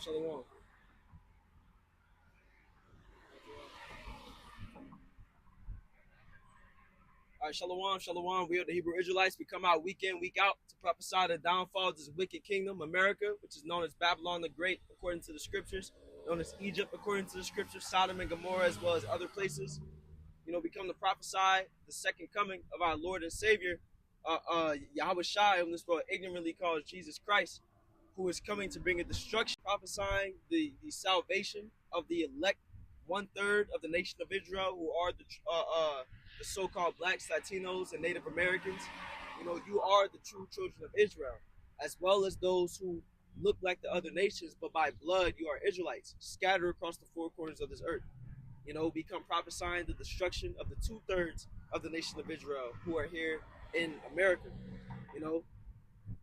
Shalom. All right, shalom, shalom. We are the Hebrew Israelites. We come out week in, week out to prophesy the downfall of this wicked kingdom, America, which is known as Babylon the Great, according to the scriptures, known as Egypt, according to the scriptures, Sodom and Gomorrah, as well as other places. We come to prophesy the second coming of our Lord and Savior, Yahweh Shai, whom this world ignorantly calls Jesus Christ, who is coming to bring a destruction, prophesying the salvation of the elect, 1/3 of the nation of Israel, who are the so-called blacks, Latinos, and Native Americans. You are the true children of Israel, as well as those who look like the other nations, but by blood you are Israelites, scattered across the four corners of this earth. We come prophesying the destruction of the 2/3 of the nation of Israel who are here in America.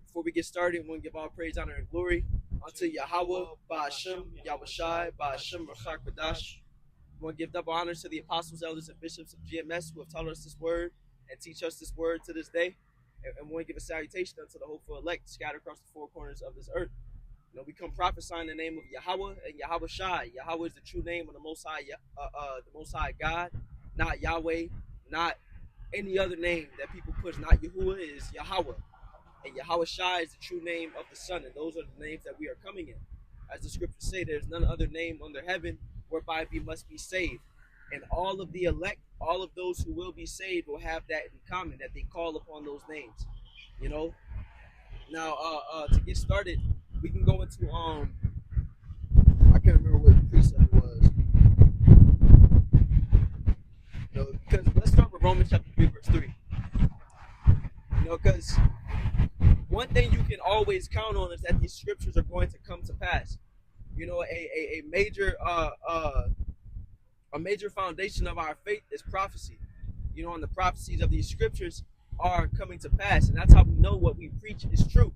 Before we get started, we want to give all praise, honor, and glory unto Yahweh, Ba'ashem, Yahweh Shai, Ba'ashem, Rachak Badash. We want to give double honors to the apostles, elders, and bishops of GMS who have taught us this word and teach us this word to this day. And we want to give a salutation unto the hopeful elect scattered across the four corners of this earth. We come prophesying the name of Yahweh and Yahweh Shai. Yahweh is the true name of the Most High God, not Yahweh, not any other name that people push. Not Yahuwah, is Yahweh, and Yahweh Shai is the true name of the Son, and those are the names that we are coming in. As the scriptures say, there's none other name under heaven whereby we must be saved. And all of the elect, all of those who will be saved, will have that in common, that they call upon those names. Now, to get started, we can go into I can't remember what precept it was. Because let's start with Romans chapter 3, verse 3. Because one thing you can always count on is that these scriptures are going to come to pass. A major foundation of our faith is prophecy. And the prophecies of these scriptures are coming to pass, and that's how we know what we preach is true.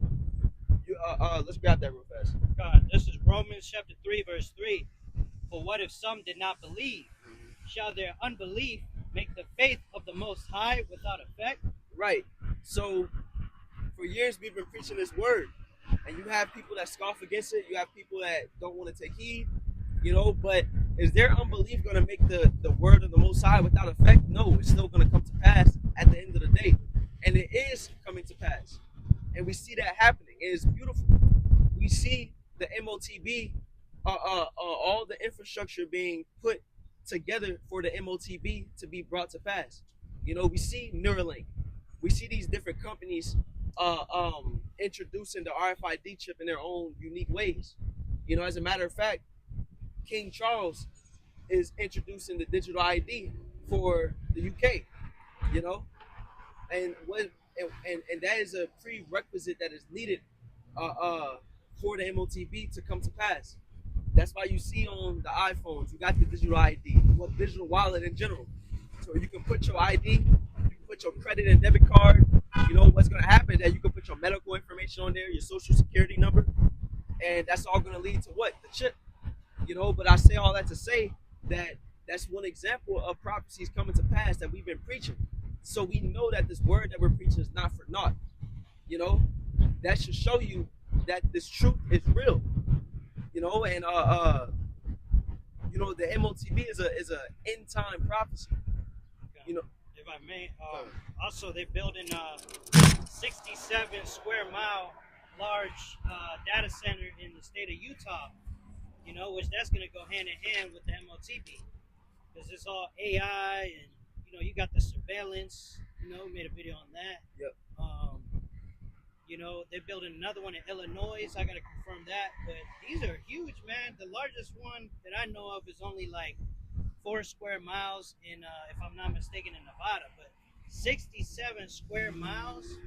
Let's grab that real fast. God, this is Romans chapter 3, verse 3. For what if some did not believe? Shall their unbelief make the faith of the Most High without effect? Right. So, for years we've been preaching this word, and you have people that scoff against it. You have people that don't want to take heed. But is their unbelief going to make the word of the Most High without effect? No, it's still going to come to pass at the end of the day, and it is coming to pass. And we see that happening. It is beautiful. We see the MOTB, all the infrastructure being put together for the MOTB to be brought to pass. We see Neuralink. We see these different companies introducing the RFID chip in their own unique ways. As a matter of fact, King Charles is introducing the digital ID for the UK. And that is a prerequisite that is needed for the MOTB to come to pass. That's why you see on the iPhones, you got the digital ID, well, digital wallet in general. So you can put your ID, you can put your credit and debit card. What's going to happen is that you can put your medical information on there, your social security number, and that's all going to lead to what? The chip. But I say all that to say that that's one example of prophecies coming to pass that we've been preaching. So we know that this word that we're preaching is not for naught. That should show you that this truth is real. And the MOTB is a end time prophecy. If I may, also they're building a 67 square mile large data center in the state of Utah. Which that's going to go hand in hand with the MOTB, because it's all AI, and you got the surveillance. Made a video on that. Yep. They're building another one in Illinois. So I got to confirm that. But these are huge, man. The largest one that I know of is only like 4 square miles in, if I'm not mistaken, in Nevada. But 67 square miles.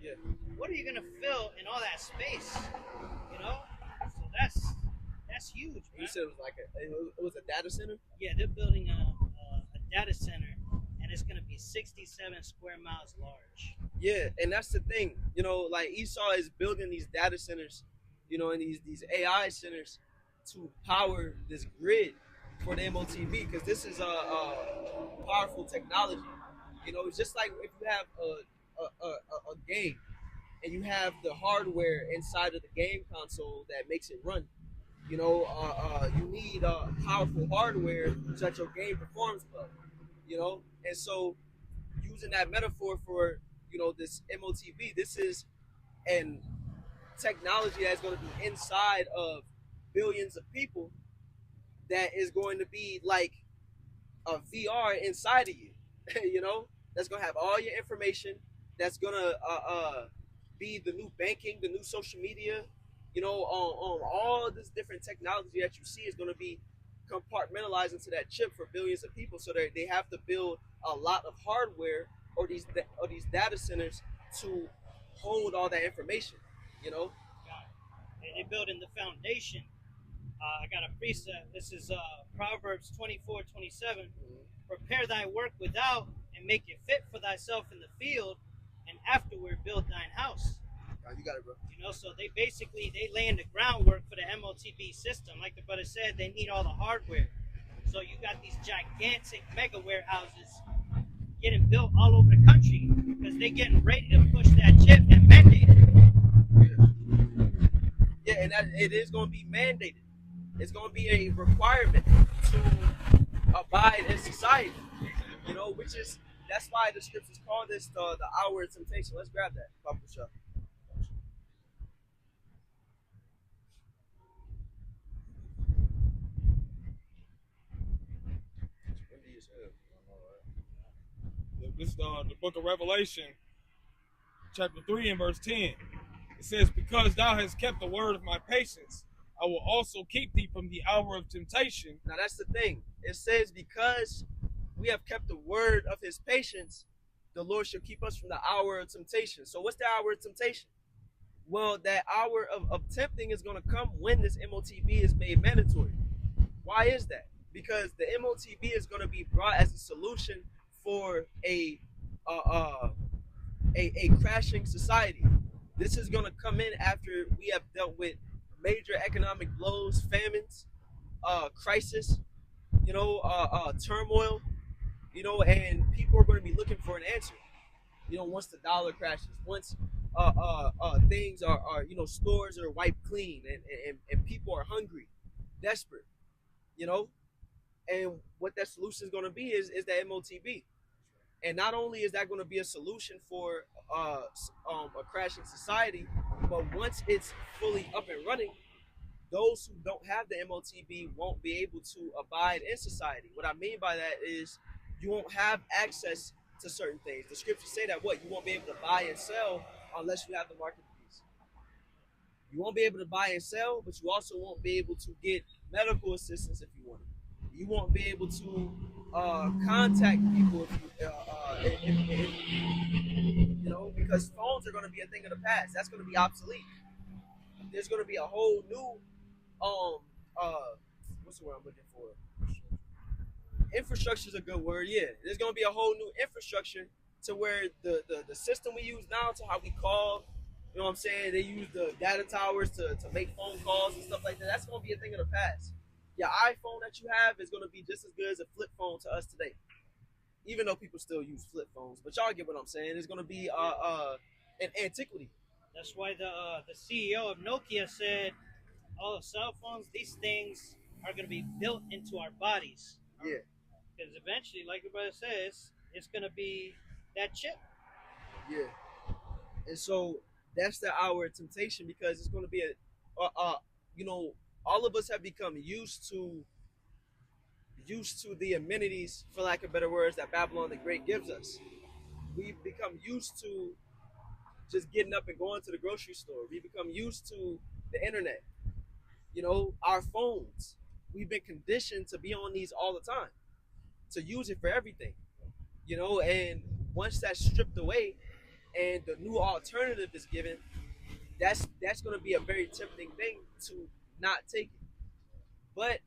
Yeah. What are you gonna fill in all that space? So that's huge, man. You said it was a data center? Yeah, they're building a data center, and it's gonna be 67 square miles large. Yeah, and that's the thing. Like Esau is building these data centers, and these AI centers to power this grid for the MOTB, because this is a powerful technology. It's just like if you have a game and you have the hardware inside of the game console that makes it run. You need powerful hardware so that your game performs well. And so using that metaphor for this MOTB, this is an technology that's going to be inside of billions of people that is going to be like a VR inside of you. That's going to have all your information. That's going to be the new banking, the new social media. All this different technology that you see is going to be compartmentalized into that chip for billions of people. So they have to build a lot of hardware or these data centers to hold all that information. And they're building the foundation. I got a precept. This is Proverbs 24:27. Prepare thy work without, and make it fit for thyself in the field, and afterward build thine house. You got it, bro. So they laying the groundwork for the MOTB system. Like the brother said, they need all the hardware. So you got these gigantic mega warehouses getting built all over the country because they're getting ready to push that chip and mandate it. Yeah, and it is going to be mandated. It's going to be a requirement to abide in society. That's why the scriptures call this the hour of temptation. Let's grab that, Papa Shah. This is the book of Revelation, chapter 3 and verse 10. It says, because thou hast kept the word of my patience, I will also keep thee from the hour of temptation. Now that's the thing. It says, because we have kept the word of his patience, the Lord shall keep us from the hour of temptation. So what's the hour of temptation? Well, that hour of tempting is going to come when this MOTB is made mandatory. Why is that? Because the MOTB is going to be brought as a solution for a crashing society. This is going to come in after we have dealt with major economic blows, famines, crisis, turmoil, and people are going to be looking for an answer. Once the dollar crashes, once things are stores are wiped clean and people are hungry, desperate, and what that solution is going to be is the MOTB. And not only is that going to be a solution for a crashing society, but once it's fully up and running, those who don't have the MOTB won't be able to abide in society. What I mean by that is you won't have access to certain things. The scriptures say that you won't be able to buy and sell unless you have the market piece. You won't be able to buy and sell, but you also won't be able to get medical assistance if you want it. You won't be able to contact people because phones are going to be a thing of the past. That's going to be obsolete. There's going to be a whole new what's the word I'm looking for? Infrastructure is a good word. Yeah, there's going to be a whole new infrastructure to where the system we use now to how we call. You know what I'm saying? They use the data towers to make phone calls and stuff like that. That's going to be a thing of the past. Your iPhone that you have is going to be just as good as a flip phone to us today, even though people still use flip phones. But y'all get what I'm saying. It's going to be an antiquity. That's why the CEO of Nokia said, all the cell phones, these things are going to be built into our bodies. Yeah. Because eventually, like the brother says, it's going to be that chip. Yeah. And so that's the hour of temptation, because it's going to be all of us have become used to the amenities, for lack of better words, that Babylon the Great gives us. We've become used to just getting up and going to the grocery store. We've become used to the internet. Our phones. We've been conditioned to be on these all the time, to use it for everything. And once that's stripped away and the new alternative is given, that's going to be a very tempting thing to not take it. But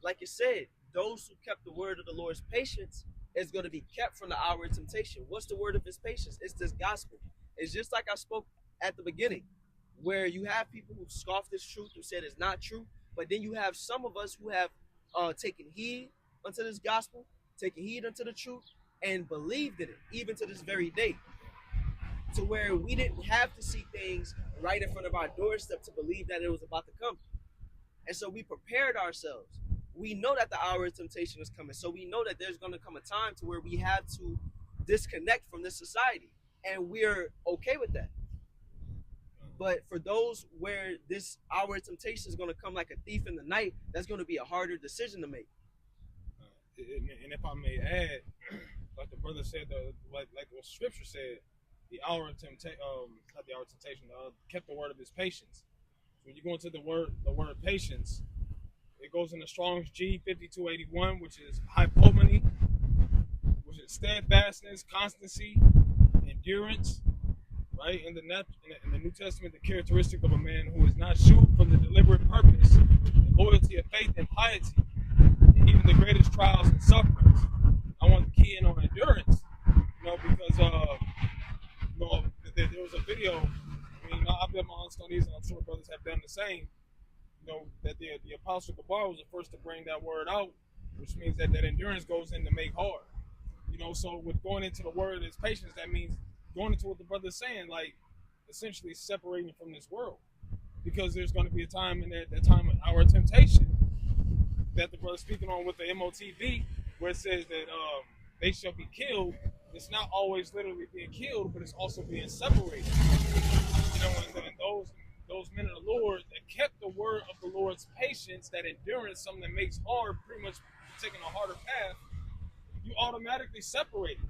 like you said, those who kept the word of the Lord's patience is going to be kept from the hour of temptation. What's the word of his patience? It's this gospel. It's just like I spoke at the beginning, where you have people who scoff this truth, who said it's not true, but then you have some of us who have taken heed unto this gospel, taken heed unto the truth, and believed in it, even to this very day, to where we didn't have to see things right in front of our doorstep to believe that it was about to come. And so we prepared ourselves. We know that the hour of temptation is coming. So we know that there's going to come a time to where we have to disconnect from this society. And we're okay with that. But for those where this hour of temptation is going to come like a thief in the night, that's going to be a harder decision to make. And if I may add, like the brother said, like what Scripture said, the hour of temptation, not the hour of temptation, kept the word of his patience. When you go into the word patience, it goes into Strong's G 5281, which is hypomony, which is steadfastness, constancy, endurance. Right? In the New Testament, the characteristic of a man who is not shooed from the deliberate purpose, the loyalty of faith and piety, and even the greatest trials and sufferings. I want to key in on endurance, because there was a video. I mean, I've done my own studies, and I'm sure brothers have done the same. That the Apostle Gabar was the first to bring that word out, which means that endurance goes in to make hard. So with going into the word is patience, that means going into what the brother's saying, like essentially separating from this world, because there's going to be a time in that time of our temptation that the brother's speaking on with the MOTV, where it says that they shall be killed. It's not always literally being killed, but it's also being separated. And those men of the Lord that kept the word of the Lord's patience, that endurance, something that makes hard, pretty much taking a harder path, you automatically separate it.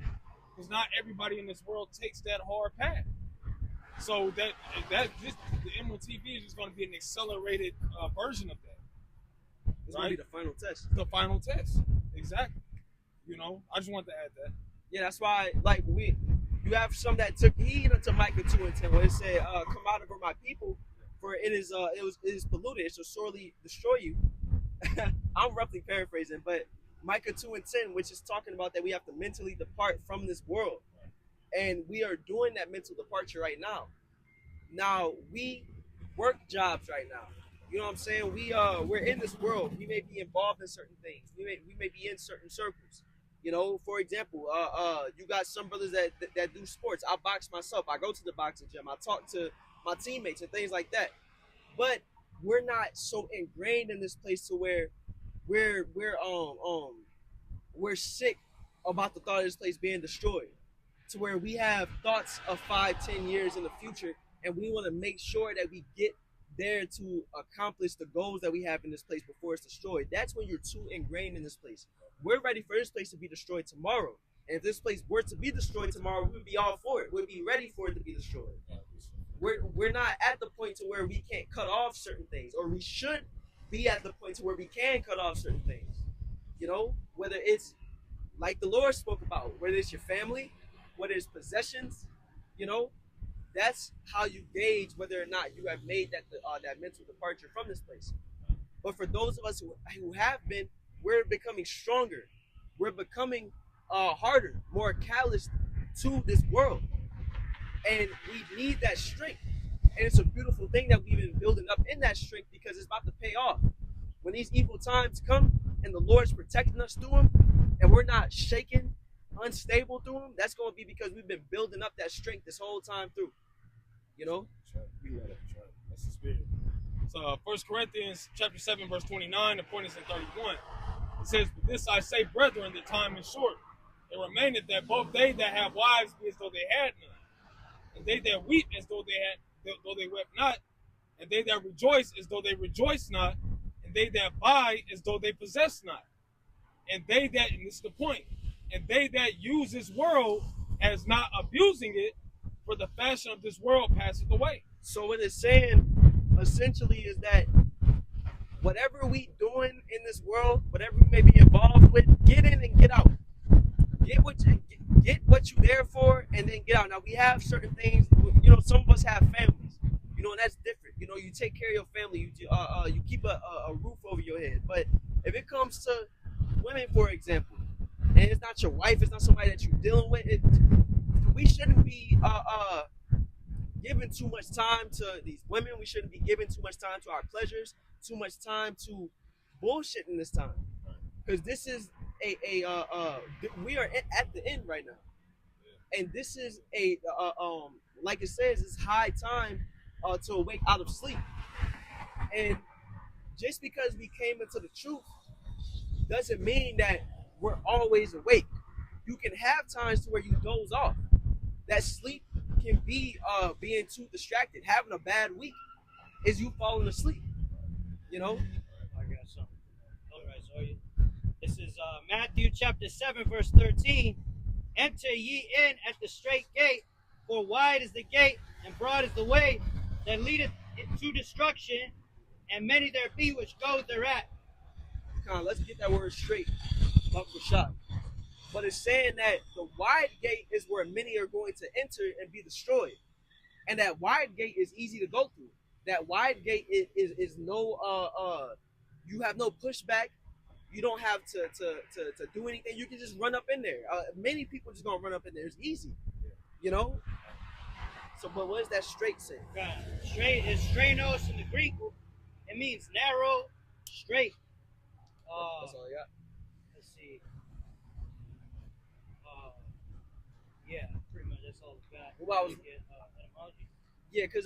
Because not everybody in this world takes that hard path. So that just the MOTV is just going to be an accelerated version of that. It's going to be the final test. The final test, exactly. I just wanted to add that. Yeah, that's why, you have some that took heed unto Micah 2:10, where it said, "Come out of her, my people, for it is polluted; it shall sorely destroy you." I'm roughly paraphrasing, but Micah 2:10, which is talking about that we have to mentally depart from this world. And we are doing that mental departure right now. Now, we work jobs right now. You know what I'm saying? We're in this world. We may be involved in certain things. We may be in certain circles. For example, you got some brothers that do sports. I box myself. I go to the boxing gym. I talk to my teammates and things like that. But we're not so ingrained in this place to where we're sick about the thought of this place being destroyed, to where we have thoughts of 5-10 years in the future, and we want to make sure that we get there to accomplish the goals that we have in this place before it's destroyed. That's when you're too ingrained in this place. We're ready for this place to be destroyed tomorrow, and if this place were to be destroyed tomorrow, we would be all for it. We'd be ready for it to be destroyed. We're not at the point to where we can't cut off certain things, or we should be at the point to where we can cut off certain things. Whether it's like the Lord spoke about, whether it's your family, whether it's possessions, that's how you gauge whether or not you have made that mental departure from this place. But for those of us who have been, we're becoming stronger. We're becoming harder, more callous to this world. And we need that strength. And it's a beautiful thing that we've been building up in that strength, because it's about to pay off. When these evil times come and the Lord's protecting us through them, and we're not shaken, unstable through them, that's going to be because we've been building up that strength this whole time through. That's the spirit. So 1 Corinthians chapter 7, verse 29, the point is in 31. It says, "But this I say, brethren, the time is short. It remaineth that both they that have wives be as though they had none, and they that weep as though they wept not, and they that rejoice as though they rejoice not, and they that buy as though they possess not. And they that," and this is the point, "and they that use this world as not abusing it, for the fashion of this world passeth away." So what it's saying essentially is that whatever we doing in this world, whatever we may be involved with, get in and get out. Get what you're there for, and then get out. Now we have certain things. Some of us have families. And that's different. You take care of your family. You keep a roof over your head. But if it comes to women, for example, and it's not your wife, it's not somebody that you're dealing with, we shouldn't be giving too much time to these women. We shouldn't be giving too much time to our pleasures, too much time to bullshit in this time, because this is we are at the end right now, and this is like it says, it's high time to awake out of sleep. And just because we came into the truth doesn't mean that we're always awake. You can have times to where you doze off. That sleep can be being too distracted. Having a bad week is you falling asleep. You know? I got something. All right, so this is Matthew chapter 7, verse 13. Enter ye in at the straight gate, for wide is the gate, and broad is the way that leadeth to destruction, and many there be which go thereat. Let's get that word straight. Shot. But it's saying that the wide gate is where many are going to enter and be destroyed. And that wide gate is easy to go through. That wide gate is no you have no pushback. You don't have to do anything. You can just run up in there. Many people just gonna run up in there. It's easy. You know? So but what does that straight say? Straight is stranos in the Greek. It means narrow, straight. That's all I got. Let's see. Yeah, pretty much that's all I got. Well, Etymology? Yeah, because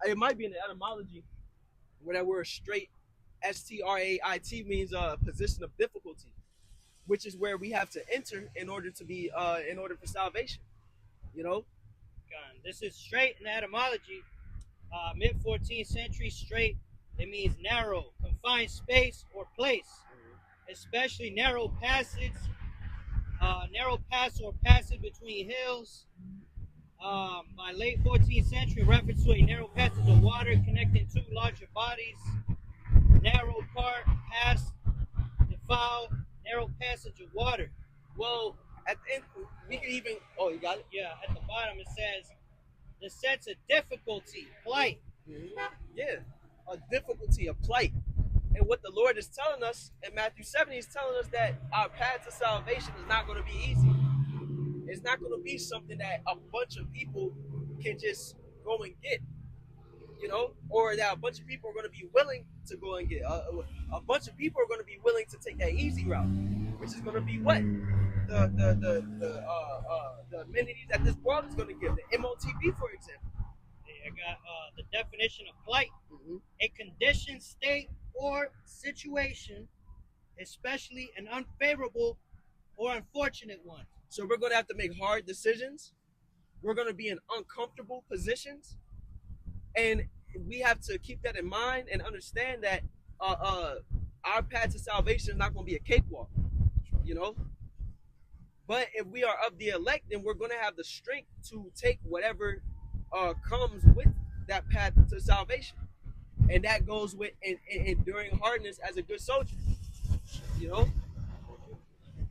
it might be in the etymology where that word straight, S-T-R-A-I-T, means position of difficulty, which is where we have to enter in order to be in order for salvation. You know? This is straight in etymology. Mid 14th century, straight, it means narrow, confined space or place, especially narrow passage, narrow pass or passage between hills. By late 14th century, reference to a narrow passage of water connecting two larger bodies. Narrow part, pass, defile, narrow passage of water. Well, at the end, we can even. Oh, you got it? Yeah, at the bottom it says the sense of difficulty, plight. Mm-hmm. Yeah, a difficulty, a plight. And what the Lord is telling us in Matthew 7, he's telling us that our path to salvation is not going to be easy. It's not going to be something that a bunch of people can just go and get, you know, or that a bunch of people are going to be willing to go and get. A bunch of people are going to be willing to take that easy route, which is going to be what? The amenities that this world is going to give. The MOTB, for example. I got the definition of plight. Mm-hmm. A condition, state, or situation, especially an unfavorable or unfortunate one. So we're going to have to make hard decisions. We're going to be in uncomfortable positions. And we have to keep that in mind and understand that our path to salvation is not going to be a cakewalk, you know? But if we are of the elect, then we're going to have the strength to take whatever comes with that path to salvation. And that goes with enduring hardness as a good soldier, you know?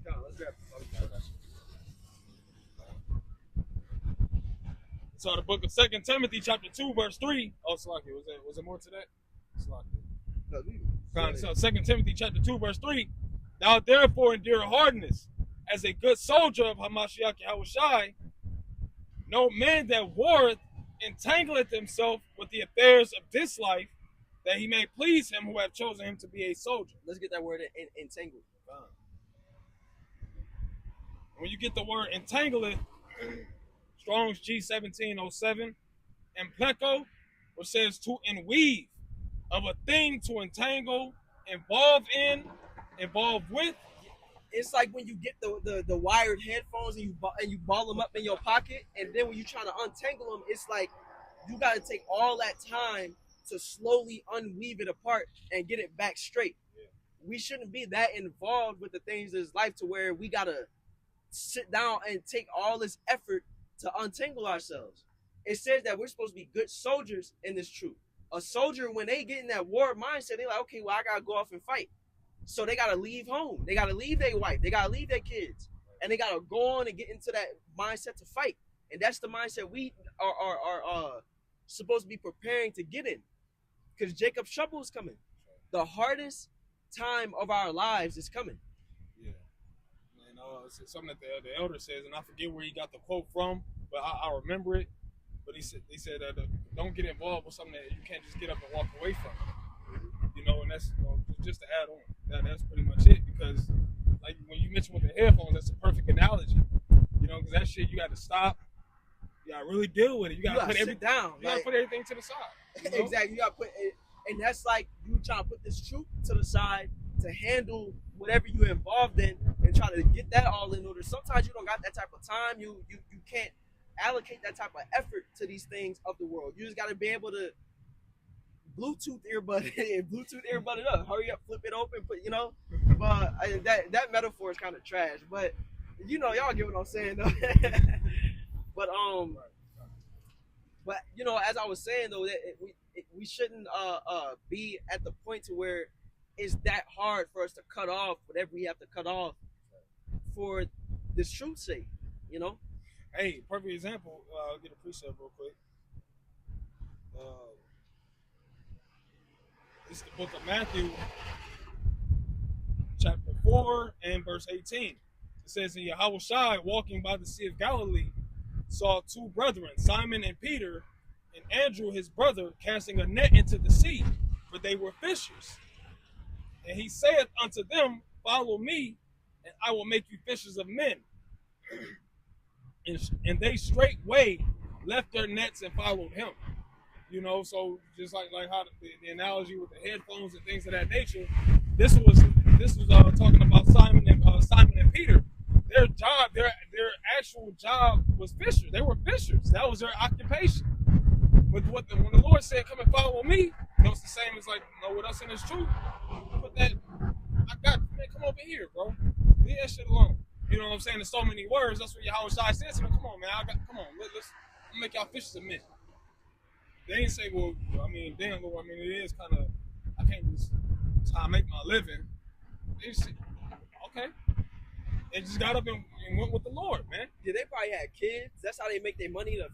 Come on, let's grab it. So the book of 2 Timothy chapter 2 verse 3. Oh, Slaki, was it more to that? Slaki. So 2 Timothy chapter 2 verse 3. Thou therefore endure hardness as a good soldier of Hamashiach Yahushai. No man that warreth entangleth himself with the affairs of this life, that he may please him who have chosen him to be a soldier. Let's get that word entangled. When you get the word entangleth, Strong's G1707, and pleco, which says to enweave, of a thing to entangle, involve in, involve with. It's like when you get the wired headphones and you ball them up in your pocket, and then when you're trying to untangle them, it's like you got to take all that time to slowly unweave it apart and get it back straight. Yeah. We shouldn't be that involved with the things of this life to where we got to sit down and take all this effort to untangle ourselves. It says that we're supposed to be good soldiers in this truth. A soldier, when they get in that war mindset, they're like, okay, well, I got to go off and fight. So they got to leave home. They got to leave their wife. They got to leave their kids. And they got to go on and get into that mindset to fight. And that's the mindset we are supposed to be preparing to get in. Because Jacob's trouble is coming. The hardest time of our lives is coming. Yeah. And it's something that the elder says, and I forget where he got the quote from, but I remember it. But he said that don't get involved with something that you can't just get up and walk away from. You know, and that's just to add on. That's pretty much it. Because like when you mentioned with the headphones, that's a perfect analogy. You know, because that shit you got to stop. You got to really deal with it. You got to put everything down. You got to put everything to the side. You know? Exactly. You got to put it. And that's like you trying to put this truth to the side to handle whatever you're involved in and try to get that all in order. Sometimes you don't got that type of time. You can't allocate that type of effort to these things of the world. You just got to be able to Bluetooth earbud it up. Hurry up, flip it open, But that metaphor is kind of trash. But y'all get what I'm saying though. but as I was saying though, that we shouldn't be at the point to where it's that hard for us to cut off whatever we have to cut off for this truth's sake. Hey, perfect example. I'll get a precept real quick. It's the book of Matthew, chapter 4 and verse 18. It says, and Yahushua, walking by the Sea of Galilee, saw two brethren, Simon and Peter, and Andrew his brother, casting a net into the sea, for they were fishers. And he saith unto them, follow me, and I will make you fishers of men. And they straightway left their nets and followed him. So just like how the analogy with the headphones and things of that nature, this was talking about Simon and Peter. Their job, their actual job was fishers. They were fishers. That was their occupation. But when the Lord said, come and follow me, it's the same as with us in this truth. Put that, man, come over here, bro. Leave that shit alone. You know what I'm saying? There's so many words. That's what Yahushua said to them. Come on, man. Let's make y'all fishers of men. They ain't say, well, damn, Lord, it is kind of, I can't just, that's how I make my living. They just said, okay. They just got up and went with the Lord, man. Yeah, they probably had kids. That's how they make their money to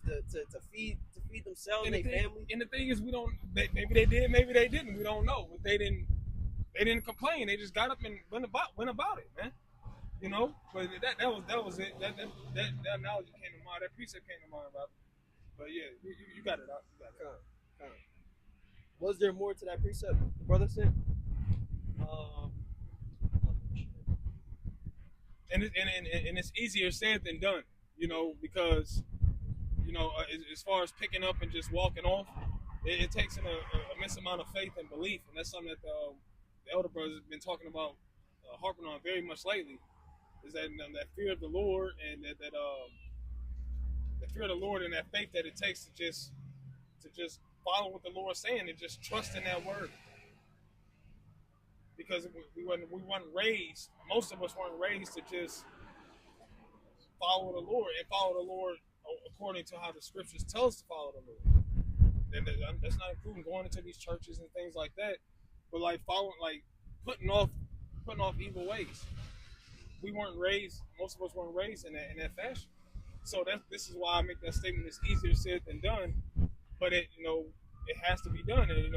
feed themselves and their family. And the thing is, we don't, maybe they did, maybe they didn't. We don't know. But they didn't complain. They just got up and went about it, man. But that was it. That analogy came to mind. That precept came to mind, brother. But yeah, you got it out. Was there more to that precept the brother said? And it's easier said than done, because as far as picking up and just walking off, it takes an immense amount of faith and belief, and that's something that the elder brothers have been talking about, harping on very much lately. Is that fear of the Lord and that the fear of the Lord and that faith that it takes to just follow what the Lord's saying and just trust in that word. Because we weren't raised, most of us weren't raised to just follow the Lord and follow the Lord according to how the scriptures tell us to follow the Lord. And that's not including going into these churches and things like that, but putting off evil ways. We weren't raised, most of us weren't raised in that fashion. So this is why I make that statement. It's easier said than done, but it has to be done. And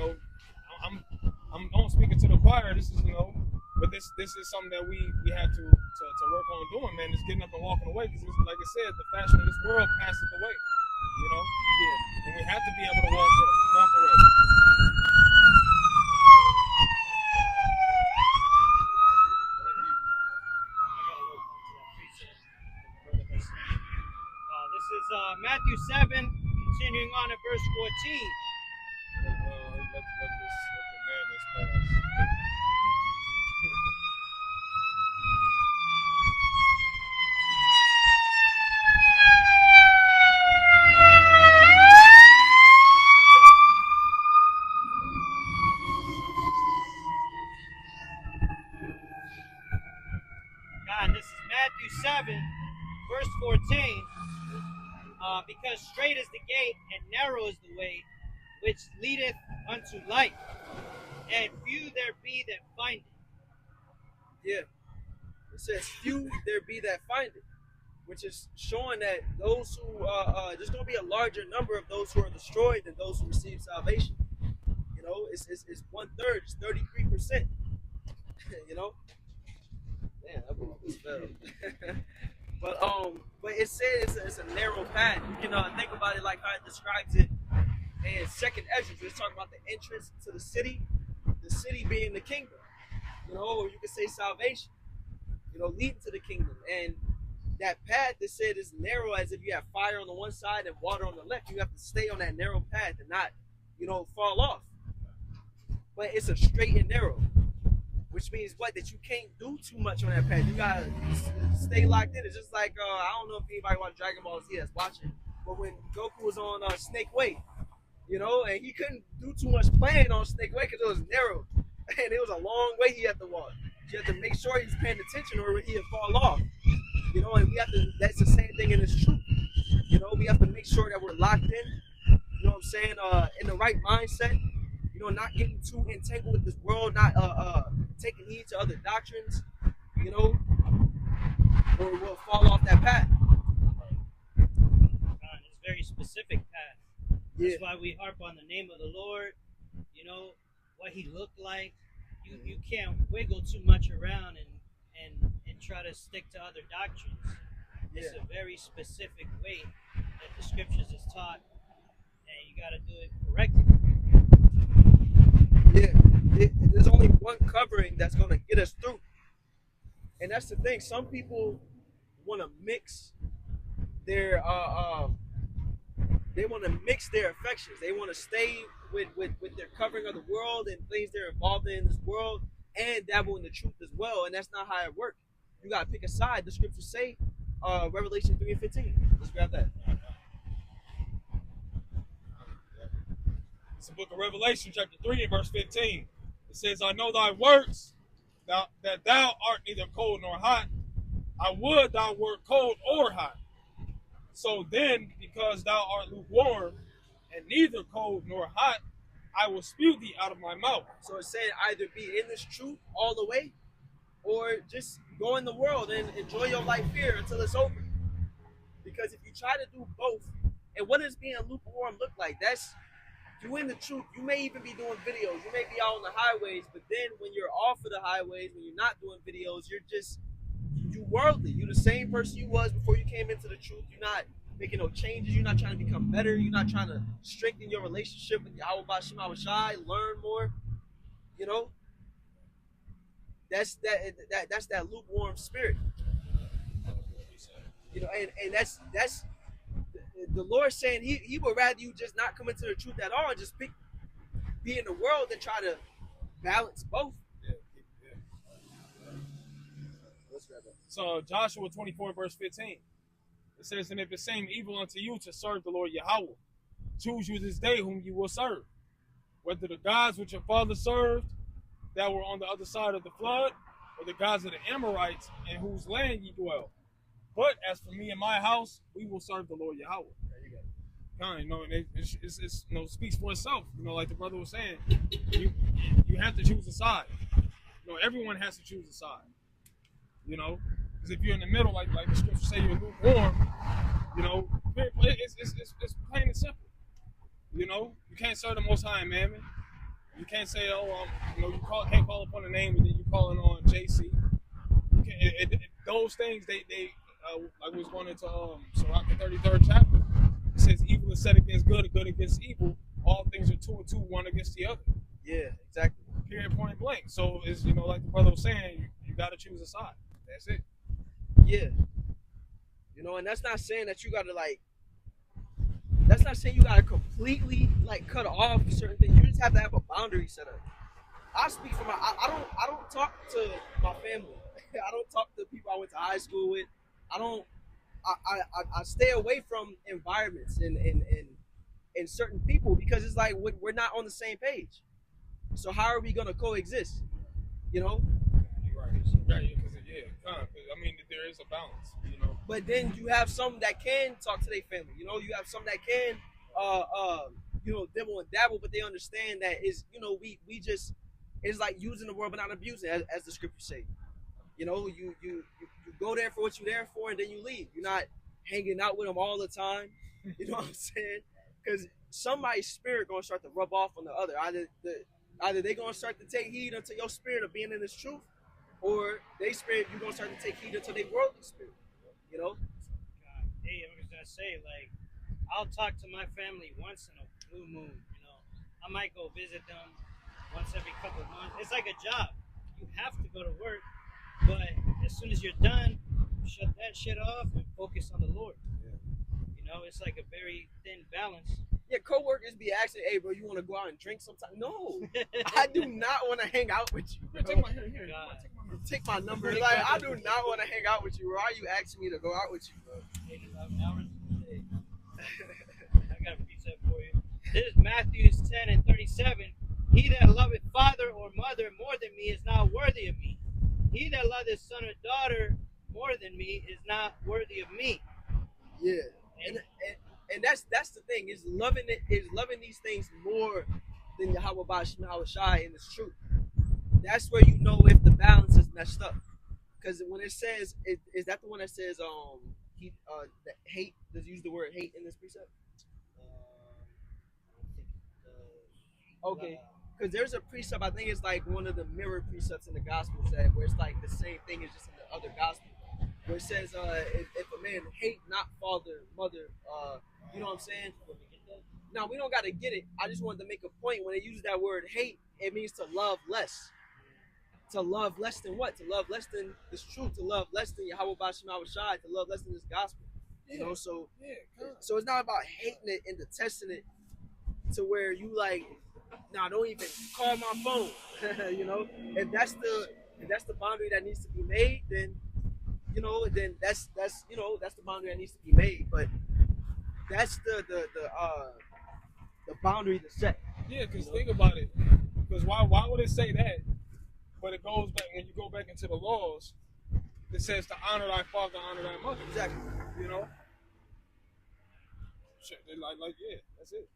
I'm speaking to the choir. This is but this is something that we have to work on doing, man. It's getting up and walking away. Because like I said, the fashion of this world passes away. Yeah, and we have to be able to walk away. This is Matthew 7, continuing on at verse 14. Let the madness pass. God, this is Matthew 7, verse 14. Because straight is the gate and narrow is the way which leadeth unto life, and few there be that find it. Yeah. It says, few there be that find it, which is showing that those who there's going to be a larger number of those who are destroyed than those who receive salvation. It's 1/3, it's 33%. Damn, that was fell. But it says it's a narrow path. You can think about it like how it describes it in Second Ezra. It's talking about the entrance to the city being the kingdom. Or you could say salvation. Leading to the kingdom. And that path that said is narrow, as if you have fire on the one side and water on the left. You have to stay on that narrow path and not, fall off. but it's a straight and narrow, which means what? That you can't do too much on that path. You gotta stay locked in. It's just like I don't know if anybody watched Dragon Ball Z that's watching, but when Goku was on Snake Way, you know, and he couldn't do too much playing on Snake Way because it was narrow, and it was a long way he had to walk. You have to make sure he's paying attention, or he'll fall off. You know, and we have to. That's the same thing in this truth. You know, we have to make sure that we're locked in. You know what I'm saying? In the right mindset. You know, not getting too entangled with this world, not taking heed to other doctrines. You know, or we'll fall off that path. It's a very specific path. That's why we harp on the name of the Lord. You know what He looked like. You can't wiggle too much around and try to stick to other doctrines. It's a very specific way that the scriptures is taught, and you got to do it correctly. Yeah, there's only one covering that's going to get us through, and that's the thing. Some people want to mix their they want to mix their affections. They want to stay with their covering of the world and things they're involved in this world, and dabble in the truth as well. And that's not how it works. You gotta pick a side. The scriptures say, Revelation 3:15. Let's grab that. It's the book of Revelation, chapter 3, and verse 15. It says, I know thy works, that thou art neither cold nor hot. I would thou wert cold or hot. So then, because thou art lukewarm, and neither cold nor hot, I will spew thee out of my mouth. So it's saying either be in this truth all the way, or just go in the world and enjoy your life here until it's over. Because if you try to do both, and what does being lukewarm look like? That's you in the truth. You may even be doing videos. You may be out on the highways, but then when you're off of the highways, when you're not doing videos, you worldly. You're the same person you was before you came into the truth. You're not making no changes. You're not trying to become better. You're not trying to strengthen your relationship with Yahweh Bashim Awashai, learn more. You know, that's that lukewarm spirit. You know, and that's the Lord saying he would rather you just not come into the truth at all and just be in the world than try to balance both. So Joshua 24 verse 15. It says, and if it seem evil unto you to serve the Lord Yahweh, choose you this day whom you will serve, whether the gods which your father served that were on the other side of the flood, or the gods of the Amorites in whose land ye dwell. But as for me and my house, we will serve the Lord Yahweh. You know, it's you know, speaks for itself. You know, like the brother was saying, you have to choose a side. You know, everyone has to choose a side. You know, because if you're in the middle, like the scripture say, you're lukewarm. You know, it's plain and simple. You know, you can't serve the Most High Mammon. You can't say, you know, can't call upon the name and then you're calling on JC. Those things, they like we was going into Sirach the 33rd chapter. It says evil is set against good and good against evil. All things are two and two, one against the other. Yeah, exactly. Period, point blank. So it's, you know, like the brother was saying, you got to choose a side. That's it. Yeah. You know, and that's not saying that you got to that's not saying you got to completely cut off certain things. You just have to have a boundary set up. I speak for I don't talk to my family. I don't talk to people I went to high school with. I stay away from environments and certain people because it's like we're not on the same page. So how are we gonna coexist? You know? Right. I mean, there is a balance. You know. But then you have some that can talk to their family. You know, you have some that can, you know, dibble and dabble, but they understand that is, you know, we just it's like using the word but not abusing, as the scriptures say. You know, you go there for what you're there for, and then you leave. You're not hanging out with them all the time. You know what I'm saying? Because somebody's spirit gonna start to rub off on the other. Either they gonna start to take heed unto your spirit of being in this truth, or they spirit you gonna start to take heed unto their worldly spirit. You know? Hey, I was gonna say, I'll talk to my family once in a blue moon. You know, I might go visit them once every couple of months. It's like a job. You have to go to work. But as soon as you're done, shut that shit off and focus on the Lord. Yeah. You know, it's like a very thin balance. Yeah, coworkers be asking, "Hey, bro, you want to go out and drink sometime?" No, I do not want to hang out with you. Bro. Take my here. Take my number. Like, I do not want to hang out with you. Why are you asking me to go out with you, bro? I got a precept for you. This is Matthew 10:37. He that loveth father or mother more than me is not worthy of me. He that loveth son or daughter more than me is not worthy of me. Yeah, and that's the thing, is loving these things more than Yahweh Bashim Shai, and it's true. That's where you know if the balance is messed up. Because when it says, is that the one that says that hate, does use the word hate in this precept? Okay, because there's a precept, I think it's like one of the mirror precepts in the gospel said, where it's like the same thing as just in the other gospel, where it says if a man hate not father, mother, you know what I'm saying? Now, we don't got to get it. I just wanted to make a point. When they use that word hate, it means to love less. To love less than what? To love less than this truth. To love less than Yahweh Bashim Shai. To love less than this gospel. You know, so it's not about hating it and detesting it to where you like, nah, don't even call my phone. You know, if that's the boundary that needs to be made, then you know, then that's you know, that's the boundary that needs to be made. But that's the boundary to set. Yeah, because think about it. Because why would it say that? But it goes back, when you go back into the laws, it says to honor thy father, honor thy mother. Exactly. You know? Like yeah, that's it.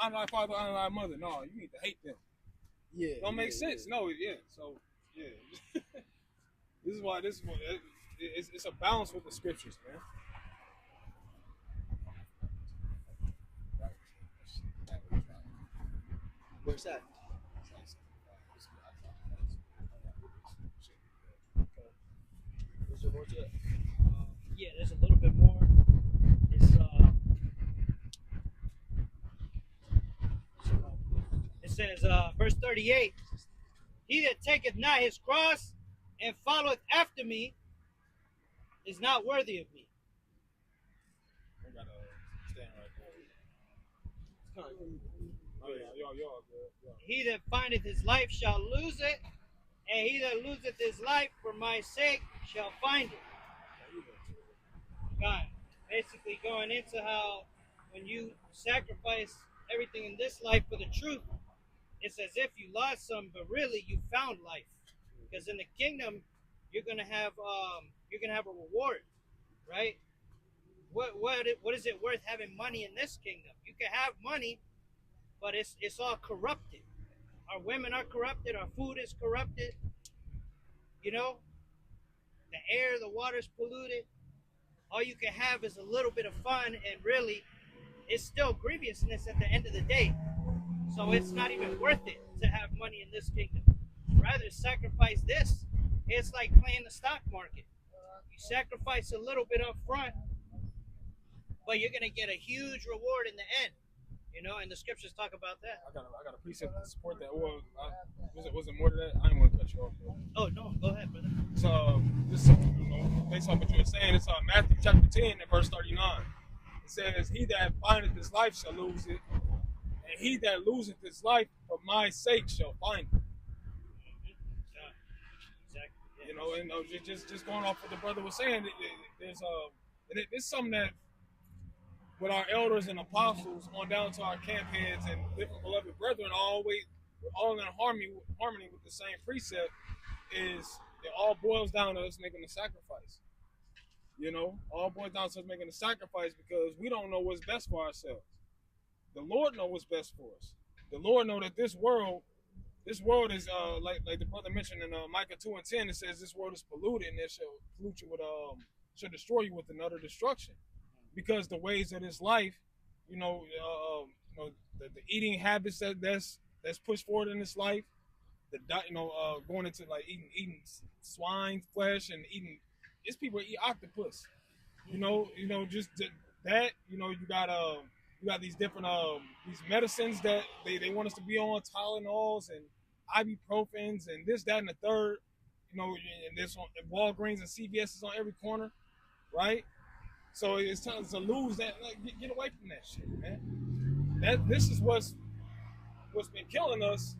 Honor thy father, honor thy mother. No, you need to hate them. Yeah. Don't make sense. Yeah. No, yeah. So, yeah. This is why it's a balance with the scriptures, man. Where's that? Yeah, there's a little bit more. It says, verse 38, he that taketh not his cross and followeth after me is not worthy of me. I gotta stand right there. Oh, yeah. He that findeth his life shall lose it, and he that loseth his life for my sake shall find it. God, basically going into how when you sacrifice everything in this life for the truth, it's as if you lost some, but really you found life. Because in the kingdom, you're gonna have a reward, right? What is it worth having money in this kingdom? You can have money, but it's all corrupted. Our women are corrupted. Our food is corrupted. You know, the air, the water's polluted. All you can have is a little bit of fun, and really, it's still grievousness at the end of the day. So it's not even worth it to have money in this kingdom. Rather, sacrifice this. It's like playing the stock market. You sacrifice a little bit up front, but you're gonna get a huge reward in the end. You know, and the scriptures talk about that. I got a precept to support that. Well, was it more than that? I didn't want to cut you off. Oh no, go ahead, brother. So this, based on what you were saying, it's Matthew chapter 10 and verse 39. It says, "He that findeth his life shall lose it, and he that loseth his life for my sake shall find it." Exactly. Yeah. You know, and just going off what the brother was saying, there's something that with our elders and apostles on down to our camp heads and different beloved brethren, all in harmony with the same precept, is it all boils down to us making a sacrifice. You know, all boils down to us making a sacrifice because we don't know what's best for ourselves. The Lord knows what's best for us. The Lord knows that this world is like the brother mentioned in Micah 2:10. It says this world is polluted and it shall pollute you with shall destroy you with another destruction. Because the ways of this life, the eating habits that's pushed forward in this life, going into like eating swine flesh and eating, it's people that eat octopus, just that, you got these different these medicines that they want us to be on, Tylenols and ibuprofens and this, that, and the third, and this on Walgreens and CVS is on every corner, right? So it's time to lose that. Like, get away from that shit, man. This is what's been killing us.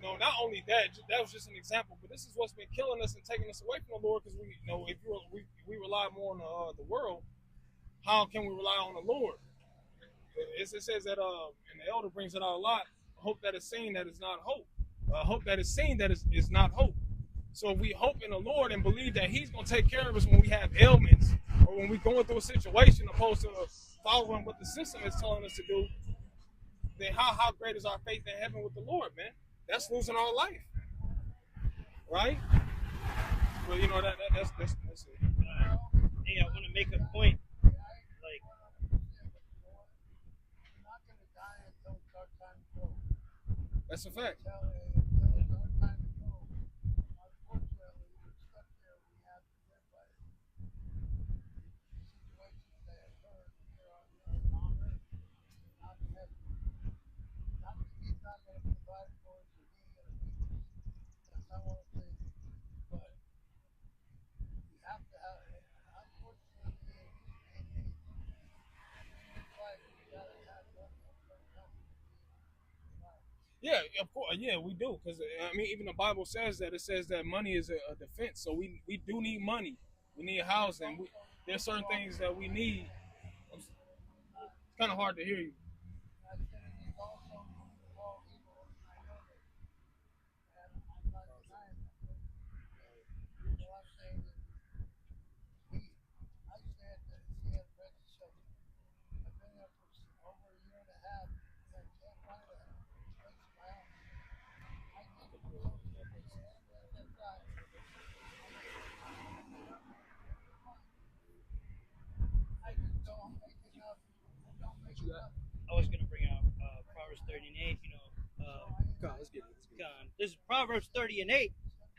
No, not only that, that was just an example, but this is what's been killing us and taking us away from the Lord. Because if we rely more on the world, how can we rely on the Lord? It says that, and the elder brings it out a lot. Hope that is seen, that is not hope. Hope that is seen, that is not hope. So if we hope in the Lord and believe that He's going to take care of us when we have ailments or when we're going through a situation, opposed to following what the system is telling us to do, then how great is our faith in heaven with the Lord, man? That's losing our life, right? But that's it. Hey, I want to make a point. Like, that's a fact. Yeah, of course. Yeah, we do. Because, I mean, even the Bible says that. It says that money is a defense. So we do need money. We need housing. There's certain things that we need. It's kind of hard to hear you. I was gonna bring out Proverbs 30 and 8. Let's get it. This is Proverbs 30 and 8.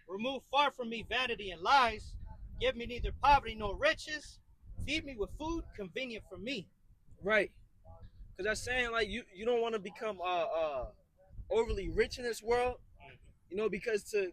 Remove far from me vanity and lies. Give me neither poverty nor riches. Feed me with food convenient for me. Right. Because that's saying, like, you don't want to become overly rich in this world. Because to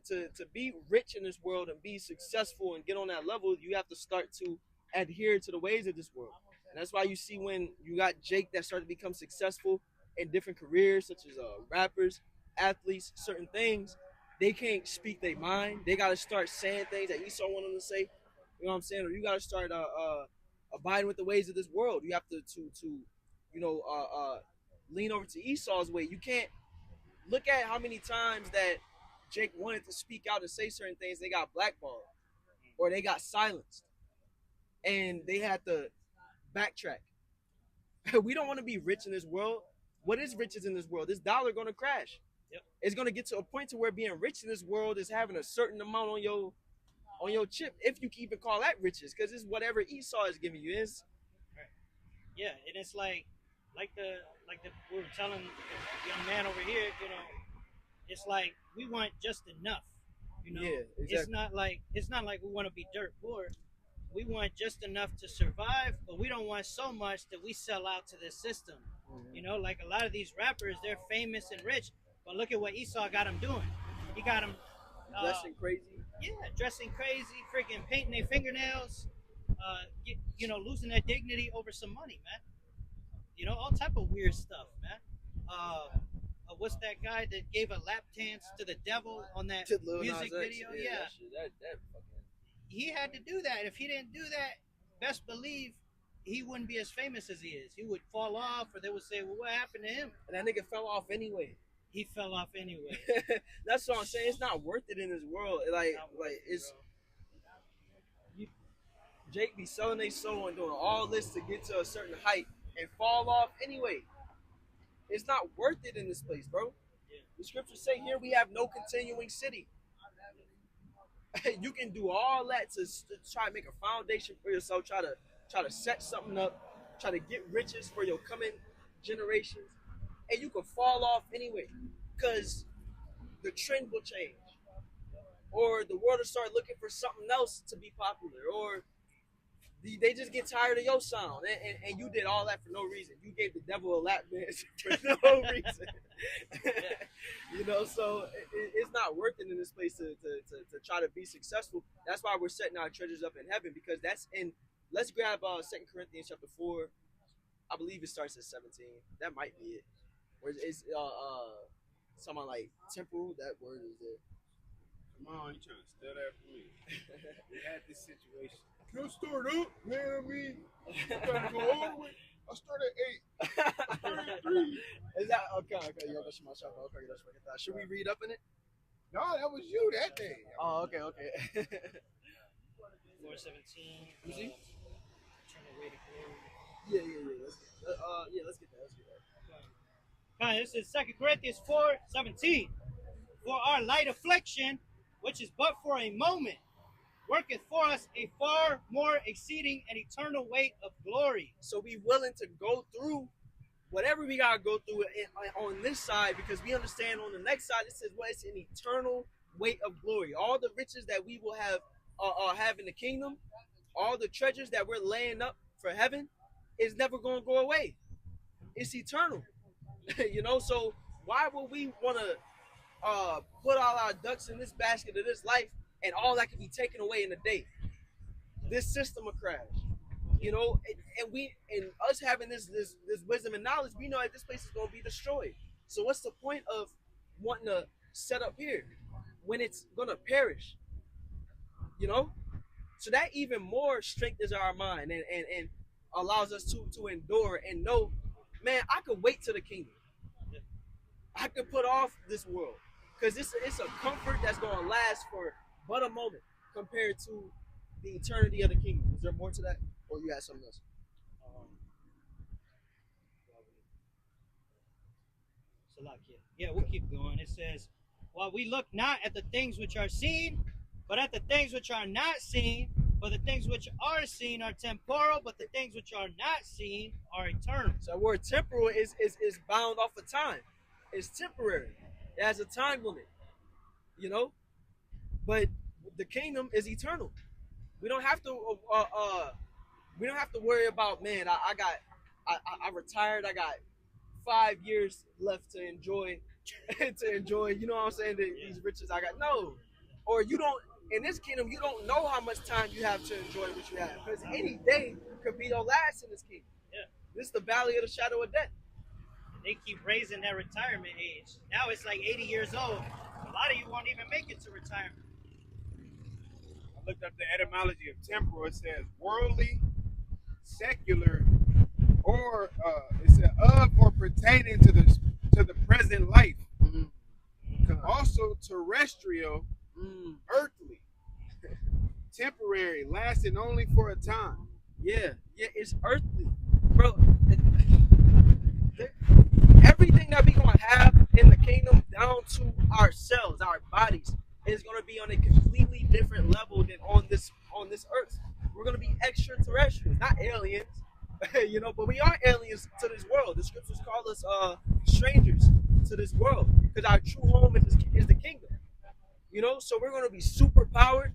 be rich in this world and be successful and get on that level, you have to start to adhere to the ways of this world. And that's why you see when you got Jake that started to become successful in different careers, such as rappers, athletes, certain things, they can't speak their mind. They got to start saying things that Esau wanted them to say. You know what I'm saying? Or you got to start abiding with the ways of this world. You have to lean over to Esau's way. You can't look at how many times that Jake wanted to speak out and say certain things, they got blackballed or they got silenced and they had to backtrack. We don't want to be rich in this world. What is riches in this world? This dollar going to crash. Yep. It's going to get to a point to where being rich in this world is having a certain amount on your chip, if you can even call that riches, because it's whatever Esau is giving you. Is right. Yeah, and it's like the we were telling the young man over here, it's like we want just enough. Yeah, exactly. It's not like we want to be dirt poor. We want just enough to survive, but we don't want so much that we sell out to this system. Mm-hmm. Like a lot of these rappers, they're famous and rich, but look at what Esau got them doing. He got them dressing crazy. Yeah, dressing crazy, freaking painting their fingernails, losing their dignity over some money, man. All type of weird stuff, man. What's that guy that gave a lap dance to the devil on that music video? Yeah. That fucking... He had to do that. If he didn't do that, best believe he wouldn't be as famous as he is. He would fall off, or they would say, well, what happened to him? And that nigga fell off anyway. He fell off anyway. That's what I'm saying. It's not worth it in this world. Jake be selling their soul and doing all this to get to a certain height and fall off anyway. It's not worth it in this place, bro. Yeah. The scriptures say here we have no continuing city. You can do all that to try to make a foundation for yourself, try to set something up, try to get riches for your coming generations, and you can fall off anyway because the trend will change, or the world will start looking for something else to be popular, or they just get tired of your sound, and you did all that for no reason. You gave the devil a lap dance for no reason. So it's not worth it in this place to try to be successful. That's why we're setting our treasures up in heaven, because that's in let's grab 2 Corinthians chapter 4. I believe it starts at 17. That might be it. Where it's something like temporal. That word is there. Come on, you trying to steal that from me? We had this situation. Can I start up? Man, I mean, I gotta go all the way. I start at 8. I start at 3. Is that okay? Okay, you're rushing my shop. Okay, that's right. Should we read up in it? No, that was you that day. Oh, okay, okay. 4:17. You see? Turn away to glory. Yeah. Let's get that. Okay, this is 2 Corinthians 4:17. For our light affliction, which is but for a moment, worketh for us a far more exceeding and eternal weight of glory. So be willing to go through whatever we gotta go through on this side, because we understand on the next side it says, well, it's an eternal weight of glory. All the riches that we will have in the kingdom, all the treasures that we're laying up for heaven, is never going to go away. It's eternal. So why would we want to put all our ducks in this basket of this life, and all that can be taken away in a day? This system will crash. And us having this wisdom and knowledge, we know that this place is going to be destroyed. So what's the point of wanting to set up here when it's going to perish? So that even more strengthens our mind and allows us to endure and know, man, I could wait to the kingdom. I could put off this world, because it's a comfort that's going to last for but a moment compared to the eternity of the kingdom. Is there more to that, or you had something else? Yeah, we'll keep going. It says, while we look not at the things which are seen, but at the things which are not seen. For the things which are seen are temporal, but the things which are not seen are eternal. So the word temporal is bound off of time. It's temporary. It has a time limit. But the kingdom is eternal. We don't have to worry about, man, I retired, I got 5 years left to enjoy you know what I'm saying, these riches I got. No. Or you don't. In this kingdom, you don't know how much time you have to enjoy what you have, because any day could be your last in this kingdom. Yeah. This is the valley of the shadow of death. They keep raising that retirement age. Now it's like 80 years old. A lot of you won't even make it to retirement. I looked up the etymology of temporal. It says worldly, secular, or it said of or pertaining to the present life. Mm-hmm. Also terrestrial, earthly, temporary, lasting only for a time. Yeah, it's earthly, bro. Everything that we gonna have in the kingdom, down to ourselves, our bodies, is gonna be on a completely different level than on this earth. We're gonna be extraterrestrials, not aliens, but we are aliens to this world. The scriptures call us strangers to this world, because our true home is the kingdom. So we're going to be super powered,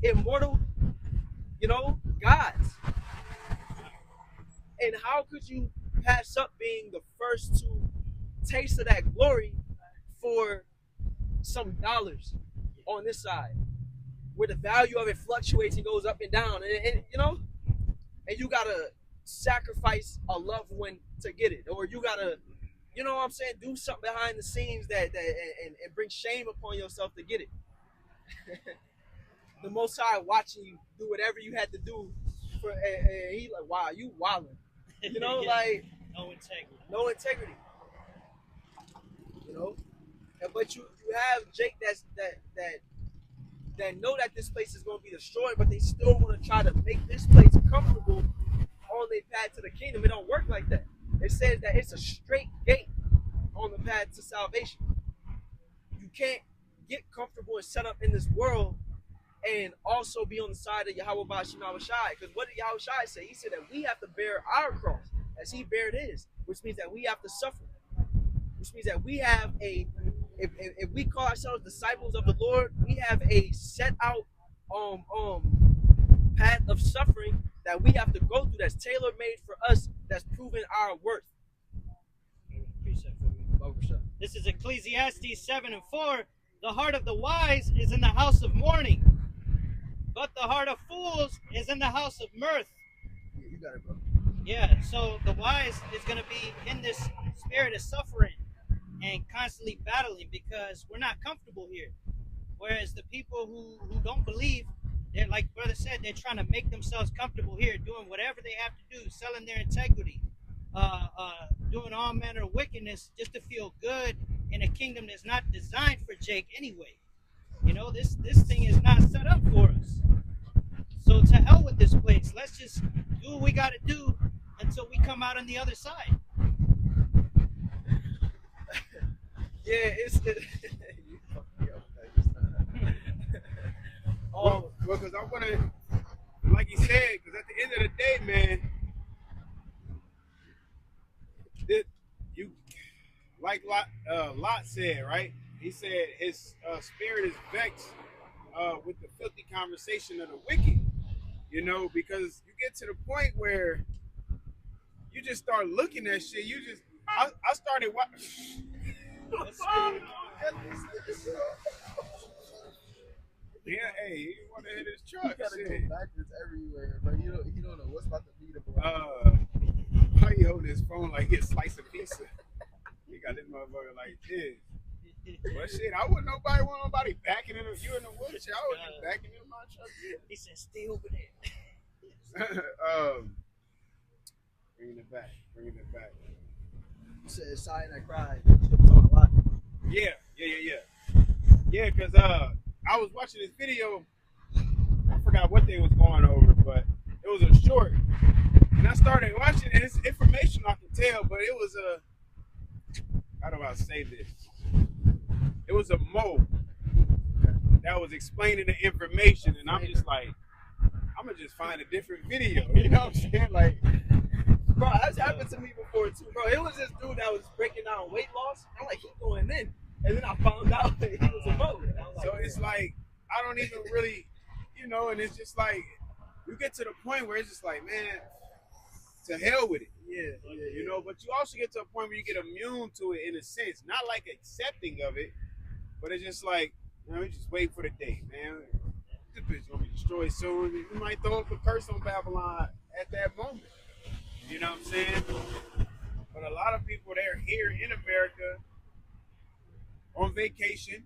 immortal, gods. And how could you pass up being the first to taste of that glory for some dollars on this side, where the value of it fluctuates and goes up and down, and you got to sacrifice a loved one to get it, or you got to, do something behind the scenes that and bring shame upon yourself to get it. The Most High watching you do whatever you had to do for, and he like, wow, you wildin'. Like no integrity. But you have Jake that know that this place is going to be destroyed, but they still want to try to make this place comfortable on their path to the kingdom. It don't work like that. It says that it's a straight gate on the path to salvation. You can't get comfortable and set up in this world and also be on the side of Yahweh Bashim Yahushai. Because what did Yahushai say? He said that we have to bear our cross as he bared his, which means that we have to suffer. Which means that we have if we call ourselves disciples of the Lord, we have a set out path of suffering that we have to go through, that's tailor-made for us, that's proven our worth. This is Ecclesiastes 7:4. The heart of the wise is in the house of mourning, But the heart of fools is in the house of mirth. Yeah, you got it, bro. Yeah, so the wise is going to be in this spirit of suffering and constantly battling because we're not comfortable here. Whereas the people who don't believe, they're like brother said, they're trying to make themselves comfortable here, doing whatever they have to do, selling their integrity, doing all manner of wickedness just to feel good in a kingdom that's not designed for Jake anyway. You know, this thing is not set up for us. So to hell with this place. Let's just do what we got to do until we come out on the other side. Yeah, it's you fucked me up with that just now. Well, because I want to, like you said, because at the end of the day, man, you like Lot said, right? He said his spirit is vexed with the filthy conversation of the wicked. You know, because you get to the point where you just start looking at shit. I started watching. Yeah, hey, he want to hit his truck. You gotta shit. go backwards everywhere, but you don't know what's about to be the Why he holding his phone like it's slice of pizza? He got this motherfucker like this. But shit, I wouldn't want nobody backing in you in the wheelchair. I would be backing in my truck. He said, stay over there. Bringing it back. You said sigh and I cried. Shit was on a lot. Yeah, because I was watching this video. I forgot what they was going over, but it was a short. And I started watching it, and it's information I can tell, but it was how do I say this? It was a mole that was explaining the information, and I'm just like, I'm gonna just find a different video. You know what I'm saying? Like, Bro, that's happened to me before too, bro. It was this dude that was breaking down weight loss. I'm like, he's going in. And then I found out that he was a mold. So it's like, I don't even really, you know, and it's just like, you get to the point where it's just like, man, to hell with it. Yeah. You know, but you also get to a point where you get immune to it in a sense. Not like accepting of it, but it's just like, you know, just wait for the day, man. This bitch gonna be destroyed soon. You might throw up a curse on Babylon at that moment. You know what I'm saying? But a lot of people, they're here in America on vacation.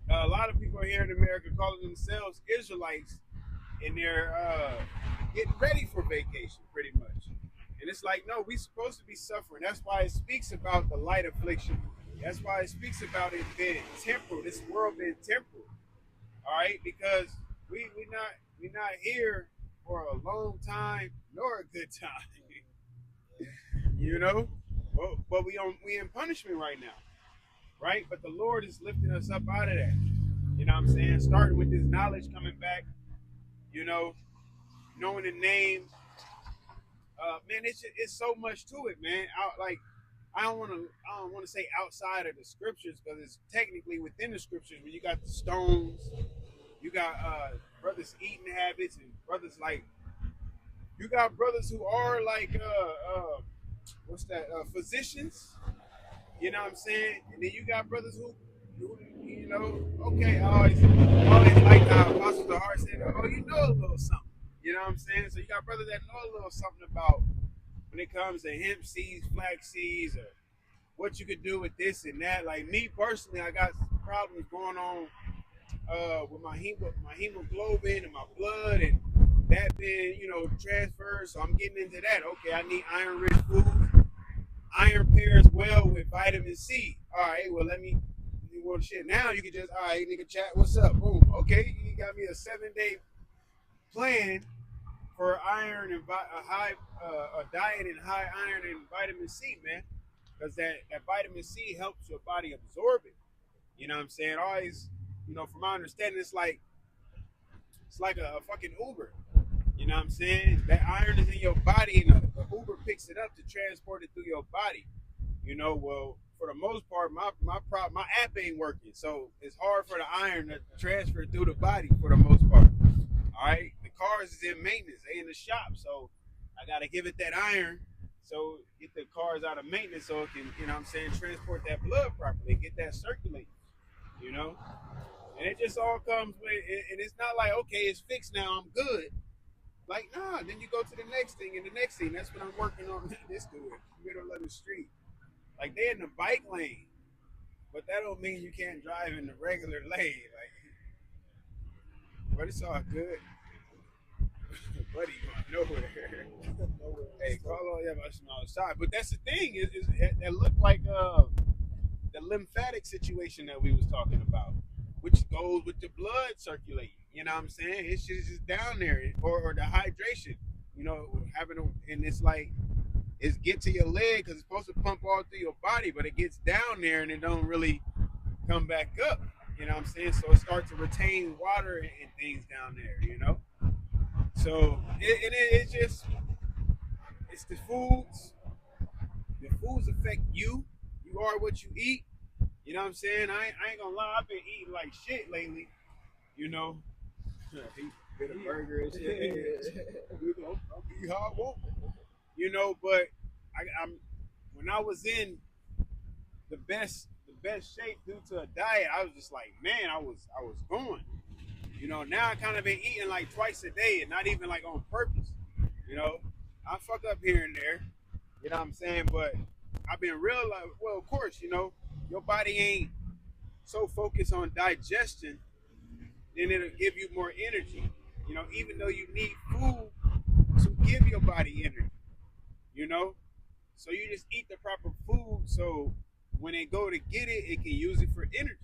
Yeah. A lot of people are here in America calling themselves Israelites, and they're getting ready for vacation, pretty much. And it's like, no, we're supposed to be suffering. That's why it speaks about the light affliction. That's why it speaks about it being temporal, this world being temporal. All right, because we're not here for a long time nor a good time. You know, but we in punishment right now, right? But the Lord is lifting us up out of that. You know what I'm saying? Starting with this knowledge coming back, you know, knowing the name. Man, it's so much to it, man. I don't want to say outside of the scriptures, because it's technically within the scriptures. When you got the stones, you got brothers' eating habits, and brothers like, you got brothers who are like physicians. You know what I'm saying? And then you got brothers who you know, okay, always like the apostles of heart said, oh, you know a little something. You know what I'm saying? So you got brothers that know a little something about when it comes to hemp seeds, flax seeds, or what you could do with this and that. Like me personally, I got problems going on with my hemoglobin and my blood, and that being, you know, transferred. So I'm getting into that. Okay, I need iron-rich food. Iron pairs well with vitamin C. All right, well, well, shit. Now you can just, all right, nigga, chat. What's up? Boom. Okay, you got me a 7-day plan for iron and a diet and high iron and vitamin C, man, because that vitamin C helps your body absorb it. You know what I'm saying? Always, you know, from my understanding, it's like a fucking Uber. You know what I'm saying? That iron is in your body, and the Uber picks it up to transport it through your body. You know, well, for the most part, my app ain't working, so it's hard for the iron to transfer through the body for the most part. All right, the cars is in maintenance, they in the shop, so I gotta give it that iron, so get the cars out of maintenance, so it can, you know what I'm saying, transport that blood properly, get that circulating, you know. And it just all comes with, and it's not like, okay, it's fixed now, I'm good. Like, nah, then you go to the next thing and the next thing. That's what I'm working on this dude, middle of the street. Like, they're in the bike lane, but that don't mean you can't drive in the regular lane. Like, but it's all good. Buddy going nowhere. Hey, call all your outside. But that's the thing, is it looked like the lymphatic situation that we was talking about, which goes with the blood circulating. You know what I'm saying? It's just down there, or the hydration. You know, and it's like, it's get to your leg because it's supposed to pump all through your body, but it gets down there and it don't really come back up. You know what I'm saying? So it starts to retain water and things down there. You know, so it's just, it's the foods. The foods affect you. You are what you eat. You know what I'm saying? I ain't gonna lie, I've been eating like shit lately. You know, he bit a burger and shit. I'll be hard won't. You know, but I'm when I was in the best shape due to a diet, I was just like, man, I was going. You know, now I kind of been eating like twice a day and not even like on purpose. You know, I fuck up here and there. You know what I'm saying? But I've been realizing, well, of course, you know, your body ain't so focused on digestion, then it'll give you more energy. You know, even though you need food to give your body energy. You know, so you just eat the proper food, so when they go to get it, it can use it for energy.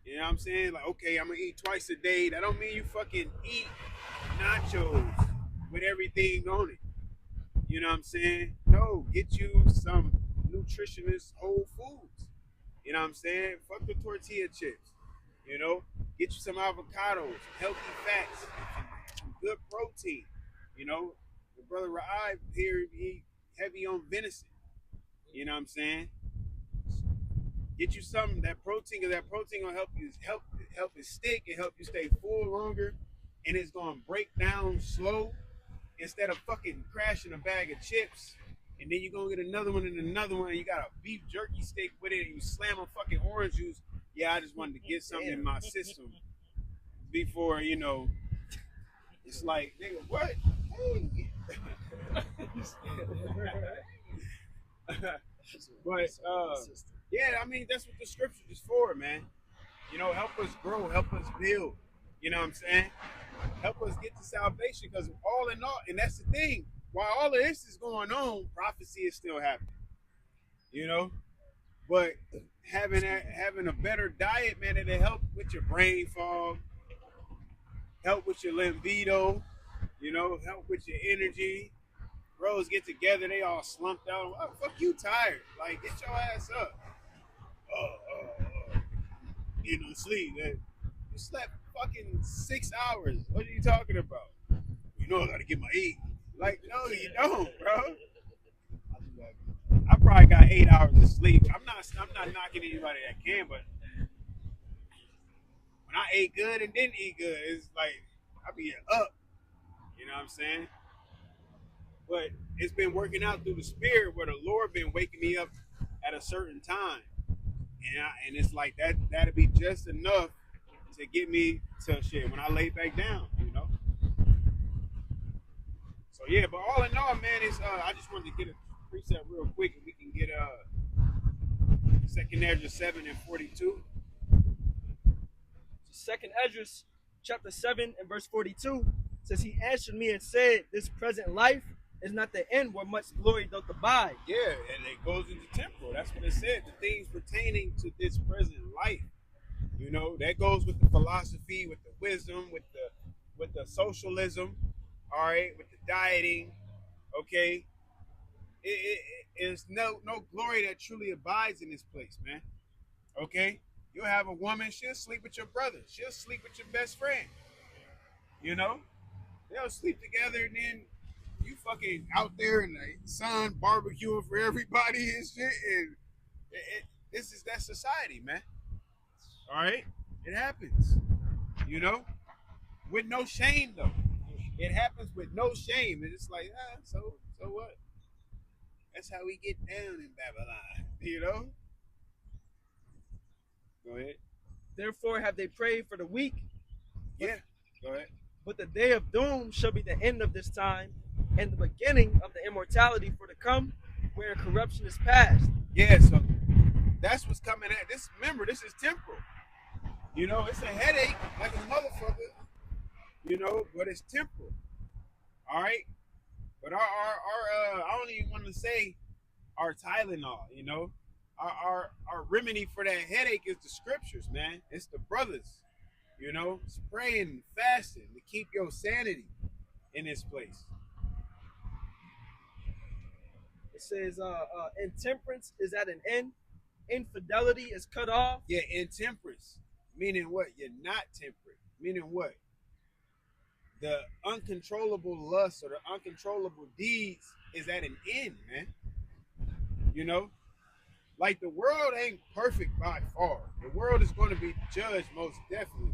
You know what I'm saying? Like, okay, I'm gonna eat twice a day. That don't mean you fucking eat nachos with everything on it. You know what I'm saying? No, get you some nutritionist whole foods. You know what I'm saying? Fuck the tortilla chips. You know, get you some avocados, healthy fats, some good protein. You know, the brother Ra'ai here, he heavy on venison. You know what I'm saying? Get you some that protein, because that protein gonna help it stick and help you stay full longer, and it's gonna break down slow instead of fucking crashing a bag of chips. And then you're gonna get another one and another one, and you got a beef jerky steak with it, and you slam a fucking orange juice. Yeah, I just wanted to get something in my system before, you know, it's like, nigga, what? Hey. But yeah, I mean, that's what the scripture is for, man. You know, help us grow, help us build. You know what I'm saying? Help us get to salvation, because all in all, and that's the thing, while all of this is going on, prophecy is still happening. You know, but having a better diet, man, it'll help with your brain fog, help with your libido, you know, help with your energy. Bros get together, they all slumped out. Oh, fuck you, tired. Like, get your ass up. You know, sleep. You slept fucking 6 hours. What are you talking about? You know I gotta get my eat. Like, no, you don't, bro. I probably got 8 hours of sleep. I'm not knocking anybody that can, but when I ate good and didn't eat good, it's like I be up. You know what I'm saying? But it's been working out through the spirit, where the Lord been waking me up at a certain time, and it's like that'll be just enough to get me to shit when I lay back down, you know. So yeah, but all in all, man, it's I just wanted to get a precept real quick, and we can get 2 Esdras 7:42. 2 Esdras chapter 7 and verse 42 says, he answered me and said, this present life is not the end where much glory doth abide. Yeah, and it goes into temporal. That's what it said. The things pertaining to this present life. You know, that goes with the philosophy, with the wisdom, with the socialism, all right, with the dieting, okay. It's no glory that truly abides in this place, man. Okay? You'll have a woman, she'll sleep with your brother. She'll sleep with your best friend. You know? They'll sleep together, and then you fucking out there in the sun barbecuing for everybody and shit. And this is that society, man. All right? It happens. You know? With no shame, though. It happens with no shame. And it's like, so what? That's how we get down in Babylon. You know? Go ahead. Therefore have they prayed for the weak. Yeah. Go ahead. But the day of doom shall be the end of this time, and the beginning of the immortality for to come, where corruption is past. Yeah, so that's what's coming at. This, remember, this is temporal. You know, it's a headache like a motherfucker. You know, but it's temporal. All right. But our I don't even want to say our Tylenol. You know, our remedy for that headache is the scriptures, man. It's the brothers. You know, it's praying and fasting to keep your sanity in this place. It says, intemperance is at an end, infidelity is cut off. Yeah, intemperance, meaning what? You're not temperate. Meaning what? The uncontrollable lust or the uncontrollable deeds is at an end, man. You know? Like, the world ain't perfect by far. The world is going to be judged most definitely.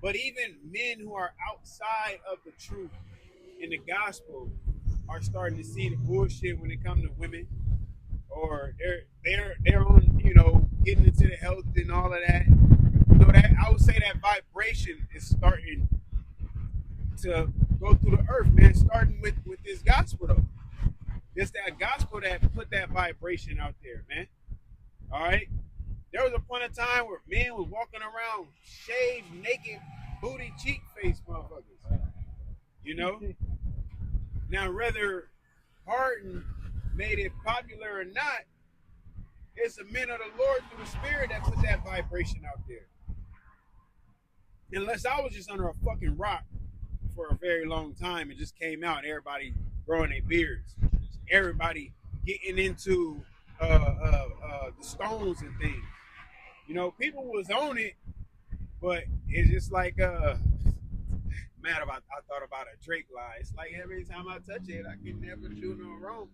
But even men who are outside of the truth in the gospel are starting to see the bullshit when it comes to women, or they're on, you know, getting into the health and all of that. You know, that I would say that vibration is starting to go through the earth, man. Starting with this gospel though. It's that gospel that put that vibration out there, man. All right. There was a point in time where men was walking around shaved, naked, booty, cheek face motherfuckers. You know? Now, whether Harden made it popular or not, it's the men of the Lord through the Spirit that put that vibration out there. Unless I was just under a fucking rock for a very long time and just came out, everybody growing their beards, everybody getting into the stones and things. You know, people was on it, but it's just like I thought about a Drake lie. It's like every time I touch it, I can never do no wrong.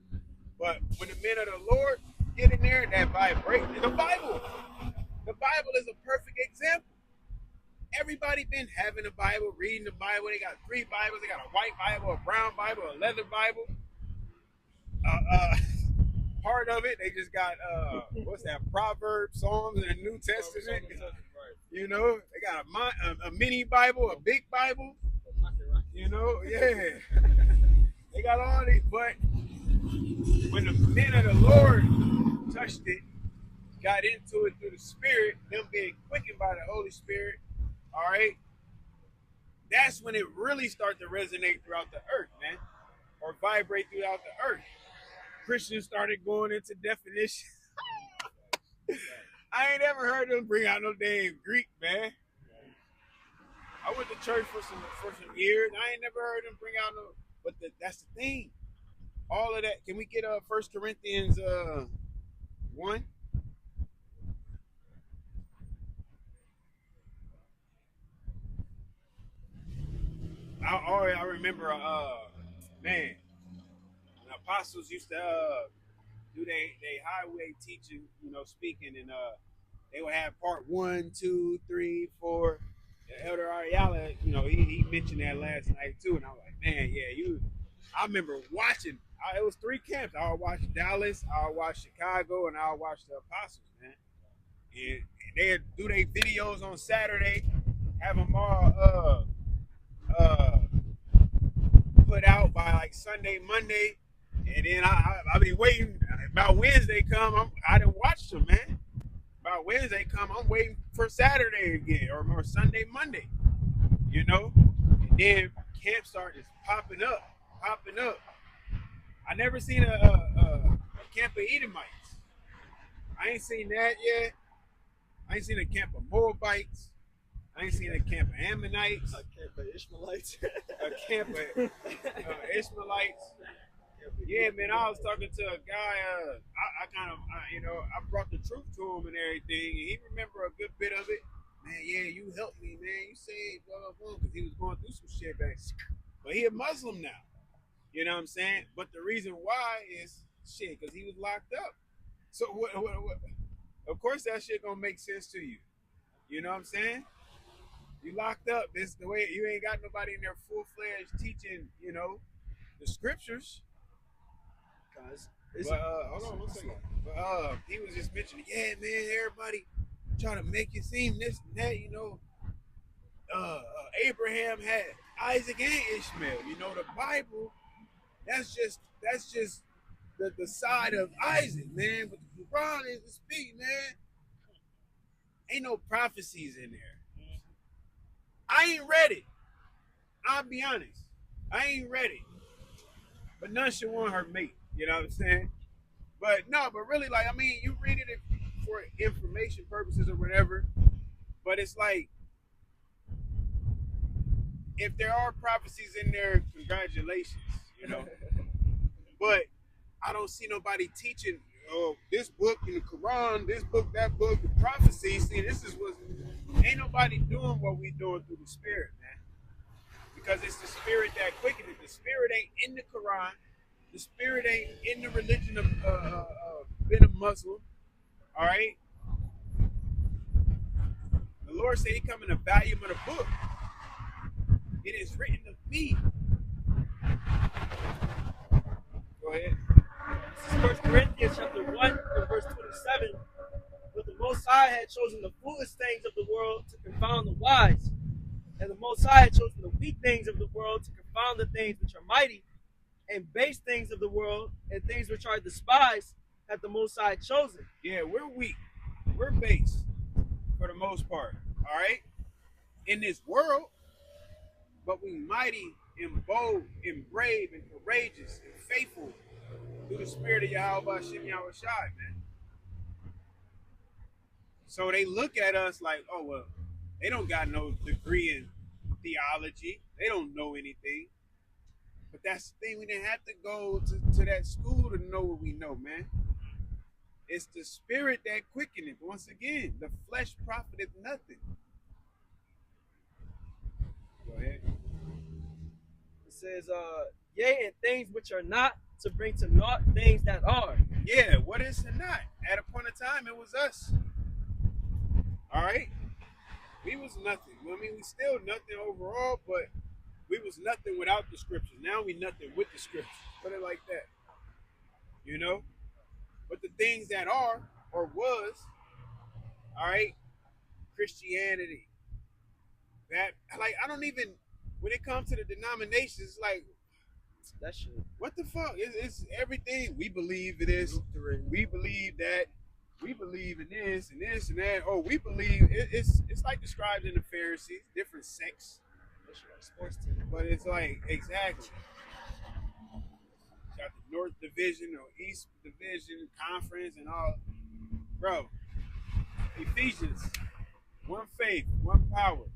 But when the men of the Lord get in there, that vibration, the Bible is a perfect example. Everybody been having a Bible, reading the Bible. They got 3 Bibles. They got a white Bible, a brown Bible, a leather Bible. Part of it, they just got what's that? Proverbs, Psalms, and the New Testament. You know, they got a mini Bible, a big Bible. You know, yeah. They got all these, but when the men of the Lord touched it, got into it through the Spirit, them being quickened by the Holy Spirit, all right, that's when it really started to resonate throughout the earth, man, or vibrate throughout the earth. Christians started going into definitions. I ain't ever heard them bring out no damn Greek, man. I went to church for some years. I ain't never heard them bring out no. But that's the thing. All of that. Can we get 1 Corinthians 1? I remember, man, the apostles used to do they highway teaching, you know, speaking, and they would have part 1, 2, 3, 4. Elder Ariala, you know, he mentioned that last night too, and I was like, man, yeah, I remember watching. It was 3 camps. I would watch Dallas, I would watch Chicago, and I would watch the Apostles, man. And they'd do their videos on Saturday, have them all put out by like Sunday, Monday, and then I be waiting. About Wednesday come, I didn't watch them, man. About Wednesday come, I'm waiting for Saturday again, or Sunday, Monday, you know? And then camp started popping up. I never seen a camp of Edomites. I ain't seen that yet. I ain't seen a camp of Moabites. I ain't seen a camp of Ammonites. A camp of Ishmaelites. A camp of Ishmaelites. Yeah, man, I was talking to a guy, I brought the truth to him and everything, and he remembered a good bit of it. Man, yeah, you helped me, man. You saved, blah, blah, blah, because he was going through some shit back. But he a Muslim now. You know what I'm saying? But the reason why is, shit, because he was locked up. So, what? Of course that shit gonna make sense to you. You know what I'm saying? You locked up. This the way, you ain't got nobody in there full-fledged teaching, you know, the scriptures. But hold on one second. But he was just mentioning, yeah, man, everybody try to make it seem this and that, Abraham had Isaac and Ishmael. The Bible, that's just the side of Isaac, man. But the Quran is the speak, man. Ain't no prophecies in there. I ain't read it. I'll be honest. I ain't read it. But none should want her mate. You know what I'm saying? But really, you read it for information purposes or whatever. But it's like, if there are prophecies in there, congratulations, But I don't see nobody teaching, this book in the Quran, this book, that book, the prophecies. See, this is what, ain't nobody doing what we doing through the Spirit, man. Because it's the Spirit that quickens it. The Spirit ain't in the Quran. The Spirit ain't in the religion of being a Muslim. All right? The Lord said he come in the volume of the book. It is written of me. Go ahead. This is 1 Corinthians chapter 1 and verse 27. But the Most High had chosen the foolish things of the world to confound the wise. And the Most High had chosen the weak things of the world to confound the things which are mighty. And base things of the world and things which are despised hath the Most High chosen. Yeah, we're weak. We're base for the most part. All right? In this world, but we mighty and bold and brave and courageous and faithful through the Spirit of Yahweh Hashem Yahweh Shai, man. So they look at us like, oh, well, they don't got no degree in theology. They don't know anything. But that's the thing. We didn't have to go to that school to know what we know, man. It's the Spirit that quickeneth. Once again, the flesh profiteth nothing. Go ahead. It says, yea, and things which are not, to bring to naught things that are. Yeah, what is and not? At a point in time, it was us. All right? We was nothing. We still nothing overall, but we was nothing without the scriptures. Now we nothing with the scriptures. Put it like that. But the things that are, or was, all right, Christianity. That, I don't even, when it comes to the denominations, it's like, that shit. What the fuck? It's everything. We believe in this. We believe that. We believe in this and this and that. Oh, we believe it's like the scribes and the Pharisees, different sects. Sports team. But it's like, exactly. Got the North Division or East Division Conference and all. Bro, Ephesians, one faith, one power.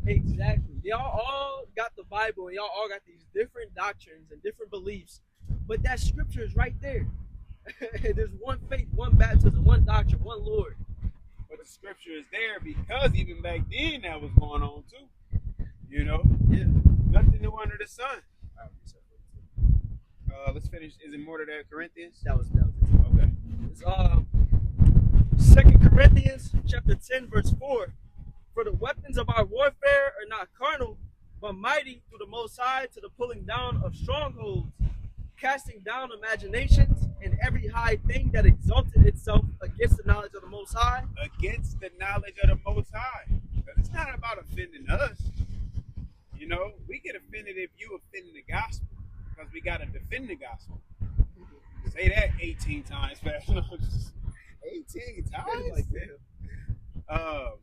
Exactly. Y'all all got the Bible and y'all all got these different doctrines and different beliefs. But that scripture is right there. There's one faith, one baptism, one doctrine, one Lord. But the scripture is there because even back then that was going on too. Yeah. Nothing new under the sun. Let's finish. Is it more to that Corinthians? That was it. Okay. It's 2 Corinthians chapter 10, verse 4. For the weapons of our warfare are not carnal, but mighty through the Most High to the pulling down of strongholds, casting down imaginations and every high thing that exalted itself against the knowledge of the Most High. Against the knowledge of the Most High. But it's not about offending us. We get offended if you offend the gospel, because we got to defend the gospel. Say that 18 times fast. 18 times? Like that.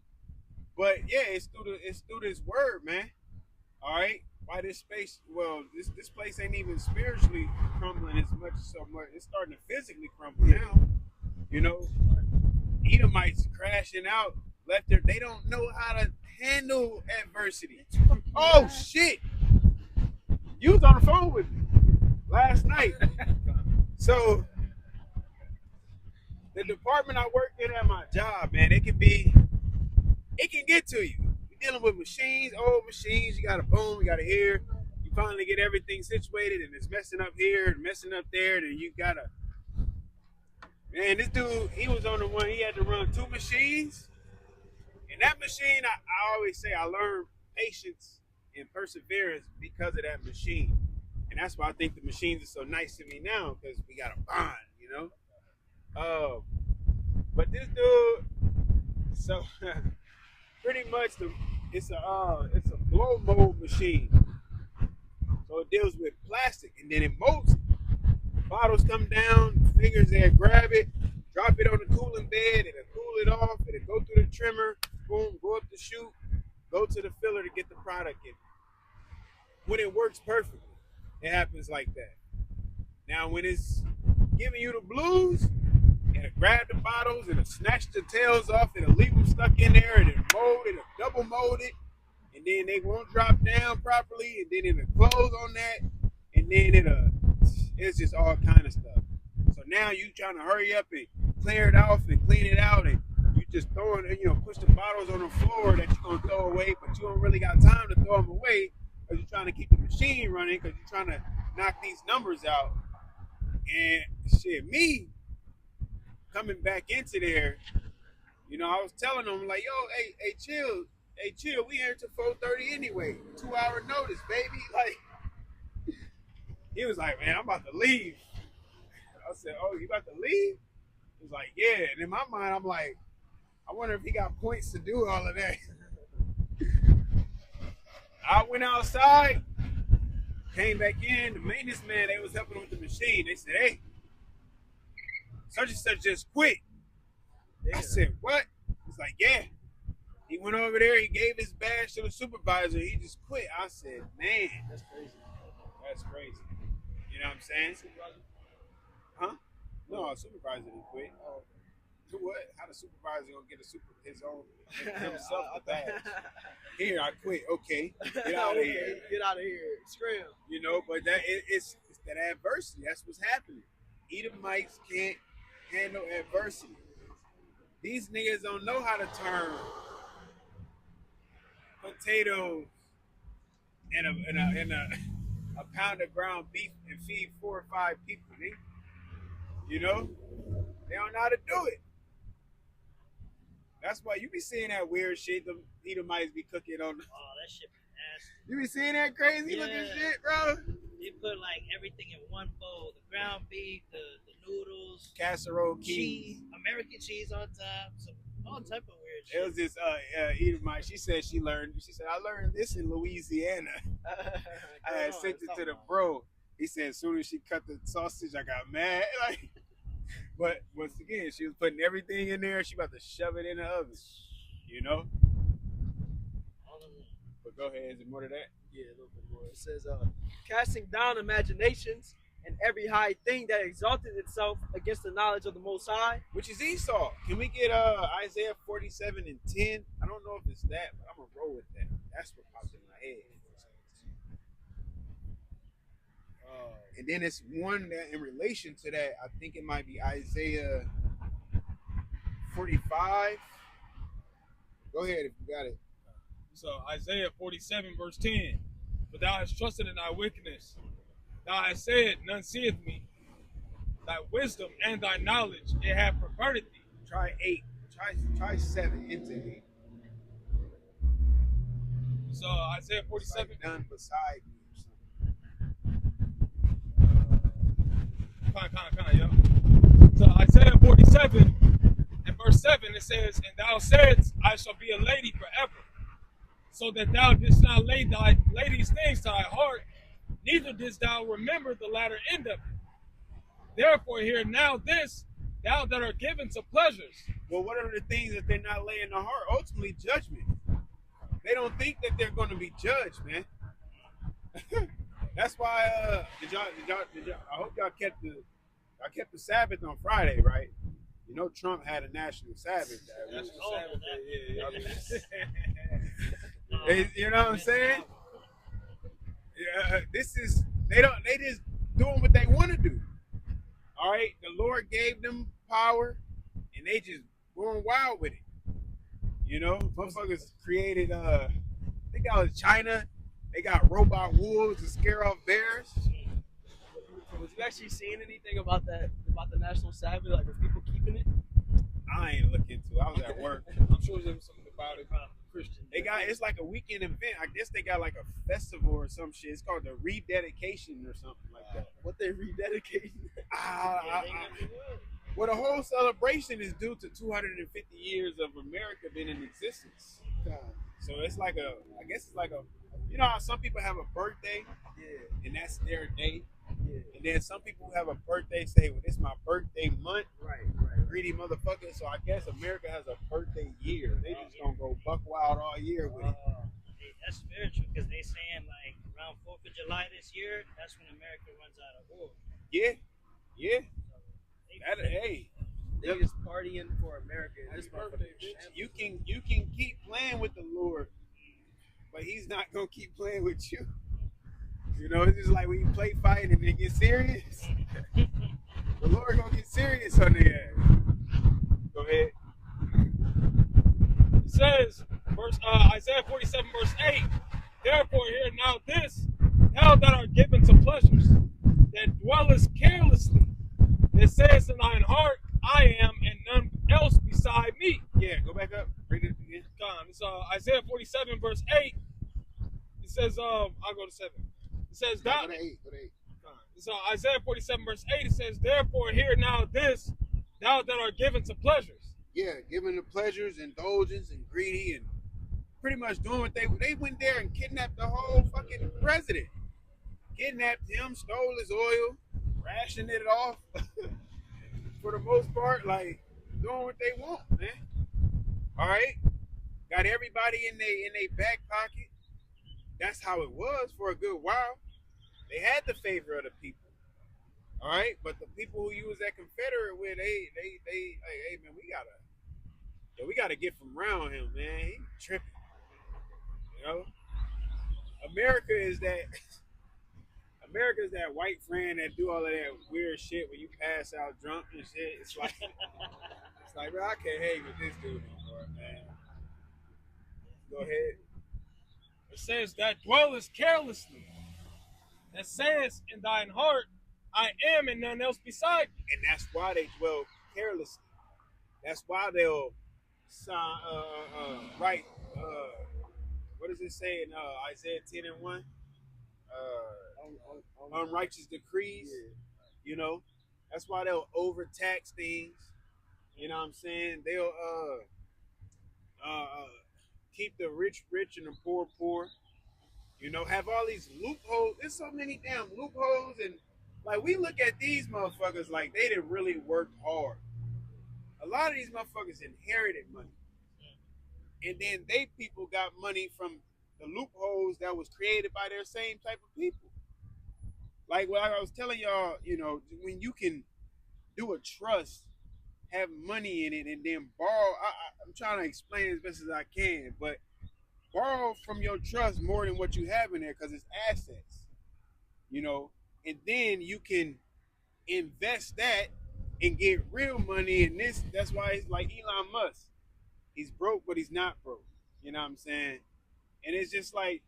But yeah, it's through this word, man. All right. Why this space? Well, this place ain't even spiritually crumbling as much. It's starting to physically crumble now. Edomites crashing out. Left there. They don't know how to handle adversity. Oh shit! You was on the phone with me last night. So the department I work in at my job, man, it can get to you. You're dealing with machines, old machines. You got a boom, you got a ear. You finally get everything situated, and it's messing up here and messing up there. And you gotta, man. This dude, he was on the one. He had to run 2 machines. And that machine, I always say, I learned patience and perseverance because of that machine. And that's why I think the machines are so nice to me now, because we got a bond, But this dude, So pretty much it's a blow mold machine. So it deals with plastic and then it molds it. Bottles come down, fingers there, grab it, drop it on the cooling bed, it'll cool it off, it'll go through the trimmer, boom, go up the chute, go to the filler to get the product in. When it works perfectly, it happens like that. Now when it's giving you the blues, it'll grab the bottles, it'll snatch the tails off, it'll leave them stuck in there, it'll mold, it'll double mold it, and then they won't drop down properly, and then it'll close on that, and then it's just all kind of stuff. So now you trying to hurry up and clear it off and clean it out, and you just throwing, push the bottles on the floor that you're gonna throw away, but you don't really got time to throw them away because you're trying to keep the machine running because you're trying to knock these numbers out. And shit, me coming back into there, I was telling them like, yo, hey, chill, we here till 4:30 anyway. 2-hour notice, baby. Like, he was like, man, I'm about to leave. I said, oh, you about to leave? He was like, yeah. And in my mind, I'm like, I wonder if he got points to do all of that. I went outside, came back in. The maintenance man, they was helping with the machine. They said, hey, such and such just quit. I said, what? He's like, yeah. He went over there, he gave his badge to the supervisor, he just quit. I said, man, That's crazy. that's crazy. You know what I'm saying? Huh? No, a supervisor didn't quit. What? How the supervisor gonna get his own himself the badge? Here, I quit. Okay, get out of here. Get out of here. Scram. But it's that adversity. That's what's happening. Edomites can't handle adversity. These niggas don't know how to turn potatoes and a pound of ground beef and feed 4 or 5 people. They don't know how to do it. That's why you be seeing that weird shit the Edomites be cooking on. Oh, that shit be nasty. You be seeing that crazy looking shit, bro? They put like everything in one bowl: the ground beef, the noodles, Casserole cheese, American cheese on top, all type of weird shit. It was this Edomite. She said I learned this in Louisiana. I had sent it to the bro. He said as soon as she cut the sausage, I got mad. But once again, she was putting everything in there. She about to shove it in the oven. But go ahead. Is it more to that? Yeah, a little bit more. It says, casting down imaginations and every high thing that exalted itself against the knowledge of the Most High. Which is Esau. Can we get Isaiah 47:10? I don't know if it's that, but I'm going to roll with that. That's what popped in my head. And then it's one that in relation to that, I think it might be Isaiah 45. Go ahead if you got it. So Isaiah 47 verse 10. But thou hast trusted in thy wickedness. Thou hast said, none seeth me. Thy wisdom and thy knowledge, it hath perverted thee. Try 8. Try 7 into 8. So Isaiah 47. Like none beside me. Yo. So Isaiah 47 and verse 7 it says, and thou saidst, I shall be a lady forever, so that thou didst not lay these things to thy heart, neither didst thou remember the latter end of it. Therefore hear now this, thou that are given to pleasures. Well, what are the things that they're not laying in the heart? Ultimately, judgment. They don't think that they're going to be judged, man. That's why did y'all I hope y'all kept the Sabbath on Friday, right? Trump had a national Sabbath. You know what I'm saying? Yeah, they just doing what they want to do. All right, the Lord gave them power, and they just going wild with it. Motherfuckers created they got China. They got robot wolves to scare off bears. Was you actually seeing anything about the National Sabbath? Like, are people keeping it? I ain't looking into it. I was at work. I'm sure there's something about it. Christian. It's like a weekend event. I guess they got like a festival or some shit. It's called the rededication or something like that. What they rededicating? Well, the whole celebration is due to 250 years of America being in existence. So it's like I guess it's like you know how some people have a birthday, Yeah, and that's their day, yeah. and then some people have a birthday say, well, it's my birthday month. Right. Greedy motherfucker. So I guess America has a birthday year. They just gonna go buck wild all year with it. Hey, that's spiritual because they saying like around 4th of July this year, that's when America runs out of oil. Yeah. So Hey, Niggas partying for America. This birthday, motherfucker. bitch. you can keep playing with the Lord, but He's not gonna keep playing with you. You know, it's just like when you play fighting and it gets serious. The Lord gonna get serious on the ass. Go ahead. It says, Isaiah 47, verse 8, therefore hear now that are given to pleasures, that dwellest carelessly, that says in thine heart, I am, and none else beside me. Yeah, go back up. Read it again. It's Isaiah 47, verse 8. It says, I'll go to 7. It says, Go to 8. So Isaiah 47, verse 8, it says, therefore hear now this, thou that are given to pleasures. Yeah, giving the pleasures, indulgence, and greedy, and pretty much doing what they went there and kidnapped the whole fucking president. Kidnapped him, stole his oil, rationed it off. For the most part, like doing what they want, man. All right, got everybody in their back pocket. That's how it was for a good while. They had the favor of the people. All right, but the people who you was that Confederate with, they like, hey man, we gotta get from around him, man. He tripping. You know, America's that white friend that do all of that weird shit when you pass out drunk and shit. It's like, bro, I can't hang with this dude anymore, man. Go ahead. It says, that dwellest carelessly, that says in thine heart, I am, and none else beside me. And that's why they dwell carelessly. That's why they'll write, what does it say in Isaiah 10 and 1? Unrighteous decrees. Yeah. You know, that's why they'll overtax things. You know what I'm saying? They'll keep the rich rich and the poor poor. You know, have all these loopholes. There's so many damn loopholes, and like we look at these motherfuckers like they didn't really work hard. A lot of these motherfuckers inherited money, and then they people got money from the loopholes that was created by their same type of people. Like what I was telling y'all, you know, when you can do a trust, have money in it, and then borrow. I'm trying to explain as best as I can, but borrow from your trust more than what you have in there because it's assets, you know, and then you can invest that and get real money. And that's why it's like Elon Musk. He's broke, but he's not broke. You know what I'm saying? And it's just like,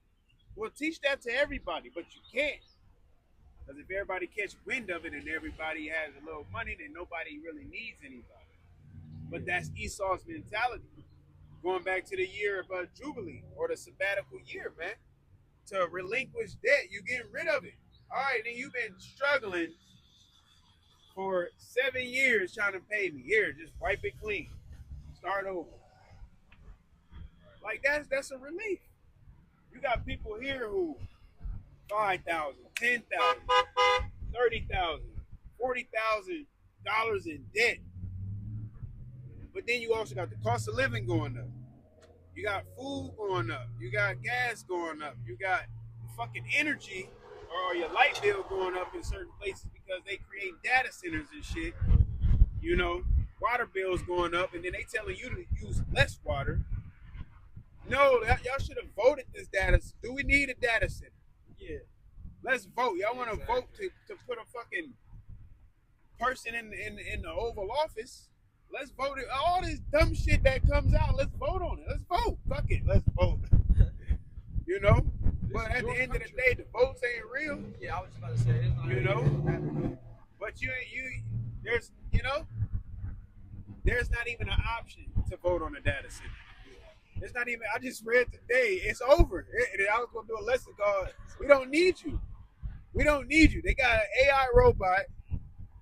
well, teach that to everybody, but you can't. Because if everybody catch wind of it and everybody has a little money, then nobody really needs anybody. But that's Esau's mentality. Going back to the year of Jubilee or the sabbatical year, man. To relinquish debt, you getting rid of it. All right, then you've been struggling for 7 years trying to pay me. Here, just wipe it clean. Start over. Like that's a relief. You got people here who $5,000, $10,000, $30,000, $40,000 in debt. But then you also got the cost of living going up. You got food going up. You got gas going up. You got fucking energy or your light bill going up in certain places because they create data centers and shit. You know, water bills going up, and then they telling you to use less water. No, y'all should have voted this data. Do we need a data center? Yeah. Let's vote. Y'all want to vote to put a fucking person in the Oval Office? Let's vote it. All this dumb shit that comes out, let's vote on it. Let's vote. Fuck it. Let's vote. You know? But at the end of the day, the votes ain't real. Yeah, I was about to say it's not You know? But there's not even an option to vote on a data center. It's not even, I just read today, it's over. I was going to do a lesson called, we don't need you. We don't need you. They got an AI robot.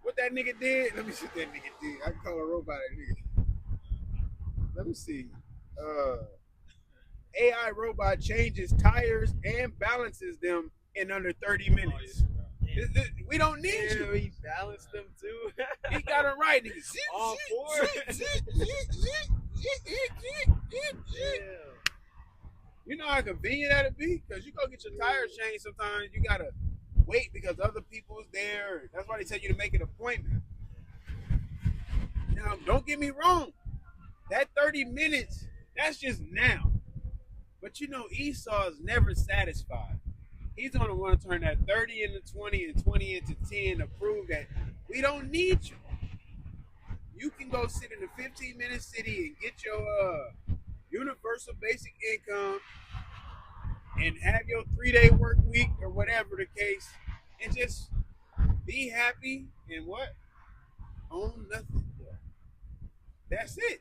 What that nigga did? Let me see what that nigga did. I can call a robot a nigga. Let me see. AI robot changes tires and balances them in under 30 minutes. We don't need you. He balanced them too. He got it right, nigga. All four. You know how convenient that'd be? Because you go get your tires changed sometimes, you gotta wait because other people's there. That's why they tell you to make an appointment. Now, don't get me wrong. That 30 minutes, that's just now. But you know, Esau is never satisfied. He's going to want to turn that 30 into 20 and 20 into 10 to prove that we don't need you. You can go sit in a 15-minute city and get your universal basic income and have your 3-day work week or whatever the case and just be happy and what? Own nothing. That's it.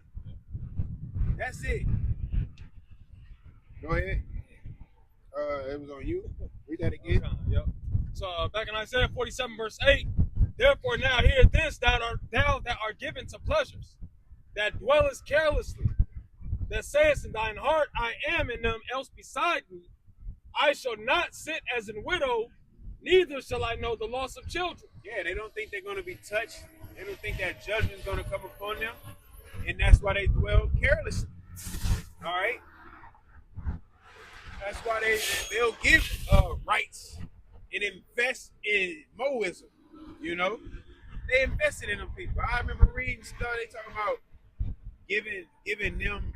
That's it. Go ahead. It was on you. Read that again. Yep. So back in Isaiah 47 verse 8, therefore now hear this, thou that art given to pleasures, that dwellest carelessly, that sayest in thine heart, I am in them, else beside me. I shall not sit as an widow, neither shall I know the loss of children. Yeah, they don't think they're going to be touched. They don't think that judgment's going to come upon them. And that's why they dwell carelessly. All right? That's why they'll give rights and invest in Moism, you know? They invested in them people. I remember reading stuff, they talking about giving them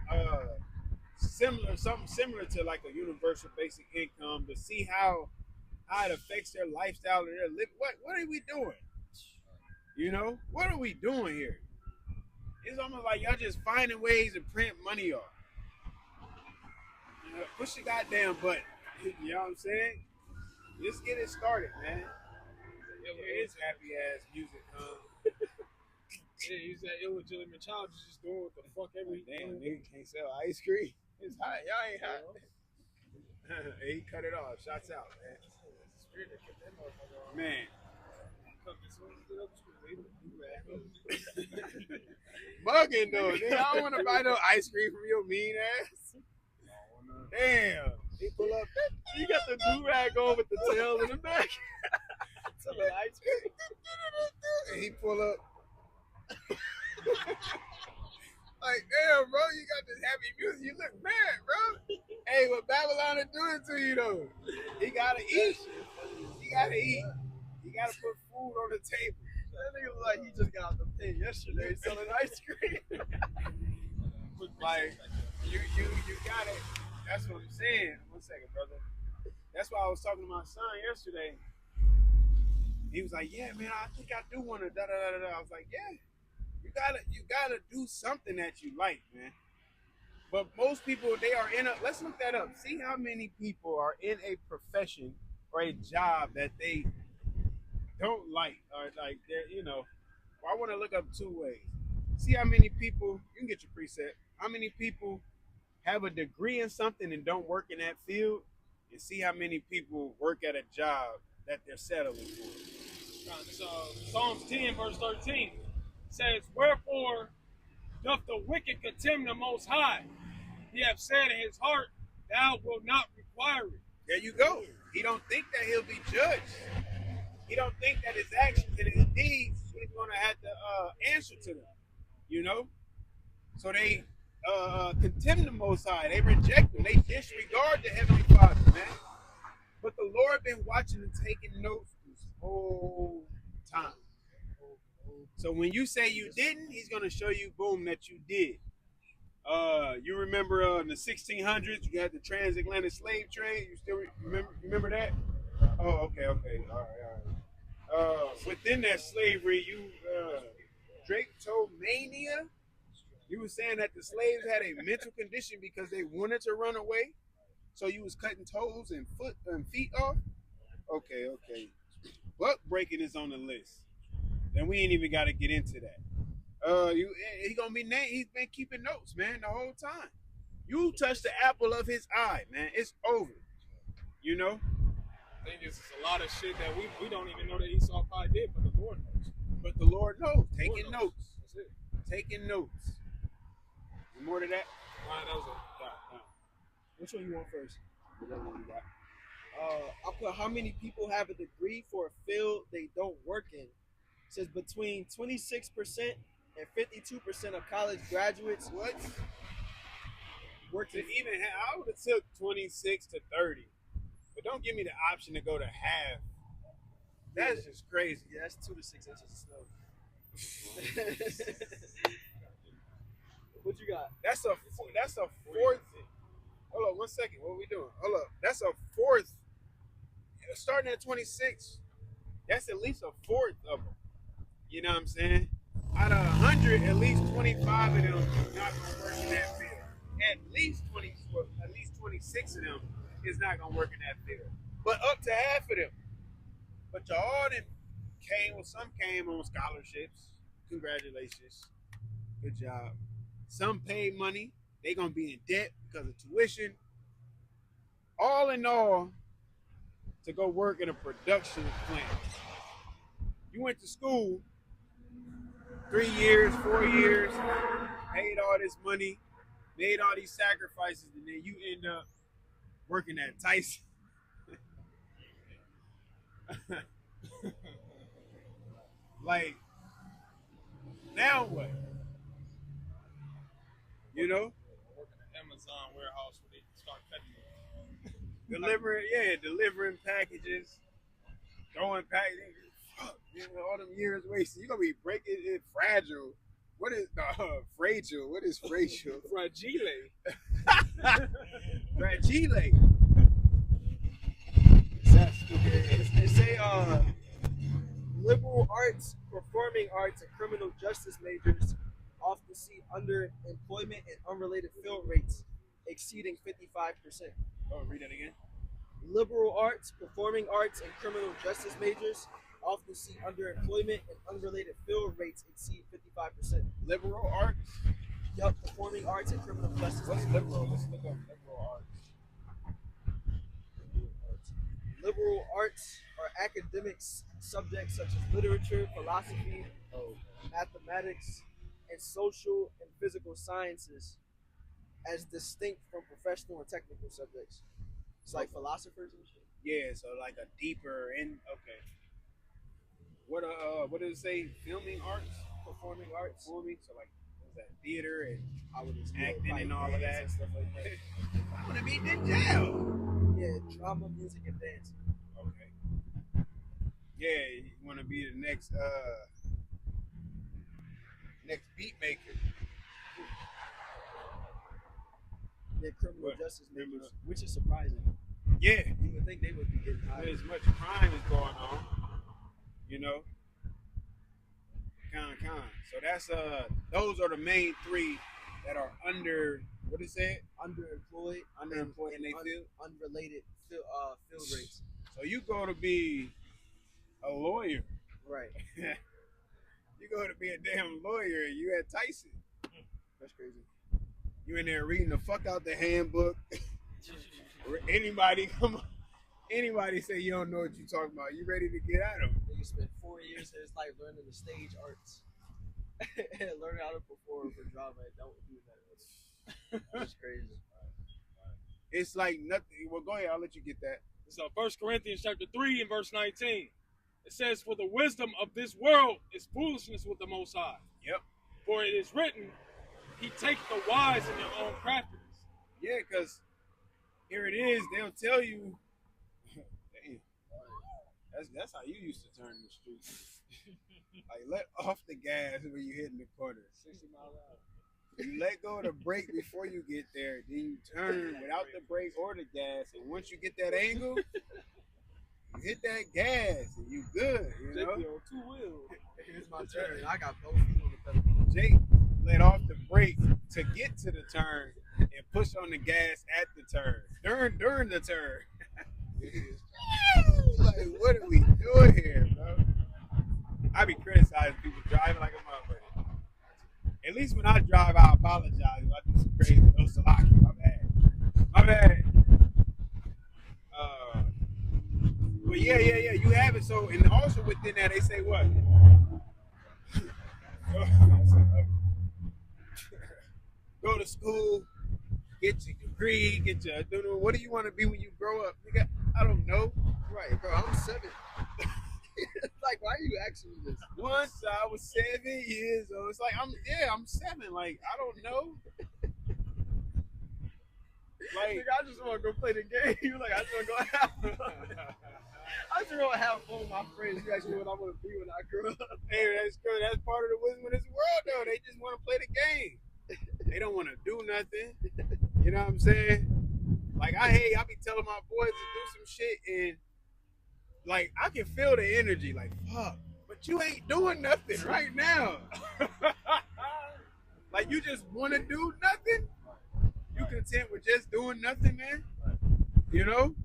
something similar to like a universal basic income to see how it affects their lifestyle and their living. What are we doing? You know? What are we doing here? It's almost like y'all just finding ways to print money off. Push the goddamn button. You know what I'm saying? Just get it started, man. It's happy ass music, Yeah, he's that illegitimate child just doing what the fuck every damn nigga can't sell ice cream. It's hot. Y'all ain't hot. Hey, he cut it off. Shots out, man. Man. Bugging though. Nigga, I don't want to buy no ice cream from your mean ass. Damn. He pull up. You got the do-rag on with the tail in the back. Some ice cream. And he pull up. Like, damn, bro, you got this happy music. You look mad, bro. Hey, what Babylon is doing to you, though? He gotta eat. He gotta eat. He gotta put food on the table. That nigga look like he just got out the pin yesterday selling ice cream. Like, you got it. That's what I'm saying. 1 second, brother. That's why I was talking to my son yesterday. He was like, yeah, man, I think I do want to da-da-da-da. I was like, yeah, you gotta do something that you like, man. But most people, they are in a, let's look that up. See how many people are in a profession or a job that they don't like, or like, they're, you know, I want to look up 2 ways. See how many people, you can get your preset, how many people have a degree in something and don't work in that field, and see how many people work at a job that they're settling for. So Psalms 10 verse 13 says, wherefore doth the wicked contemn the Most High? He hath said in his heart, thou wilt not require it. There you go. He don't think that he'll be judged. He don't think that his actions and his deeds, he's going to have to answer to them. You know? So they contemn the Most High. They reject him. They disregard the Heavenly Father, man. But the Lord been watching and taking notes this whole time. So when you say you didn't, he's going to show you, boom, that you did. You remember in the 1600s, you had the transatlantic slave trade. You still remember that? Oh, okay. All right. Within that slavery, Drapetomania, you were saying that the slaves had a mental condition because they wanted to run away. So you was cutting toes and feet off? Okay. Buck breaking is on the list. Then we ain't even got to get into that. He gonna be named. He's been keeping notes, man, the whole time. You touched the apple of his eye, man. It's over. You know? I think it's a lot of shit that we don't even know that Esau probably did, but the Lord knows. But the Lord knows. Taking Lord knows. notes. That's it. Taking notes. And more to that? Nah, that was a Which one you want first? Whatever you got. I'll put how many people have a degree for a field they don't work in. It says between 26% and 52% of college graduates What? working. Even I would have took 26 to 30, but don't give me the option to go to half. That's just crazy. Yeah, that's 2 to 6 inches of snow. What you got? That's a fourth. Hold up, 1 second. What are we doing? Hold up. That's a fourth. Starting at 26, that's at least a fourth of them. You know what I'm saying? Out of 100, at least 25 of them not gonna work in that field. At least 26 of them is not gonna work in that field. But up to half of them. But y'all done some came on scholarships. Congratulations. Good job. Some paid money. They gonna be in debt because of tuition. All in all, to go work in a production plant. You went to school 3 years, 4 years, paid all this money, made all these sacrifices, and then you end up working at Tyson. Like, now what? You know? working at Amazon warehouse where they start cutting it. Delivering packages, throwing packages. Fuck, man, all them years wasted. You're gonna be breaking it fragile. What is fragile? What is fragile? Fragile. Fragile. They say liberal arts, performing arts, and criminal justice majors often see underemployment and unrelated field rates exceeding 55%. Oh, read that again. Liberal arts, performing arts, and criminal justice majors often see underemployment and unrelated field rates exceed 55%. Liberal arts. Yup, performing arts and criminal justice What's majors. liberal? Let's look up liberal arts. Liberal arts are academic subjects such as literature, philosophy, mathematics, and social and physical sciences, as distinct from professional and technical subjects. It's like philosophers and shit. Yeah, so like a deeper okay. What does it say? Filming arts, Performing arts. performing. So like, what's that? Theater and I would just acting and all of dance that. and stuff like that. I want to be in jail. Yeah, drama, music, and dance. Okay. Yeah, you want to be the next beat maker. Yeah, criminal What? justice majors, which is surprising. Yeah, You would think they would be getting higher. as much crime is going on, you know. Con. So that's those are the main three that are under. What is it? Underemployed, And they feel. unrelated field rates. So you go to be a lawyer. Right. You go to be a damn lawyer. You at Tyson. That's crazy. You in there reading the fuck out the handbook. Anybody say you don't know what you talking about? You ready to get at them? You spent 4 years of his life learning the stage arts and learning how to perform for drama and don't do that. That's crazy. It's like nothing. Well, go ahead. I'll let you get that. So 1 Corinthians chapter 3 and verse 19. It says, for the wisdom of this world is foolishness with the Most High. Yep. For it is written, he takes the wise in their own craftiness. Yeah, because here it is. They'll tell you. Damn. That's how you used to turn the street. Like, let off the gas when you hitting the corner. 60 miles an hour. You let go of the brake before you get there. Then you turn without the brake or the gas. And once you get that angle, you hit that gas and you good, you know? on 2 wheels. Here's my turn. I got both feet on the pedal. Jake let off the brake to get to the turn and push on the gas at the turn. During the turn. Like, what are we doing here, bro? I be criticizing people driving like a motherfucker. At least when I drive, I apologize if I do some crazy. No, Salaki, my bad. But yeah, you have it. So, and also within that, they say what? Go to school, get your degree, get your. What do you want to be when you grow up? Nigga, I don't know. Right, bro. I'm 7. Like, why are you asking me this? Once I was 7 years old. It's like I'm 7. Like I don't know. Like Nigga, I just want to go play the game. You like, I just want to go have fun. I just want to have fun with my friends. You ask me what I want to be when I grow up. Hey, that's good. That's part of the wisdom of this world, though. They just want to play the game. They don't want to do nothing. You know what I'm saying? Like I be telling my boys to do some shit, and like I can feel the energy. Like fuck, but you ain't doing nothing right now. Like you just want to do nothing. You content with just doing nothing, man? You know?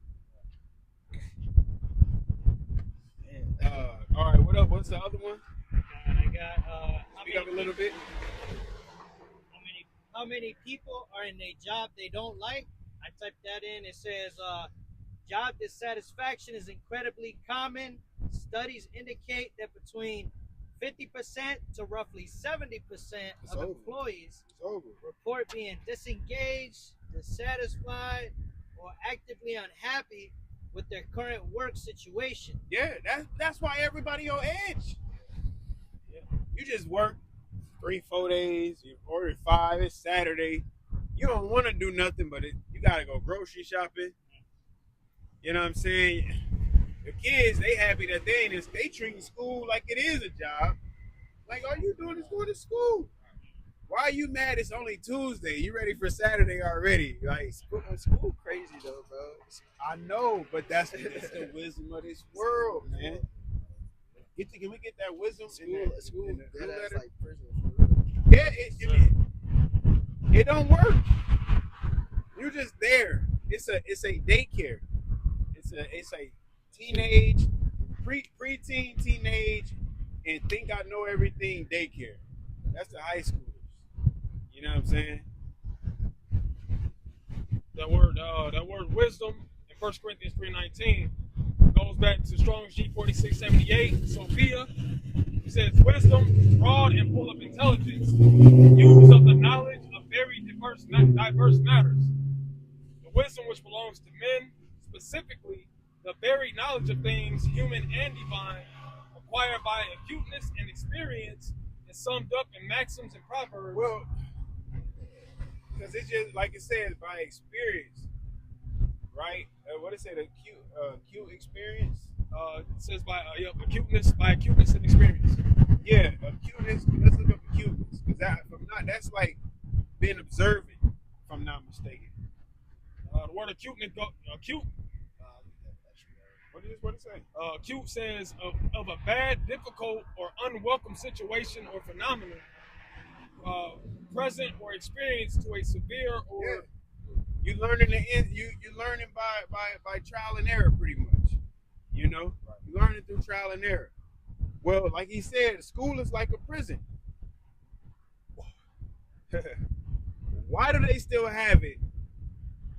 All right, what up? What's the other one? I got Speak up a little bit. How many people are in a job they don't like? I typed that in. It says job dissatisfaction is incredibly common. Studies indicate that between 50% to roughly 70% of employees report being disengaged, dissatisfied, or actively unhappy with their current work situation. Yeah, that's why everybody on edge. Yeah. You just work 3-4 days, you ordered 5, it's Saturday. You don't want to do nothing, but you got to go grocery shopping. You know what I'm saying? The kids, they happy that they treating school like it is a job. Like, all you doing is going to school. Why are you mad it's only Tuesday? You ready for Saturday already? Like, School crazy, though, bro. I know, but that's the wisdom of this world, man. Can we get that wisdom? School, that's letter? Like prison. Yeah, it don't work. You're just there. It's a daycare. It's a teenage, preteen, teenage, and think I know everything daycare. That's the high schoolers. You know what I'm saying? That word wisdom in 1 Corinthians 3:19 goes back to Strong's G4678, Sophia. It says, wisdom, broad and full of intelligence, use of the knowledge of very diverse matters. The wisdom which belongs to men, specifically the very knowledge of things human and divine, acquired by acuteness and experience, is summed up in maxims and proverbs. Well, because it's just like it says, by experience, right? What it said, acute experience. It says by acuteness and experience. Yeah, acuteness. Let's look up acuteness, because that's like being observant, if I'm not mistaken. The word acute. What it say? Acute says of a bad, difficult, or unwelcome situation or phenomenon, present or experienced to a severe or. Yeah. You learning by trial and error, pretty much. You know, you learning through trial and error. Well, like he said, school is like a prison. Why do they still have it?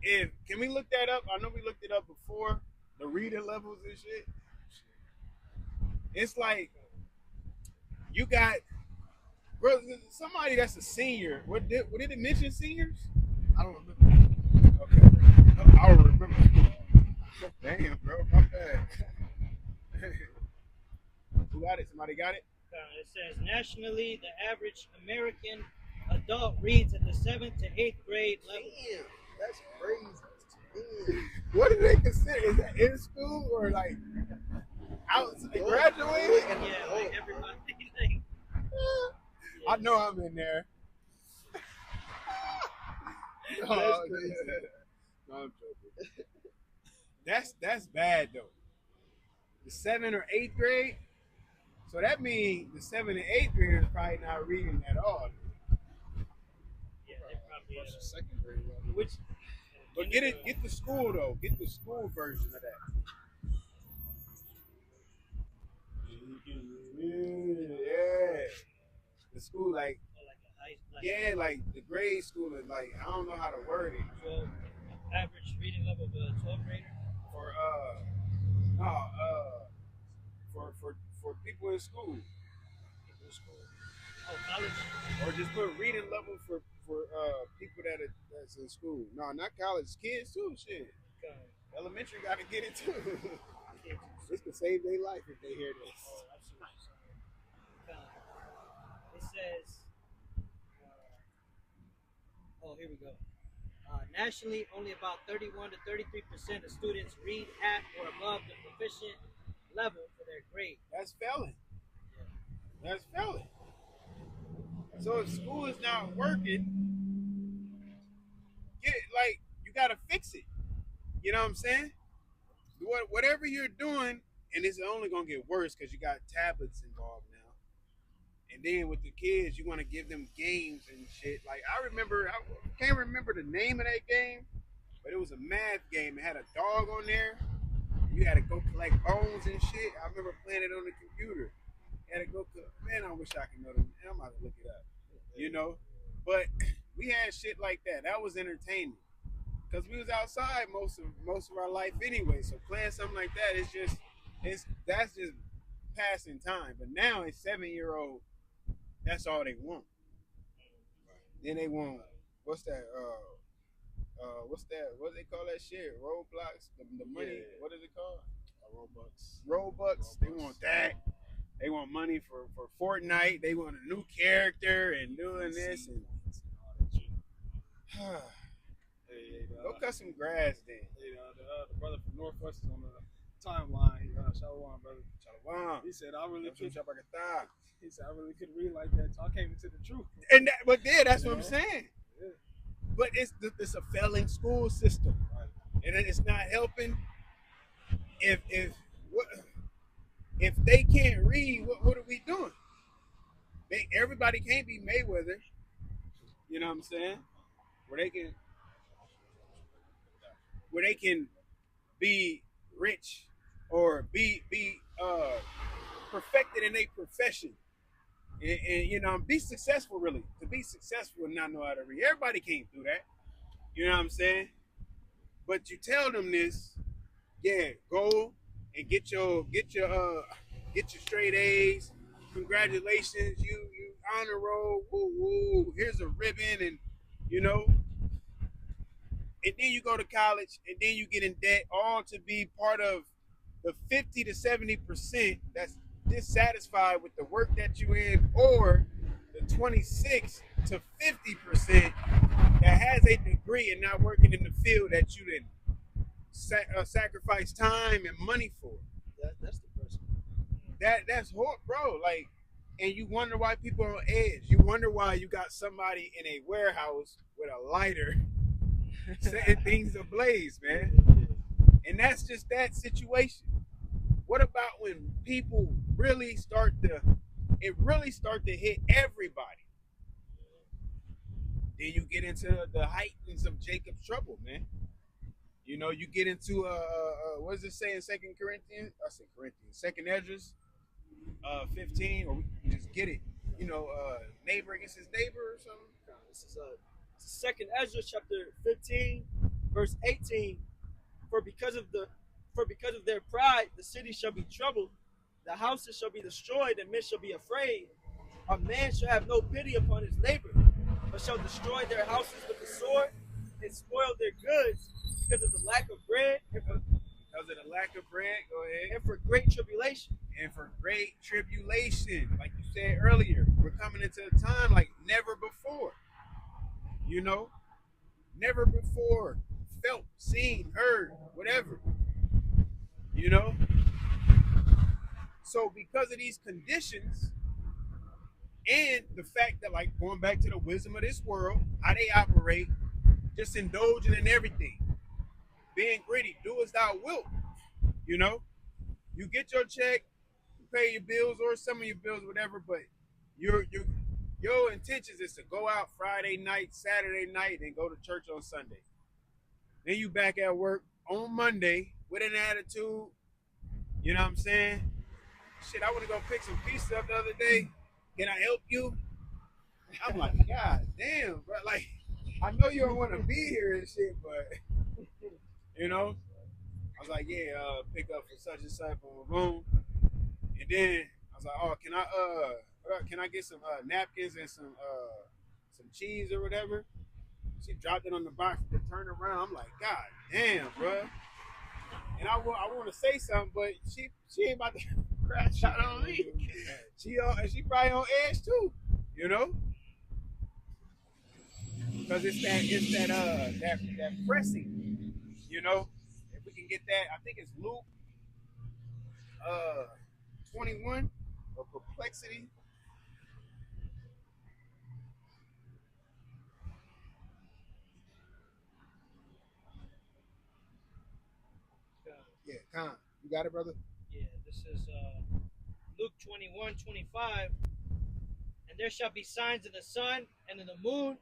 Can we look that up? I know we looked it up before. The reading levels and shit. It's like you got, bro, somebody that's a senior. What did it mention seniors? I don't remember. Okay. I don't remember. Damn, bro. My bad. Who got it? Somebody got it? It says nationally, the average American adult reads at the 7th to 8th grade level. Damn, that's crazy. Damn. What do they consider? Is that in school or like out graduating? Yeah, like everybody. Like, I know I'm in there. That's crazy. No, I'm joking. That's bad though. The 7th or 8th grade. So that means the 7th and 8th graders probably not reading at all. yeah, they probably That's the second grade level. which. But get the school though. Get the school version of that. Yeah. The school like like the grade school is like, I don't know how to word it. 12, average reading level of a 12th grader. For people in school. for school. Oh, college. Or just put reading level for people that's in school. No, not college. Kids too. Shit. Elementary got to get it too. This could save their life if they hear this. Oh, absolutely. It says, here we go. Nationally, only about 31 to 33% of students read at or above the proficient level for their grade. That's failing. That's failing. So if school is not working, you gotta fix it. You know what I'm saying? Whatever you're doing, and it's only gonna get worse because you got tablets involved now. And then with the kids, you want to give them games and shit. Like I can't remember the name of that game, but it was a math game. It had a dog on there. You had to go collect bones and shit. I remember playing it on the computer. You had to go, man, I wish I could know them. I'm about to look it up. You know? But we had shit like that. That was entertaining. Because we was outside most of our life anyway. So playing something like that that's just passing time. But now a 7-year-old, that's all they want. Then they want what they call that shit? Roblox, the money. Yeah. What is it called? Robux. They want that. They want money for Fortnite. They want a new character and doing this and go cut some grass then. The brother from Northwest is on the timeline. Shalom, brother. Shalom. He said, I really couldn't read like that. So I came into the truth. And that's what I'm saying. Yeah. But it's a failing school system, right? And it's not helping. If they can't read, what are we doing? Everybody can't be Mayweather. You know what I'm saying? Where they can be rich or be perfected in a profession and be successful. Really, to be successful and not know how to read, everybody can't do that. You know what I'm saying? But you tell them this, go and get your straight A's. Congratulations, you honor roll. Woo woo. Here's a ribbon, and and then you go to college, and then you get in debt, all to be part of the 50 to 70% that's dissatisfied with the work that you in, or the 26 to 50% that has a degree and not working in the field that you didn't sacrifice time and money for. That's the person. That's horrible, bro. Like, and you wonder why people are on edge. You wonder why you got somebody in a warehouse with a lighter setting things ablaze, man. And that's just that situation. What about when people really start to hit everybody? Then you get into the heightens of Jacob's trouble, man. You get into what does it say in 2 Corinthians? I say Corinthians, 2 Esdras 15, or we just get it. Neighbor against his neighbor or something. This is 2 Esdras chapter 15, verse 18. For because of their pride, the city shall be troubled, the houses shall be destroyed, and men shall be afraid. A man shall have no pity upon his neighbor, but shall destroy their houses with the sword and spoil their goods because of the lack of bread. Go ahead. And for great tribulation. Like you said earlier, we're coming into a time like never before. Never before felt, seen, heard, whatever. So because of these conditions and the fact that, like, going back to the wisdom of this world, how they operate, just indulging in everything, being greedy, do as thou wilt. You get your check, you pay your bills or some of your bills, whatever, but your intentions is to go out Friday night, Saturday night, and go to church on Sunday. Then you back at work on Monday with an attitude. You know what I'm saying? Shit, I want to go pick some pieces up the other day. Can I help you? I'm like, God damn, bro. Like, I know you don't want to be here and shit, but I was like, pick up for such and such, boom, boom. And then I was like, oh, can I can I get some napkins and some cheese or whatever? She dropped it on the box to turn around. I'm like, God damn, bro. And I want to say something, but she ain't about to crash out on me. She probably on edge too, you know, because it's that pressing, you know. If we can get that, I think it's Luke 21 or perplexity. Yeah, Con. You got it, brother? Yeah, this is Luke 21:25. And there shall be signs in the sun, and in the moon,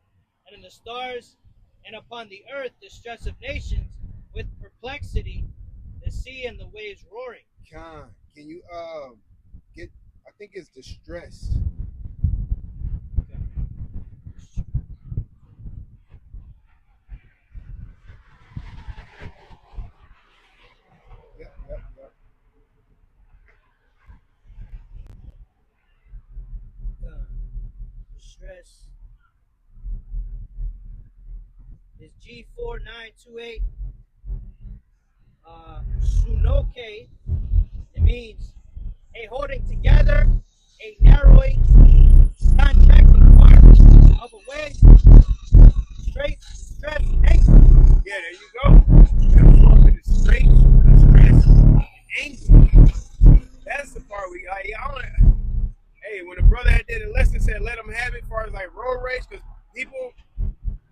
and in the stars, and upon the earth distress of nations, with perplexity, the sea and the waves roaring. Con. Can you get, I think it's distress. Okay. Yep. Distress is G4928. Sunoke. It means a holding together, a narrowing, contracting part of a way, straight, stress, angle. Yeah, there you go. It's straight, stress, angle. That's the part we got. Hey, when the brother that did a lesson said let them have it as far as like road rage, because people,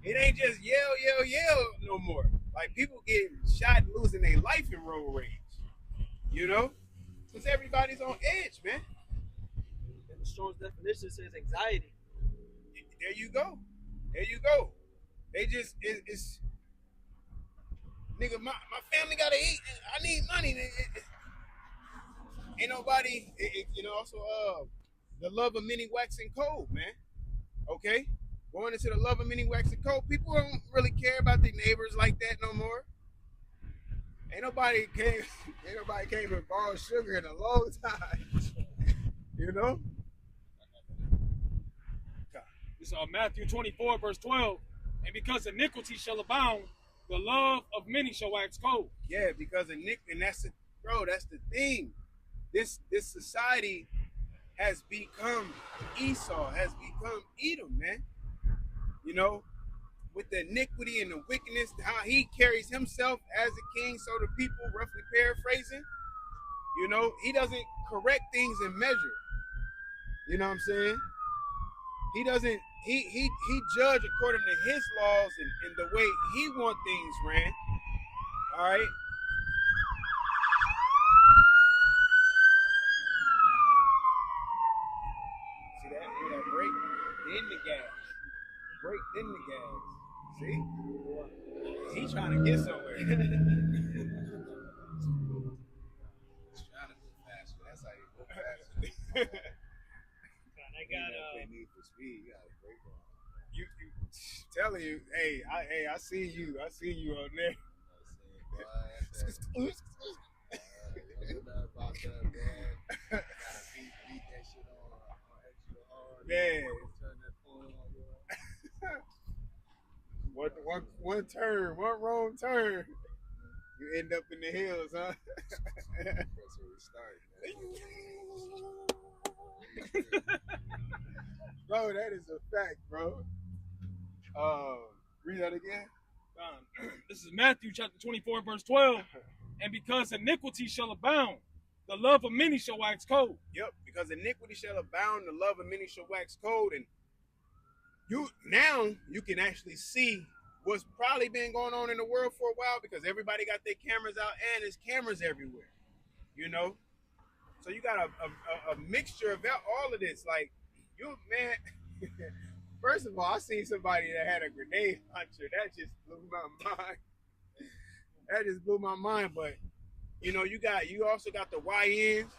it ain't just yell no more. Like people getting shot and losing their life in road rage. You know? Because everybody's on edge, man. And the Strong's definition says anxiety. There you go. They just, it's nigga, my family gotta eat. I need money. Ain't nobody, you know, also, the love of many waxing cold, man. Okay? Going into the love of many waxing cold, people don't really care about their neighbors like that no more. Ain't nobody came and borrowed sugar in a long time. You know? This is Matthew 24, verse 12. And because iniquity shall abound, the love of many shall wax cold. Yeah, because iniquity, and that's the thing. This society has become Esau, has become Edom, man. You know, with the iniquity and the wickedness, how he carries himself as a king, so the people, roughly paraphrasing, you know, he doesn't correct things in measure. You know what I'm saying? He doesn't, he judge according to his laws and the way he want things ran. All right? See that? Hear that brake? Then the gas. Brake, then the gas. See? He trying to get somewhere. He's trying to go faster. That's how you go faster. I got Need for speed. You got to brake on. You telling you, hey, I see you. I see you on there. Man. One turn, one wrong turn, you end up in the hills, huh? That's where we started. Bro, that is a fact, bro. Read that again. This is Matthew chapter 24, verse 12. And because iniquity shall abound, the love of many shall wax cold. Yep, because iniquity shall abound, the love of many shall wax cold. And you can actually see what's probably been going on in the world for a while, because everybody got their cameras out and there's cameras everywhere, you know? So you got a mixture of all of this. Like, you, man, first of all, I seen somebody that had a grenade launcher. That just blew my mind. That just blew my mind. But, you know, you also got the YNs,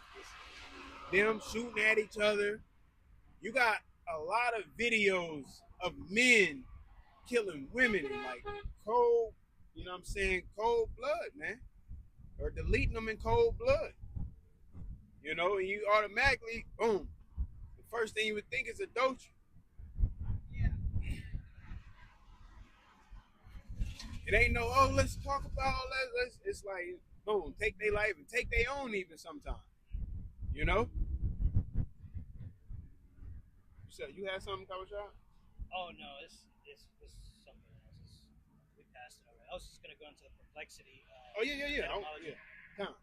them shooting at each other. You got a lot of videos of men killing women in like cold, you know what I'm saying, cold blood, man. Or deleting them in cold blood. You know, and you automatically, boom, the the first thing you would think is adultery. It ain't no, oh, let's talk about all that. It's like, boom, take their life and take their own even sometimes. You know? So you had something, Cover Shot? Oh no, it's something else. We passed it already. I was just gonna go into the perplexity. Oh yeah. Oh, etymology. yeah. Come.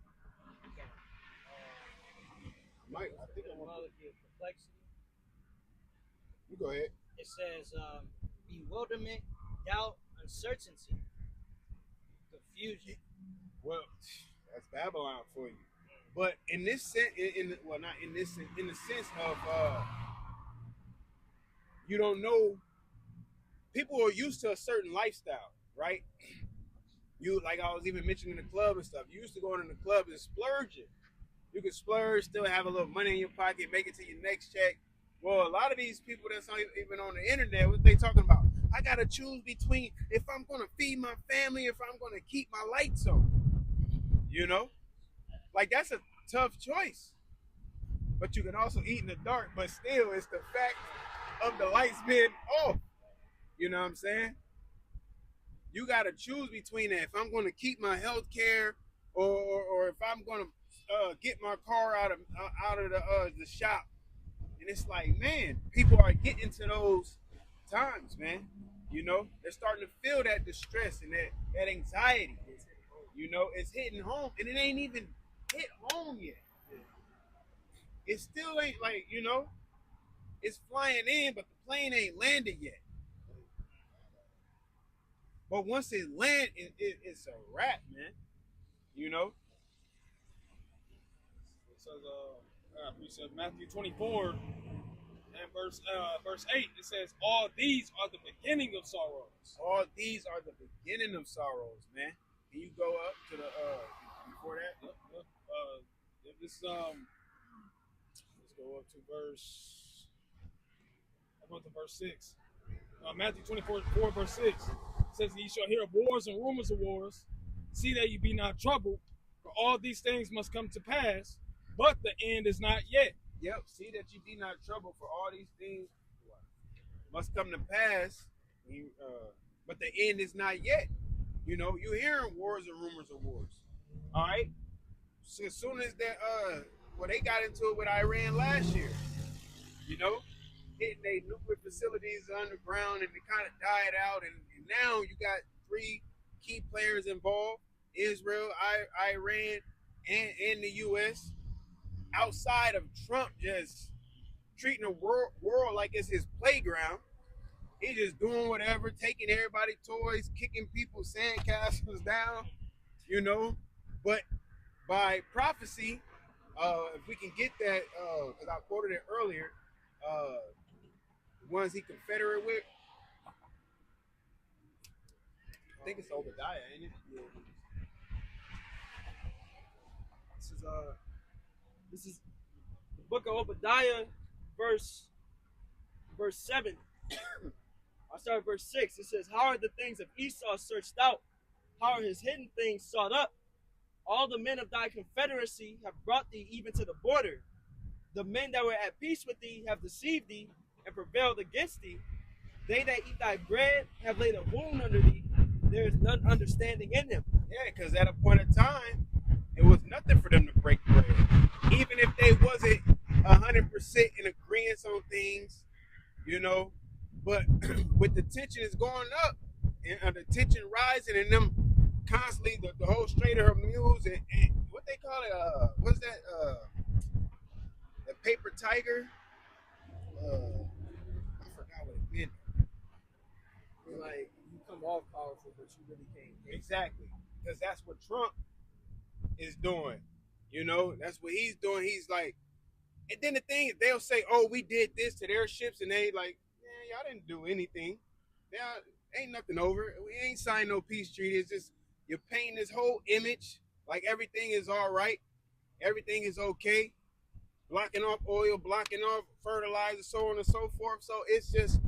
Mike, I think I want Etymology of perplexity. you go ahead. It says bewilderment, doubt, uncertainty, confusion. Well, that's Babylon for you. But in this sense, not in this sense, in the sense of you don't know. People are used to a certain lifestyle, right? You, like I was even mentioning the club and stuff. You used to go into the club and splurging. You could splurge, still have a little money in your pocket, make it to your next check. Well, a lot of these people that's even on the internet, what they talking about? I gotta choose between if I'm gonna feed my family, if I'm gonna keep my lights on. You know, like that's a tough choice. But you can also eat in the dark. But still, it's the fact of the lights being off. You know what I'm saying? You gotta choose between that. If I'm gonna keep my health care, or if I'm gonna get my car out of the shop. And it's like, man, people are getting to those times, man. You know, they're starting to feel that distress and that anxiety. You know, it's hitting home, and it ain't even hit home yet. It still ain't like, you know, it's flying in, but the plane ain't landed yet. But once it lands, it's a wrap, man. You know? It says, Matthew 24 and verse 8, it says, all these are the beginning of sorrows. All these are the beginning of sorrows, man. Can you go up to the, before that? Yep. Let's go up to verse 6. Matthew 24, verse 6 says, ye shall hear of wars and rumors of wars. See that you be not troubled, for all these things must come to pass, but the end is not yet. Yep, see that you be not troubled, for all these things must come to pass, but the end is not yet. You know, you're hearing wars and rumors of wars. All right? So as soon as that, they got into it with Iran last year, you know, hitting their nuclear facilities underground, and it kind of died out, and now you got 3 key players involved: Israel, Iran, and the U.S. Outside of Trump just treating the world like it's his playground. He's just doing whatever, taking everybody's toys, kicking people's sandcastles down, you know. But by prophecy, if we can get that, because I quoted it earlier, the ones he confederate with, I think it's Obadiah, ain't it? Yeah. This is the book of Obadiah, verse 7. I'll start at verse 6. It says, how are the things of Esau searched out? How are his hidden things sought up? All the men of thy confederacy have brought thee even to the border. The men that were at peace with thee have deceived thee and prevailed against thee. They that eat thy bread have laid a wound under thee. There is none understanding in them. Yeah, because at a point in time, it was nothing for them to break bread. Even if they wasn't 100% in agreement on things, you know. But with the tension is going up, and the tension rising, and them constantly, the whole Strait of Hormuz, and what they call it, what's that, the paper tiger? I forgot what it meant. Like, you come off powerful, but you really can't. Exactly. Because that's what Trump is doing. You know, that's what he's doing. He's like, and then the thing is, they'll say, oh, we did this to their ships, and they like, man, y'all didn't do anything. Ain't nothing over. We ain't signed no peace treaty. It's just, you're painting this whole image like everything is all right. Everything is okay. Blocking off oil, blocking off fertilizer, so on and so forth. So it's just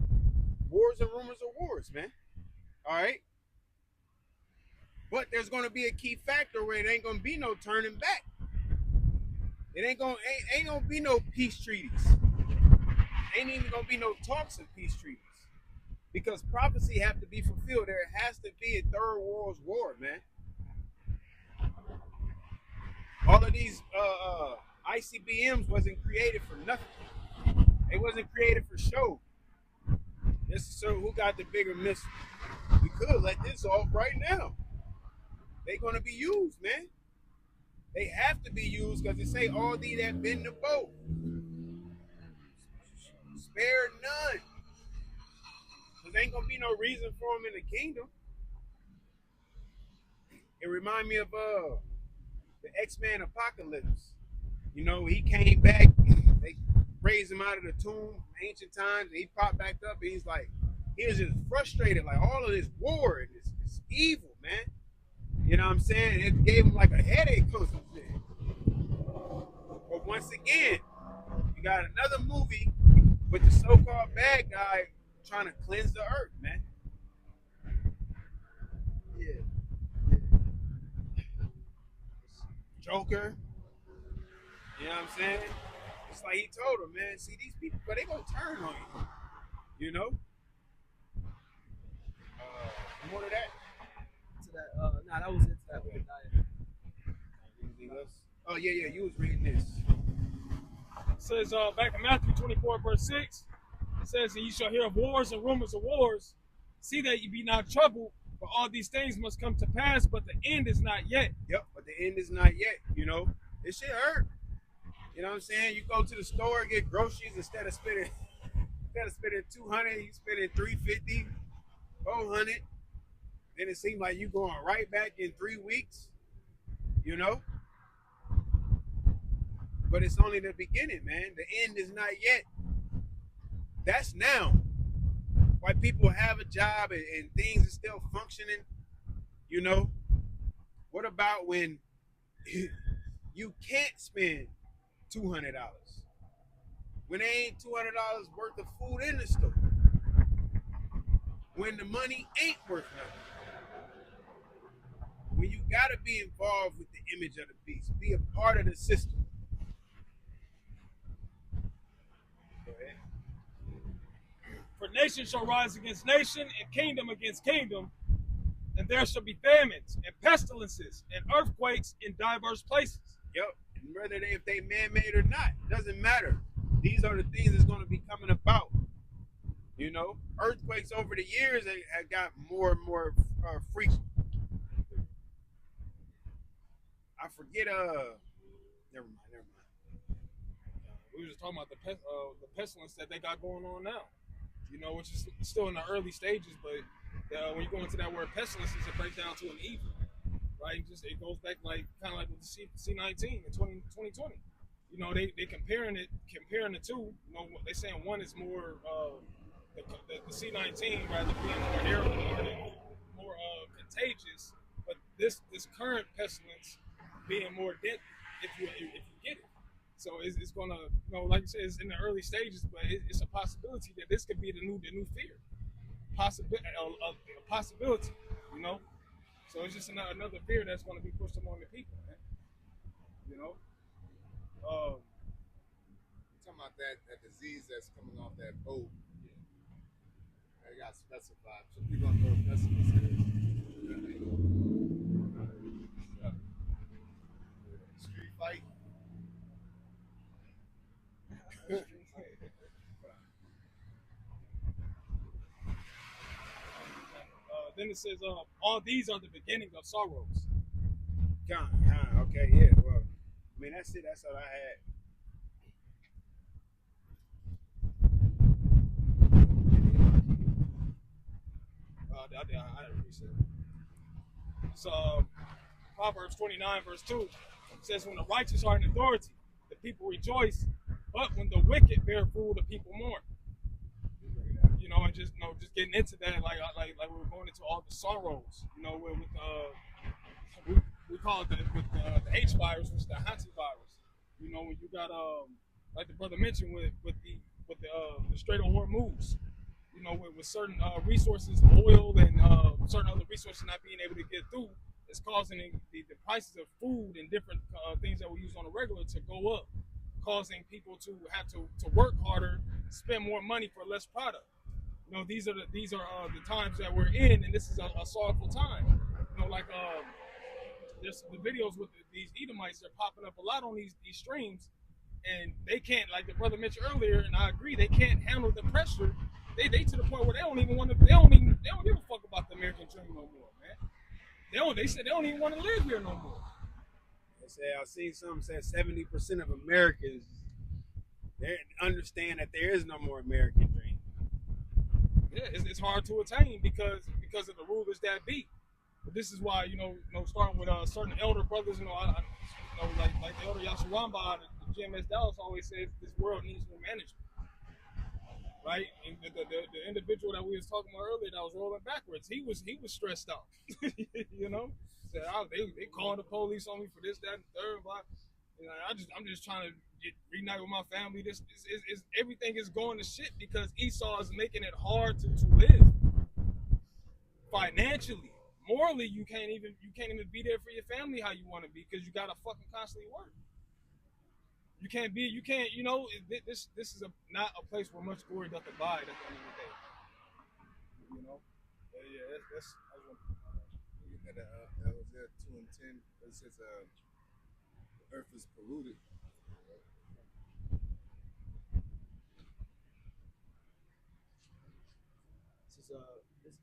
wars and rumors of wars, man. All right? But there's going to be a key factor where it ain't going to be no turning back. It ain't gonna be no peace treaties. ain't even gonna be no talks of peace treaties because prophecy have to be fulfilled. There has to be a third world war, man. All of these ICBMs wasn't created for nothing. It wasn't created for show. So who got the bigger missile? We could let this off right now. They're gonna be used, man. They have to be used because they say all these that been the boat. Spare none. Because ain't gonna be no reason for them in the kingdom. It remind me of the X-Men Apocalypse. You know, he came back, they raised him out of the tomb, ancient times, and he popped back up, and he's like, he was just frustrated, like all of this war and this evil, man. You know what I'm saying? It gave him like a headache or something. But once again, you got another movie with the so-called bad guy trying to cleanse the earth, man. Yeah. Joker. You know what I'm saying? It's like he told him, man, see these people, but they gonna turn on you. You know? More of that? To that, nah, that was it to that one. Anything else? Oh, yeah, you was reading this. It says back in Matthew 24, verse 6, it says, and you shall hear of wars and rumors of wars. See that you be not troubled, for all these things must come to pass, but the end is not yet. Yep, but the end is not yet, you know. It shit hurt. You know what I'm saying? You go to the store, get groceries, instead of spending 200, you spending 350, 400. Then it seems like you going right back in 3 weeks, you know? But it's only the beginning, man. The end is not yet. That's now. Why people have a job and things are still functioning, you know? What about when you can't spend $200? When there ain't $200 worth of food in the store? When the money ain't worth nothing? When you gotta be involved with the image of the beast, be a part of the system. Go ahead. For nation shall rise against nation, and kingdom against kingdom, and there shall be famines, and pestilences, and earthquakes in diverse places. Yep, and whether if they man-made or not, doesn't matter. These are the things that's gonna be coming about. You know, earthquakes over the years have got more and more frequent. I forget. Never mind. We were just talking about the pestilence that they got going on now. You know, which is still in the early stages, but when you go into that word pestilence, it breaks down to an evil, right? It goes back like kind of like with the C-19 in 2020. You know, they comparing the two. You know, they saying one is more the C-19 rather being more airborne, more contagious, but this current pestilence being more deadly if you get it. So it's gonna, you know, like you said, it's in the early stages, but it's a possibility that this could be the new fear, a possibility, you know. So it's just another fear that's going to be pushed among the people, man. You know. Talking about that disease that's coming off that boat. They got specified. So people don't know what pestilence is. Street fight. Then it says, all these are the beginning of sorrows. Okay, yeah. Well, I mean, that's it. That's all I had. I appreciate it. So, Proverbs 29, verse 2 says, when the righteous are in authority, the people rejoice, but when the wicked bear rule, the people mourn. You know, and just getting into that, like we're going into all the sorrows. You know, we call it the H virus, which is the hantavirus. You know, when you got like the brother mentioned with the Strait of Hormuz. You know, with certain resources, oil and certain other resources not being able to get through, it's causing the prices of food and different things that we use on a regular to go up, causing people to have to work harder, spend more money for less product. You know, these are the times that we're in, and this is a sorrowful time. You know, like there's the videos with these Edomites. They're popping up a lot on these streams, and they can't, like the brother mentioned earlier, and I agree, they can't handle the pressure. They to the point where they don't give a fuck about the American dream no more, man. They said they don't even want to live here no more. They say I seen something said 70% of Americans they understand that there is no more American dream. Yeah, it's hard to attain because of the rulers that be. But this is why, starting with certain elder brothers, like the elder Yashawamba, the GMS Dallas always says this world needs new management, right? And the individual that we was talking about earlier that was rolling backwards, he was stressed out, Said, they calling the police on me for this, that, and the third, blah. I'm just trying to reunite with my family. This is everything is going to shit because Esau is making it hard to live financially. Morally, you can't even be there for your family how you want to be because you gotta fucking constantly work. This is not a place where much glory doth abide at the end of the day. Yeah, that's that was there 2 and 10. It says the earth is polluted.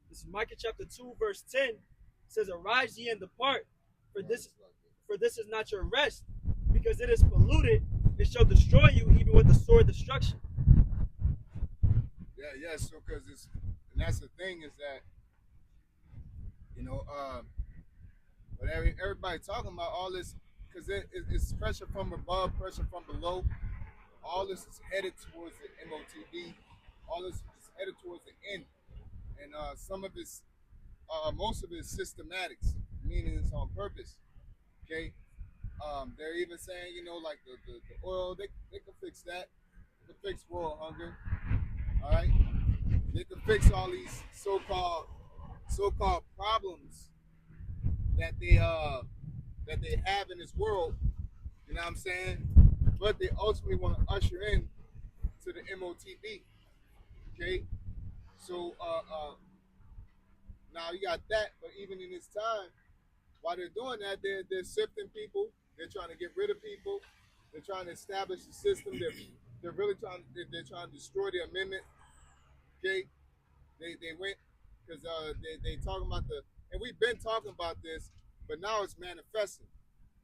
This is Micah chapter 2, verse 10. It says, "Arise ye and depart, for this is not your rest, because it is polluted. It shall destroy you even with the sword destruction." Yeah. So because and that's the thing is that but everybody talking about all this because it's pressure from above, pressure from below. All this is headed towards the MOTB. All this is headed towards the end. And most of it is systematics, meaning it's on purpose. Okay, they're even saying, like the oil, they can fix that. They can fix world hunger. All right, they can fix all these so-called problems that they have in this world. You know what I'm saying? But they ultimately want to usher in to the MOTB. Okay. So now you got that, but even in this time, while they're doing that, they're sifting people. They're trying to get rid of people. They're trying to establish the system. They're really trying to destroy the amendment. Okay, they went because they talking about and we've been talking about this, but now it's manifesting.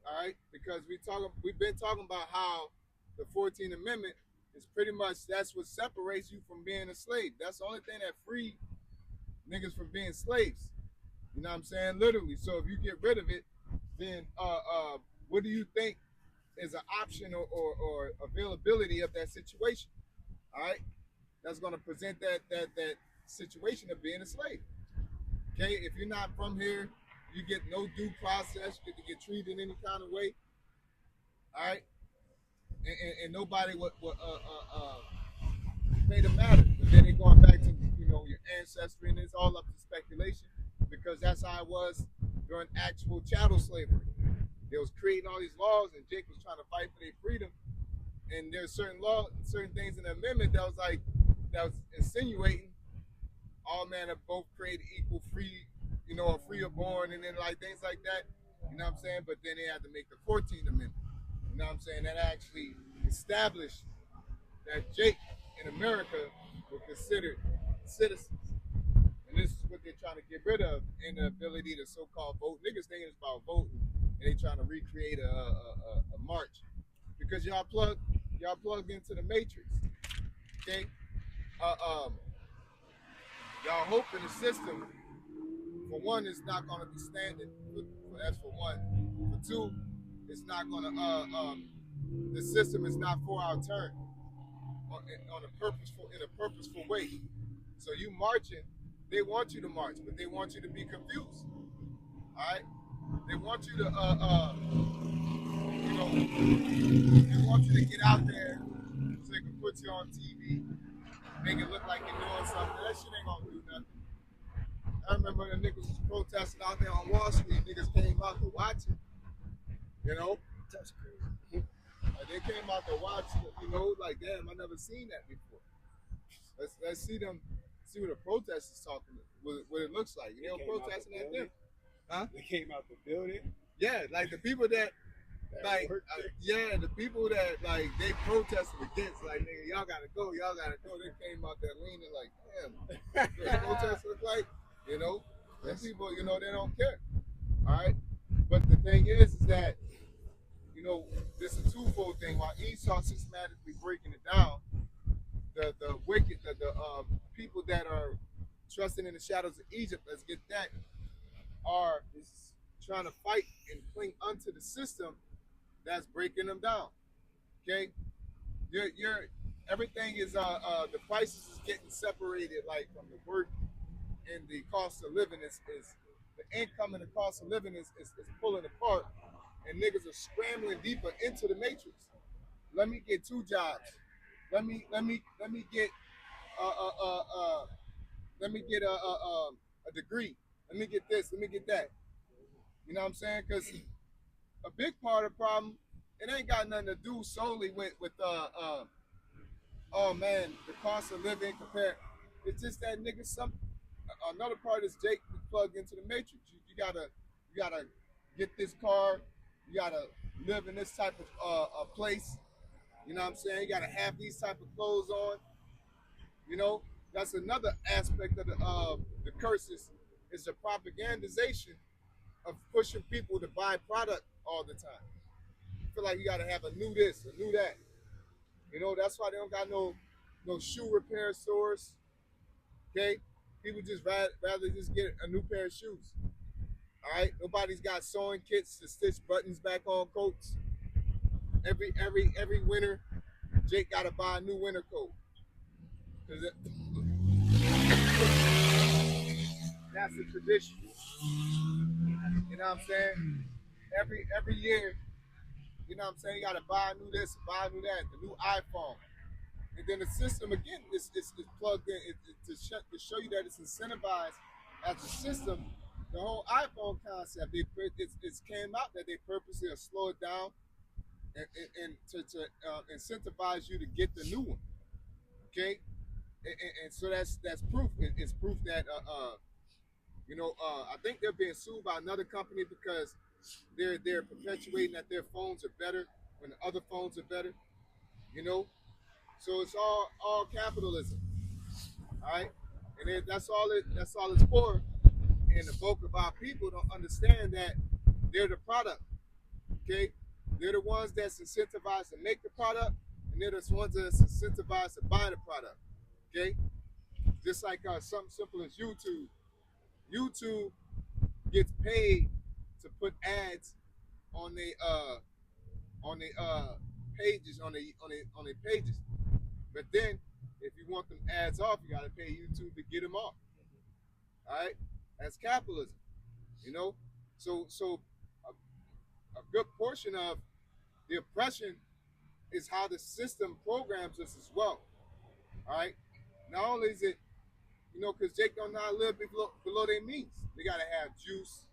All right, because we've been talking about how the 14th Amendment is pretty much that's what separates you from being a slave. That's the only thing that freed niggas from being slaves. You know what I'm saying? Literally. So if you get rid of it, then what do you think is an option or availability of that situation? All right, that's going to present that situation of being a slave. Okay, if you're not from here, you get no due process. You get treated any kind of way. All right, and nobody would pay the matter. But then they're going back to your ancestry, and it's all up to speculation because that's how it was during actual chattel slavery. They was creating all these laws, and Jake was trying to fight for their freedom. And there's certain things in the amendment that was insinuating all men are both created equal, free, free or born, and then like things like that. You know what I'm saying? But then they had to make the 14th Amendment. You know what I'm saying? That actually established that Jake in America were considered citizens. And this is what they're trying to get rid of in the ability to so-called vote. Niggas thinking it's about voting, and they trying to recreate a march. Because y'all plugged into the matrix. Okay? Y'all hope in the system, for one, it's not going to be standing. That's for one. For two, it's not going to. The system is not for our turn in a purposeful way. So you marching, they want you to march, but they want you to be confused. All right, they want you to they want you to get out there so they can put you on TV, make it look like you're doing something. That shit ain't gonna do nothing. I remember the niggas was protesting out there on Wall Street. Niggas came out to watch it. That's crazy. they came out to watch, you know, like, damn, I never seen that before. Let's see them, see what a protest is talking, what it looks like. You know, protesting at them. Huh? They came out to build it. Yeah, like the people that like, yeah, the people that like they protested against, like, nigga, y'all gotta go. They came out there leaning like, damn, what protests look like, you know? And people, you know, they don't care. All right, but the thing is that, you know, this is a twofold thing. While Esau systematically breaking it down, the wicked, the people that are trusting in the shadows of Egypt, let's get that, is trying to fight and cling unto the system that's breaking them down. Okay, you're everything is the prices is getting separated, like from the work and the cost of living is the income and the cost of living is pulling apart, and niggas are scrambling deeper into the matrix. Let me get 2 jobs. Let me get a degree. Let me get this. Let me get that. You know what I'm saying? Because a big part of the problem, it ain't got nothing to do solely with oh man, the cost of living compared. It's just that nigga. Another part is Jake plugged into the matrix. You gotta get this car. You gotta live in this type of place. You know what I'm saying? You gotta have these type of clothes on. You know, that's another aspect of the curses, is the propagandization of pushing people to buy product all the time. You feel like you gotta have a new this, a new that. You know, that's why they don't got no shoe repair stores. Okay, people just rather just get a new pair of shoes. All right, nobody's got sewing kits to stitch buttons back on coats. Every winter, Jake gotta buy a new winter coat. That's a tradition. You know what I'm saying? Every year, you know what I'm saying, you gotta buy a new this, buy a new that, the new iPhone. And then the system again is plugged in to show you that it's incentivized as a system. The whole iPhone concept, it's came out that they purposely slow it down and to incentivize you to get the new one. Okay, and so that's proof. It's proof that I think they're being sued by another company because they're perpetuating that their phones are better when the other phones are better. You know, so it's all capitalism. All right, and that's all it's for. And the bulk of our people don't understand that they're the product. Okay, they're the ones that's incentivized to make the product, and they're the ones that's incentivized to buy the product. Okay, just like something simple as YouTube. YouTube gets paid to put ads on their pages, on their pages. But then, if you want them ads off, you gotta pay YouTube to get them off. All right, that's capitalism. You know, so a good portion of the oppression is how the system programs us as well. All right, not only is it, you know, because Jake don't know how to live below their means. They gotta have juice.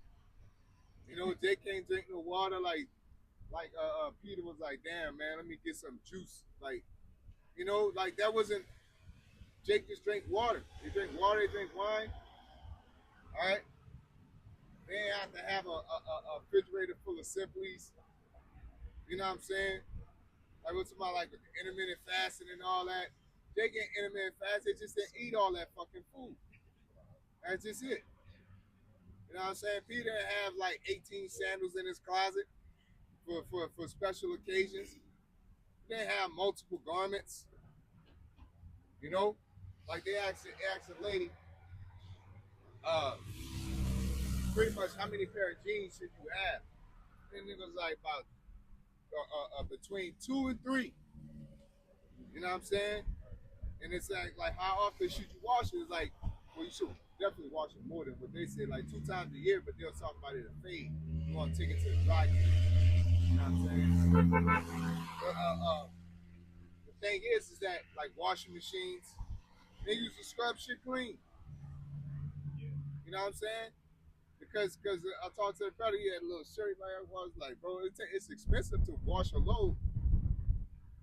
You know, Jake can't drink no water. Like Peter was like, damn man, let me get some juice. Like, you know, like that wasn't. Jake just drank water. They drink water. They drink wine. All right. They have to have a refrigerator full of Simplies. You know what I'm saying? Like what's about like intermittent fasting and all that. They get intermittent fast. They just didn't eat all that fucking food. That's just it. You know what I'm saying? Peter have like 18 sandals in his closet for special occasions. They have multiple garments. You know, like they asked a lady, pretty much how many pair of jeans should you have? And it was like about between 2 and 3. You know what I'm saying? And it's like how often should you wash it? It's like, well, you should definitely wash it more than what they said, like 2 times a year, but they'll talk about it a fade. You want to take it to the dry clean. You know what I'm saying? But, the thing is that like washing machines, they use to scrub shit clean. You know what I'm saying? Because I talked to the brother, he had a little shirt like I was like, bro, it's expensive to wash a load.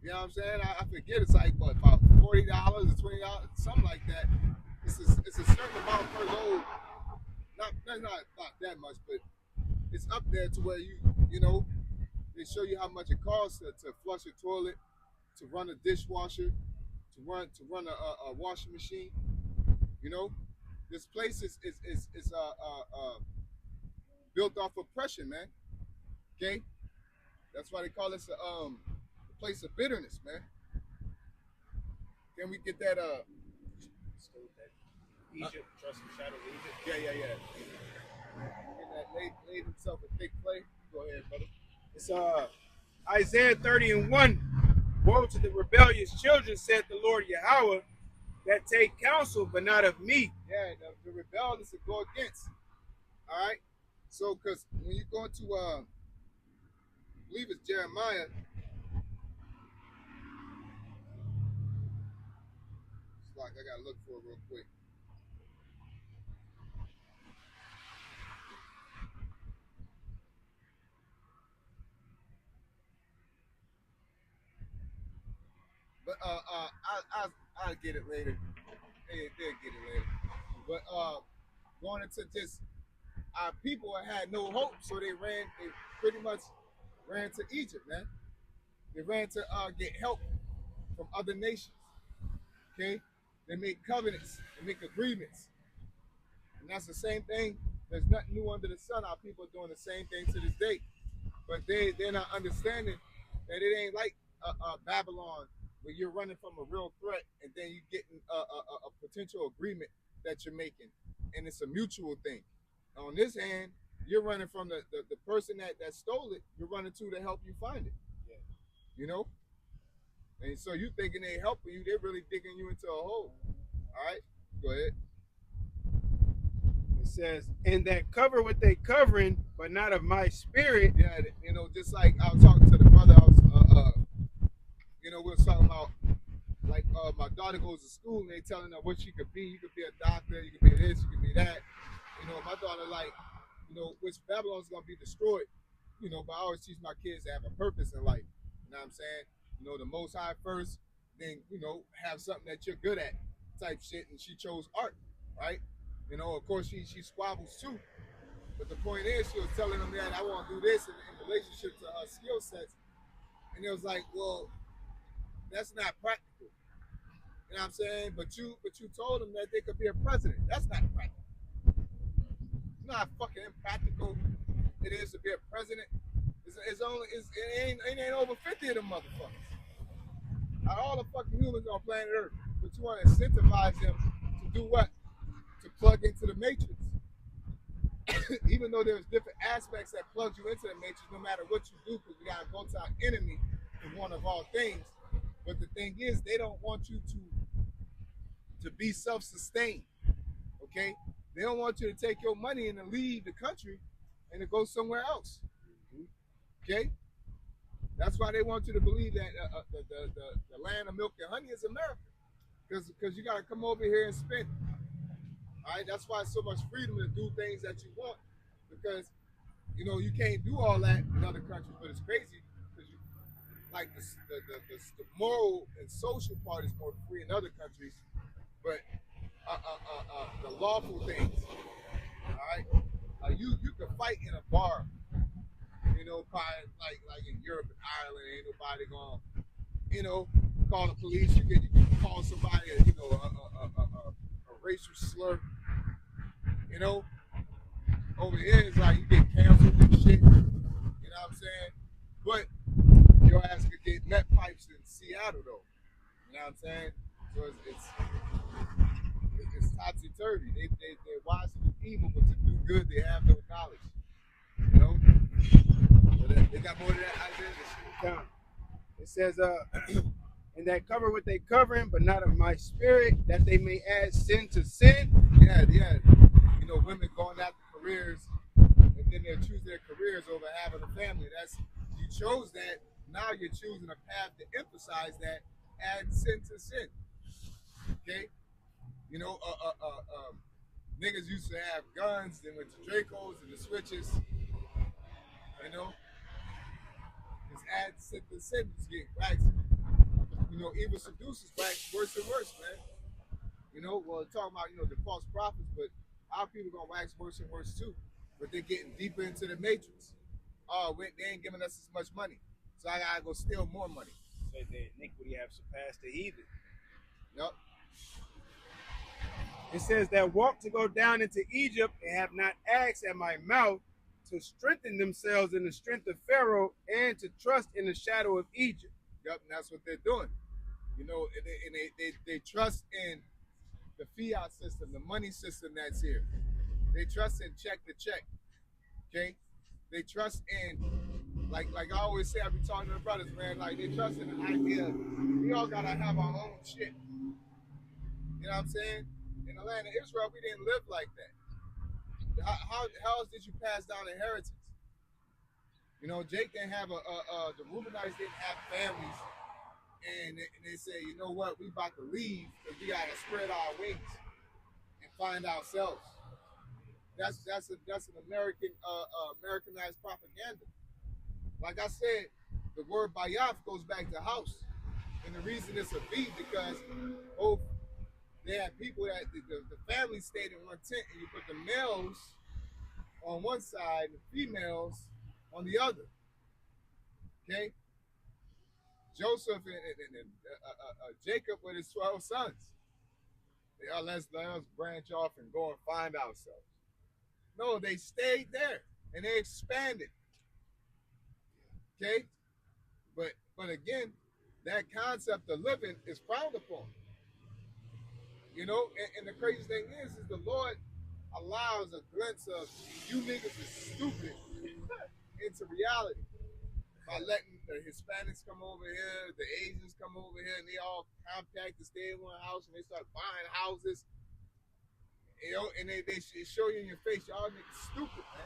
You know what I'm saying? I forget, it's like what, about $40 or $20, something like that. It's a certain amount per load. Not that much, but it's up there to where you know, they show you how much it costs to flush a toilet, to run a dishwasher, to run a washing machine. You know, this place is built off oppression, man. Okay, that's why they call this a place of bitterness, man. Can we get that Egypt, trust the shadow of Egypt. Yeah. And that laid himself a thick clay. Go ahead, brother. It's Isaiah 30:1. Woe to the rebellious children, said the Lord Yahweh, that take counsel, but not of me. Yeah, the rebellious to go against. All right. So, because when you go to, I believe it's Jeremiah. It's like I gotta look for it real quick. But I'll get it later. They'll get it later. But going into just our people had no hope, so they pretty much ran to Egypt, man. They ran to get help from other nations. Okay? They make covenants, they make agreements. And that's the same thing. There's nothing new under the sun. Our people are doing the same thing to this day. But they're not understanding that it ain't like Babylon, where you're running from a real threat and then you're getting a potential agreement that you're making. And it's a mutual thing. On this hand, you're running from the person that stole it, you're running to help you find it. Yeah. You know? And so you thinking they helping you, they're really digging you into a hole. All right? Go ahead. It says, and that cover what they covering, but not of my spirit. Yeah, you know, just like I was talking to the brother, you know, we was talking about, like, my daughter goes to school and they telling her what she could be. You could be a doctor, you could be this, you could be that. You know, my daughter, like, you know, which Babylon's going to be destroyed. You know, but I always teach my kids to have a purpose in life. You know what I'm saying? You know, the Most High first, then, you know, have something that you're good at type shit. And she chose art, right? You know, of course, she squabbles too. But the point is, she was telling them that I want to do this in relationship to her skill sets. And it was like, well, that's not practical. You know what I'm saying? But you told them that they could be a president. That's not practical. It's not fucking impractical. It is to be a president. It ain't over 50 of them motherfuckers. Out of all the fucking humans on planet Earth, but you want to incentivize them to do what? To plug into the matrix. Even though there's different aspects that plug you into the matrix, no matter what you do, because we gotta go to our enemy in one of all things. But the thing is, they don't want you to be self-sustained. Okay? They don't want you to take your money and to leave the country and to go somewhere else. Okay? That's why they want you to believe that the land of milk and honey is America. Because you got to come over here and spend. All right? That's why it's so much freedom to do things that you want. Because, you know, you can't do all that in other countries. But it's crazy because like the moral and social part is more free in other countries. But the lawful things, all right? You can fight in a bar, you know, probably like in Europe and Ireland, ain't nobody gonna, you know, call the police. You can call somebody, you know, a racial slur, you know. Over here, it's like you get canceled and shit. You know what I'm saying? But your ass could get net pipes in Seattle, though. You know what I'm saying? So it's topsy-turvy. They're wise to do evil, but to do good, they have no knowledge. You know? But they got more than that Isaiah. It says, and that cover what they covering, but not of my spirit, that they may add sin to sin. Yeah. You know, women going after careers, and then they're choosing their careers over having a family. You chose that. Now you're choosing a path to emphasize that, add sin to sin. Okay? You know, niggas used to have guns, then went to Dracos and the switches. You know? It's add sin to sin, it's getting waxy. evil seduces wax worse and worse, man. Well, talking about, the false prophets, but our people gonna wax worse and worse too. But they're getting deeper into the matrix. Oh, they ain't giving us as much money, so I gotta go steal more money. So the iniquity have surpassed the heathen. Yep. It says that walk to go down into Egypt and have not asked at my mouth to strengthen themselves in the strength of Pharaoh and to trust in the shadow of Egypt. Yep, and that's what they're doing. And they trust in the fiat system, the money system that's here. They trust in check to check. Okay? They trust in, like I always say, I be talking to the brothers, man, like they trust in the idea we all gotta have our own shit. You know what I'm saying? In the land of Israel, we didn't live like that. How else did you pass down inheritance? Jake didn't have the Reubenites didn't have families, and they say, you know what, we about to leave because we gotta spread our wings and find ourselves. That's an Americanized propaganda. Like I said, the word bayaf goes back to house, and the reason it's a B because both. They had people that the family stayed in one tent, and you put the males on one side and the females on the other. Okay? Joseph and Jacob with his 12 sons. Let's branch off and go and find ourselves. No, they stayed there and they expanded. Okay? But again, that concept of living is frowned upon. And the crazy thing is the Lord allows a glimpse of you niggas is stupid into reality by letting the Hispanics come over here, the Asians come over here, and they all compact to stay in one house, and they start buying houses. And they show you in your face, y'all niggas stupid, man.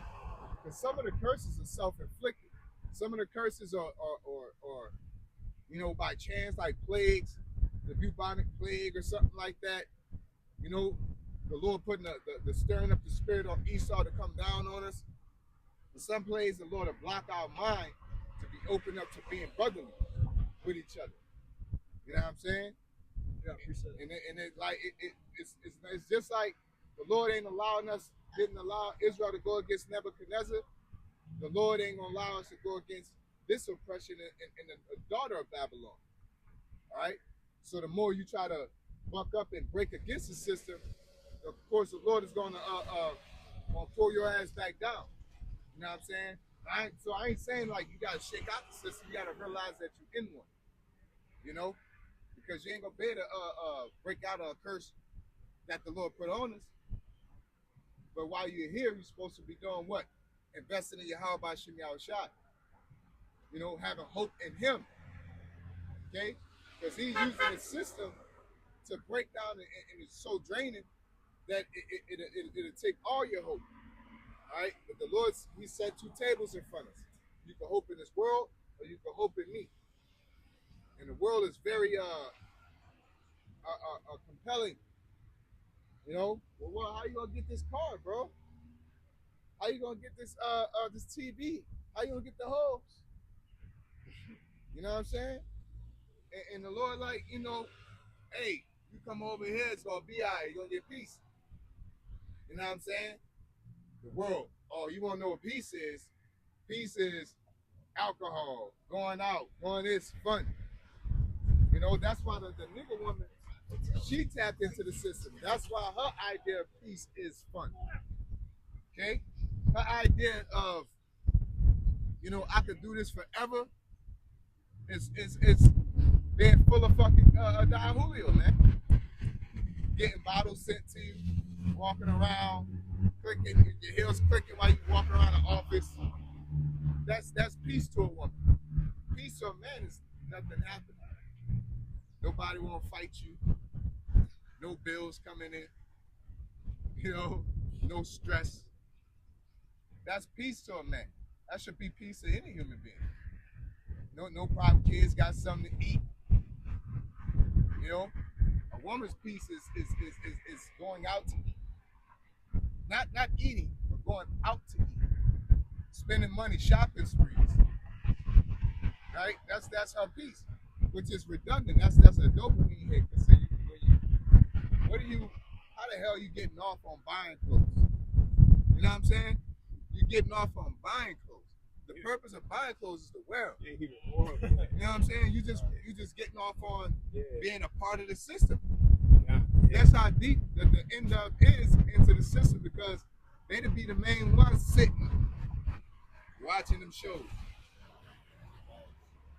Because some of the curses are self-inflicted. Some of the curses are by chance, like plagues, the bubonic plague or something like that. The Lord putting the stirring up the spirit on Esau to come down on us. In some places, the Lord will block our mind to be open up to being brotherly with each other. You know what I'm saying? Yeah, it's just like the Lord didn't allow Israel to go against Nebuchadnezzar. The Lord ain't gonna allow us to go against this oppression in the daughter of Babylon. All right. So the more you try to buck up and break against the system, of course the Lord is gonna pull your ass back down. You know what I'm saying? I ain't saying like you gotta shake out the system. You gotta realize that you're in one. Because you ain't gonna be able to break out a curse that the Lord put on us. But while you're here, you're supposed to be doing what? Investing in Yahweh B'Shem Yahushua. Having hope in Him. Okay? Because He's using the system to break down, and it's so draining that it'll take all your hope. All right? But the Lord, He set two tables in front of us. You can hope in this world, or you can hope in me. And the world is very compelling. Well, how you gonna get this car, bro? How you gonna get this this TV? How you gonna get the hose? You know what I'm saying? And the Lord, hey, you come over here, it's gonna be all right. You're gonna get peace. You know what I'm saying? The world. Oh, you wanna know what peace is? Peace is alcohol, going out, going this, fun. That's why the nigga woman, she tapped into the system. That's why her idea of peace is fun. Okay? Her idea of, I could do this forever, it's being full of fucking Don Julio, man. Getting bottles sent to you, walking around, clicking, your heels clicking while you walking around the office. That's peace to a woman. Peace to a man is nothing happening. Nobody won't fight you. No bills coming in. No stress. That's peace to a man. That should be peace to any human being. No problem. Kids got something to eat. A woman's peace is going out to eat. Not eating, but going out to eat. Spending money, shopping sprees. Right? That's her peace. which is redundant. That's a dopamine hit. Cause how the hell are you getting off on buying clothes? You know what I'm saying? You're getting off on buying clothes. The purpose of buying clothes is to wear them. You know what I'm saying? You just getting off on being a part of the system. That's how deep the end up is into the system, because they'd be the main ones sitting watching them shows.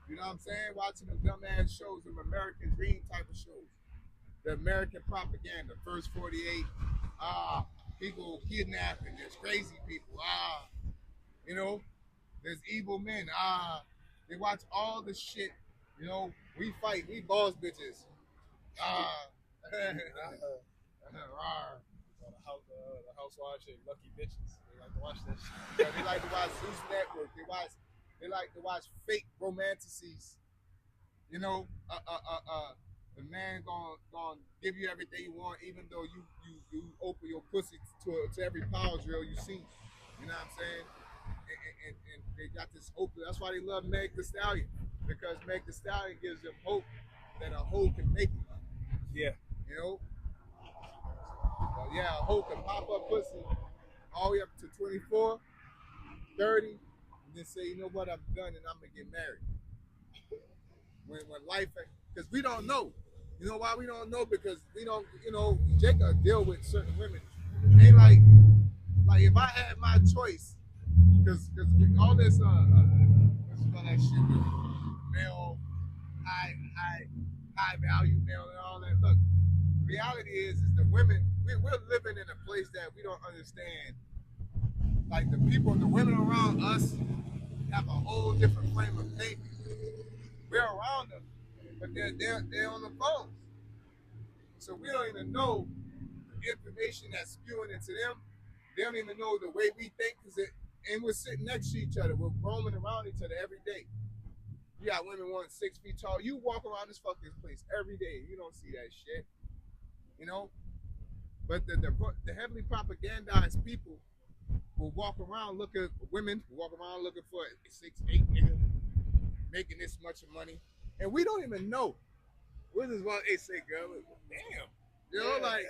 You know what I'm saying? Watching them dumbass shows, them American Dream type of shows. The American propaganda, first 48, people kidnapping, there's crazy people, you know, there's evil men, they watch all the shit, you know, we fight, we boss bitches, The housewives and lucky bitches. They like to watch that shit. Yeah, they like to watch Zeus Network. They like to watch fake romanticises. You know, the man gonna give you everything you want, even though you open your pussy to every power drill you see. You know what I'm saying? And they got this hope. That's why they love Meg Thee Stallion, because Meg Thee Stallion gives them hope that a hoe can make it. Yeah. You know? Yeah, a hoe can pop up pussy all the way up to 24, 30, and then say, you know what, I'm done and I'm gonna get married. When life, because we don't know. You know why we don't know? Because we don't, you know, Jacob deal with certain women. Ain't like if I had my choice, because all this, what's you call that shit with male, high value male and all that. Look, reality is the women, we're living in a place that we don't understand. Like the women around us have a whole different frame of thinking. We're around them, but they're on the phone. So we don't even know the information that's spewing into them. They don't even know the way we think, and we're sitting next to each other. We're roaming around each other every day. You got women 6 feet tall. You walk around this fucking place every day. You don't see that shit. You know? But the heavily propagandized people will walk around looking, women will walk around looking for a 6'8" nigga making this much money. And we don't even know. We're just one, hey, say, girl, damn. You know, like,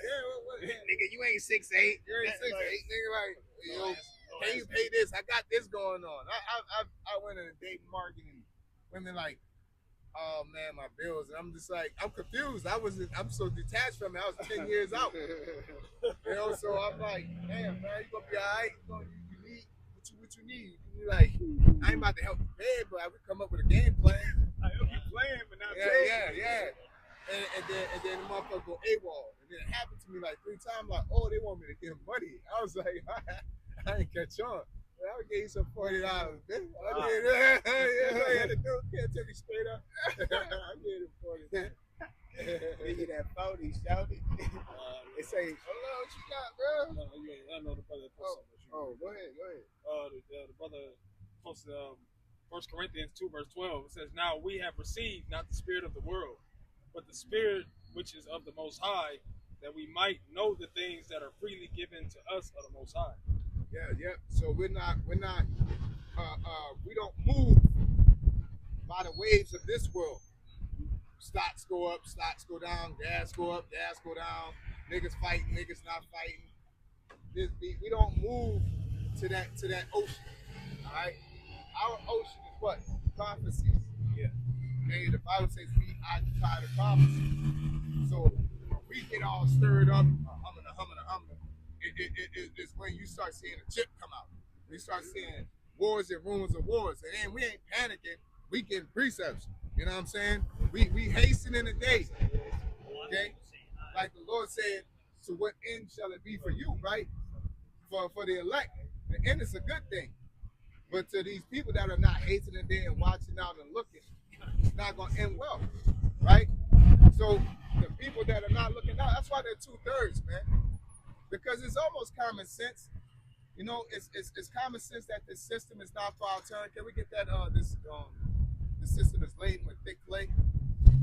what, nigga, you ain't 6'8". You ain't 6'8", nigga, like, you know, can you pay this? I got this going on. I went in a dating market and women like, oh man, my bills. And I'm just like, I'm confused. I'm so detached from it. I was 10 years out. You know, so I'm like, damn, man, you gonna be all right. You need what you need. You're like, I ain't about to help you pay, but I would come up with a game plan. I help you playing, but not paying. Yeah. And then the motherfucker go AWOL. And then it happened to me like 3 times. Like, oh, they want me to give money. I was like, I ain't catch on. I would give you some $40. I did it. I had to do. Can't tell me straight up. I gave him $40. Give you that 40, shout it. They say, hello, what you got, bro? No, you ain't. I know the brother posted something. Oh, go ahead. The brother posted 1 Corinthians 2 verse 12. It says, now we have received not the spirit of the world, but the Spirit which is of the Most High, that we might know the things that are freely given to us of the Most High. Yeah. So we don't move by the waves of this world. Stocks go up, stocks go down, gas go up, gas go down, niggas fighting, niggas not fighting. We don't move to that ocean. All right? Our ocean is what? Prophecies. Yeah. Okay, the Bible says we occupy the prophecy. So we get all stirred up, humming. It's when you start seeing a chip come out. We start seeing wars and rumors of wars. And then we ain't panicking. We getting precepts. You know what I'm saying? We hasten in the day. Okay? Like the Lord said, to what end shall it be for you, right? For the elect. The end is a good thing. But to these people that are not hastening there and watching out and looking, it's not going to end well, right? So the people that are not looking out, that's why they're 2/3, man. Because it's almost common sense. You know, it's common sense that this system is not for our turn. Can we get that? The system is laden with thick clay.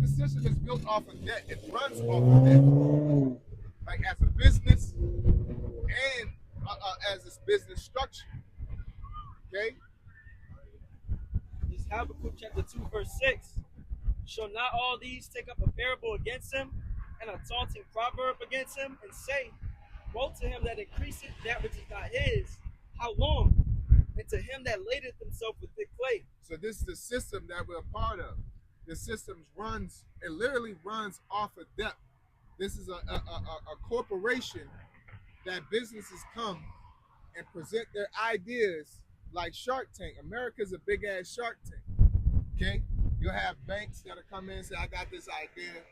The system is built off of debt. It runs off of debt. Like as a business and as its business structure. Okay? This Habakkuk chapter 2 verse 6. Shall not all these take up a parable against him, and a taunting proverb against him, and say, woe to him that increaseth that which is not his, how long? And to him that ladeth himself with thick clay. So this is the system that we're a part of. The system literally runs off of debt. This is a corporation that businesses come and present their ideas like Shark Tank. America's a big ass Shark Tank. Okay? You'll have banks that'll come in and say, I got this idea.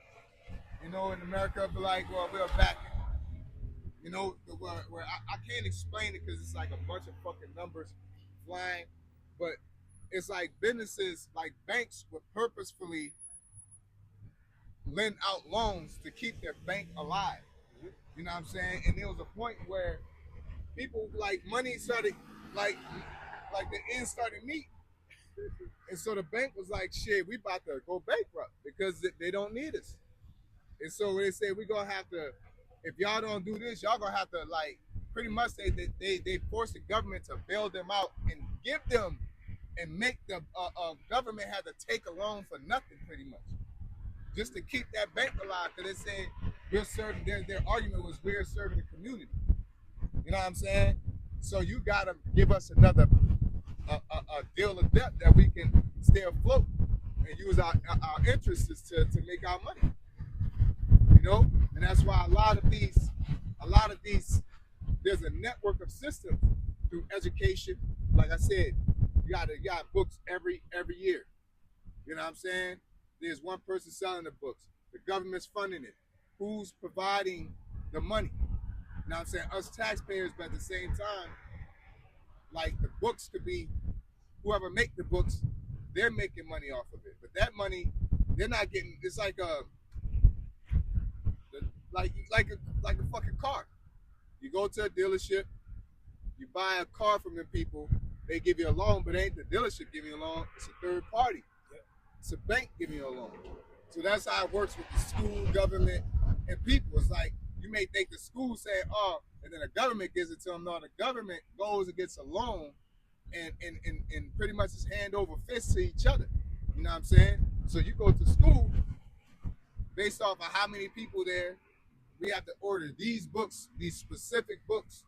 You know, in America, be like, well, we'll back it. You know, where I can't explain it because it's like a bunch of fucking numbers flying. But it's like businesses, like banks would purposefully lend out loans to keep their bank alive. You know what I'm saying? And there was a point where people, like, money started, like the ends started meeting. And so the bank was like, shit, we about to go bankrupt because they don't need us. And so they said, we're going to have to, if y'all don't do this, y'all going to have to, like, pretty much they forced the government to bail them out and give them and make the government have to take a loan for nothing, pretty much, just to keep that bank alive. Because they said we're serving. Their argument was we're serving the community. You know what I'm saying? So you gotta give us another a deal of debt that we can stay afloat and use our interests to make our money. You know, and that's why a lot of these, there's a network of systems through education. Like I said, you got books every year. You know what I'm saying? There's one person selling the books. The government's funding it. Who's providing the money? You know what I'm saying? Us taxpayers, but at the same time, like, the books could be, whoever make the books, they're making money off of it. But that money, they're not getting. It's like a fucking car. You go to a dealership, you buy a car from them people. They give you a loan, but it ain't the dealership giving you a loan. It's a third party. It's a bank giving you a loan. So that's how it works with the school, government, and people. It's like, you may think the school say, oh, and then the government gives it to them. No, the government goes and gets a loan and pretty much is hand over fist to each other. You know what I'm saying? So you go to school, based off of how many people there, we have to order these books, these specific books,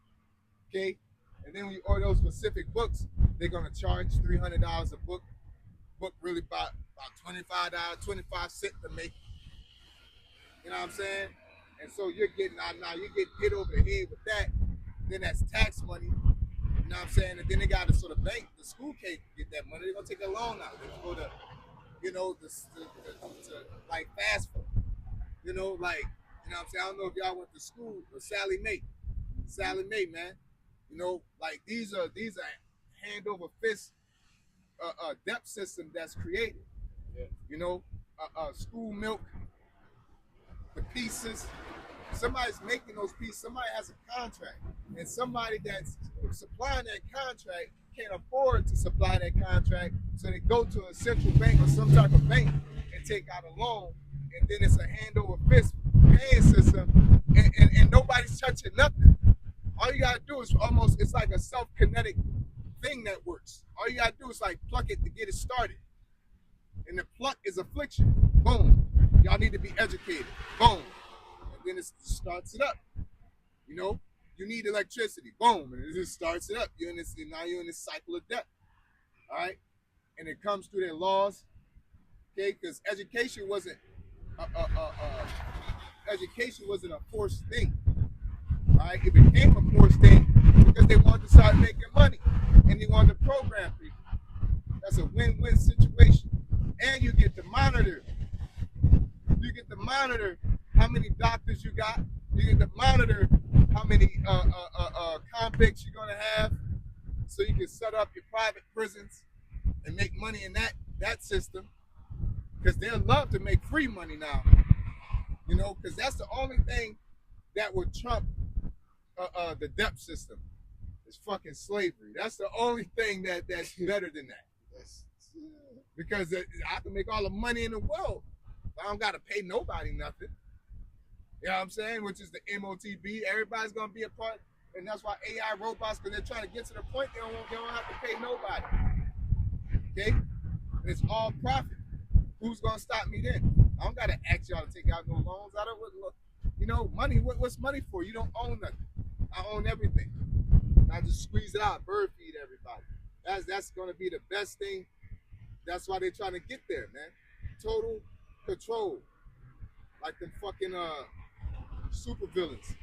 okay? And then when you order those specific books, they're gonna charge $300 a book. Book really about $25, 25 cents to make. You know what I'm saying? And so you're getting hit over the head with that. Then that's tax money. You know what I'm saying? And then they got to sort of bank. The school can't get that money. They're gonna take a loan out. They're gonna go to, you know, to like fast food. You know, like, you know what I'm saying? I don't know if y'all went to school with Sally Mae, man. You know, like, these are hand over fist debt system that's created. Yeah. You know, school milk, the pieces. Somebody's making those pieces. Somebody has a contract, and somebody that's supplying that contract can't afford to supply that contract, so they go to a central bank or some type of bank and take out a loan, and then it's a hand over fist paying system, and nobody's touching nothing. All you gotta do is it's like a self-kinetic thing that works. All you gotta do is like pluck it to get it started. And the pluck is affliction. Boom. Y'all need to be educated. Boom. And then it starts it up. You know, you need electricity. Boom. And it just starts it up. Now you're in this cycle of debt. All right? And it comes through their laws. Okay? Because education wasn't a forced thing. All right? It became a forced thing because they wanted to start making money. And they wanted to program people. That's a win-win situation. And you get to monitor. You get to monitor how many doctors you got. You get to monitor how many convicts you're gonna have, so you can set up your private prisons and make money in that system. Because they'll love to make free money now. You know, because that's the only thing that would trump the debt system. Is fucking slavery. That's the only thing that's better than that. Because I can make all the money in the world. I don't got to pay nobody nothing. You know what I'm saying? Which is the MOTB. Everybody's going to be a part. And that's why AI robots, because they're trying to get to the point they don't have to pay nobody. Okay? And it's all profit. who's gonna stop me then? I don't gotta ask y'all to take out no loans. I don't, you know, money. What's money for? You don't own nothing. I own everything. And I just squeeze it out, bird feed everybody. That's gonna be the best thing. That's why they're trying to get there, man. Total control, like them fucking super villains.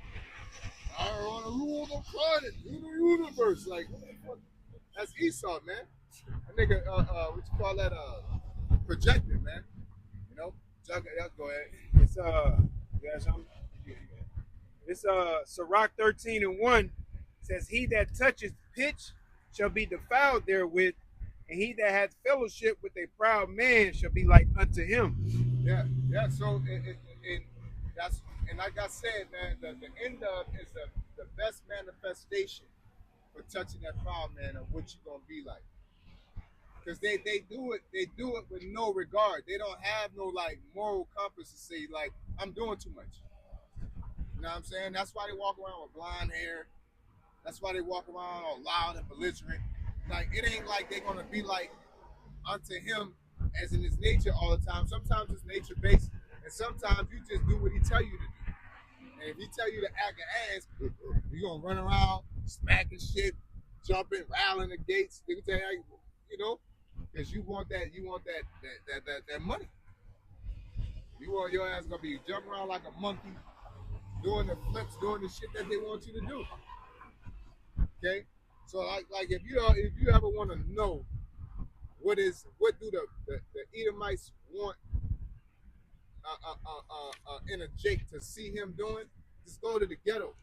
I want to rule the planet, rule the universe. Like, what the fuck? That's Esau, man. That nigga, what you call that? Projector, man. You know? Go ahead. It's you got something? It's Sirach 13:1 says, "He that touches pitch shall be defiled therewith, and he that hath fellowship with a proud man shall be like unto him." Yeah. So that's, and like I said, man, the end of is the best manifestation for touching that proud man of what you gonna be like. Because they do it with no regard. They don't have no like moral compass to say like I'm doing too much. You know what I'm saying? That's why they walk around with blonde hair. That's why they walk around all loud and belligerent. Like, it ain't like they're gonna be like unto him as in his nature all the time. Sometimes it's nature based, and sometimes you just do what he tell you to do. And if he tell you to act an ass, you gonna run around smacking shit, jumping, rattling the gates. They can tell you know, because you want that money. You want your ass gonna be jumping around like a monkey, doing the flips, doing the shit that they want you to do. Okay, so like if you ever want to know what do the Edomites want in a Jake to see him doing, just go to the ghetto,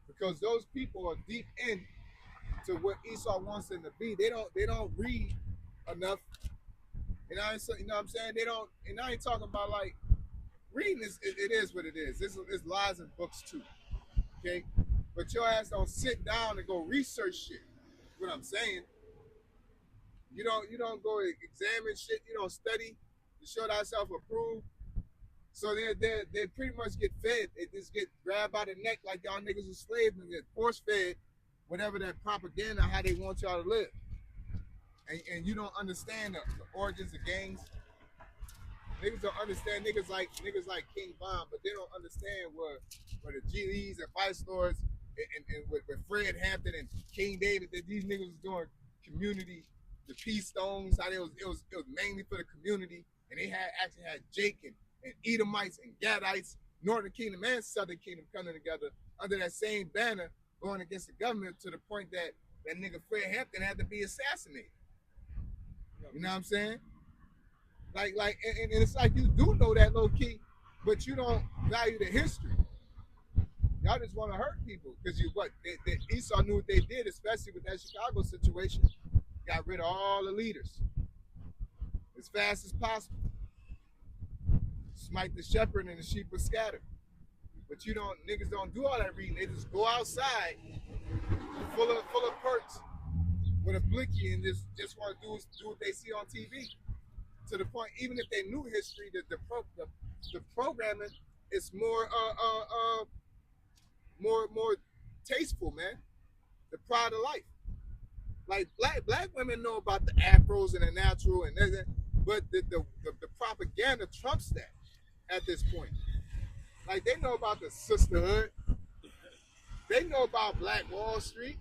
because those people are deep in to what Esau wants them to be. They don't read enough. You know what I'm saying? They don't, and I ain't talking about like reading it is what it is. It's lies in books too. Okay? But your ass don't sit down and go research shit. What I'm saying. You don't go examine shit. You don't study to show thyself approved. So they pretty much get fed. They just get grabbed by the neck like y'all niggas are slaves and get force fed whatever that propaganda how they want y'all to live. And you don't understand the origins of gangs. Niggas don't understand niggas like King Von, but they don't understand where the GDs and Vice Lords and with Fred Hampton and King David, that these niggas was doing community, the Peace Stones, how it was mainly for the community, and they actually had Jake and Edomites and Gadites, Northern Kingdom and Southern Kingdom coming together under that same banner, going against the government to the point that nigga Fred Hampton had to be assassinated. You know what I'm saying? Like, and it's like you do know that low key, but you don't value the history. Y'all just want to hurt people because Esau knew what they did, especially with that Chicago situation. Got rid of all the leaders as fast as possible. Smite the shepherd and the sheep were scattered. But niggas don't do all that reading. They just go outside full of perks with a blicky and just want to do what they see on TV. To the point, even if they knew history, the programming is more tasteful, man. The pride of life. Like black women know about the afros and the natural and everything, but the propaganda trumps that at this point. Like, they know about the sisterhood. They know about Black Wall Street.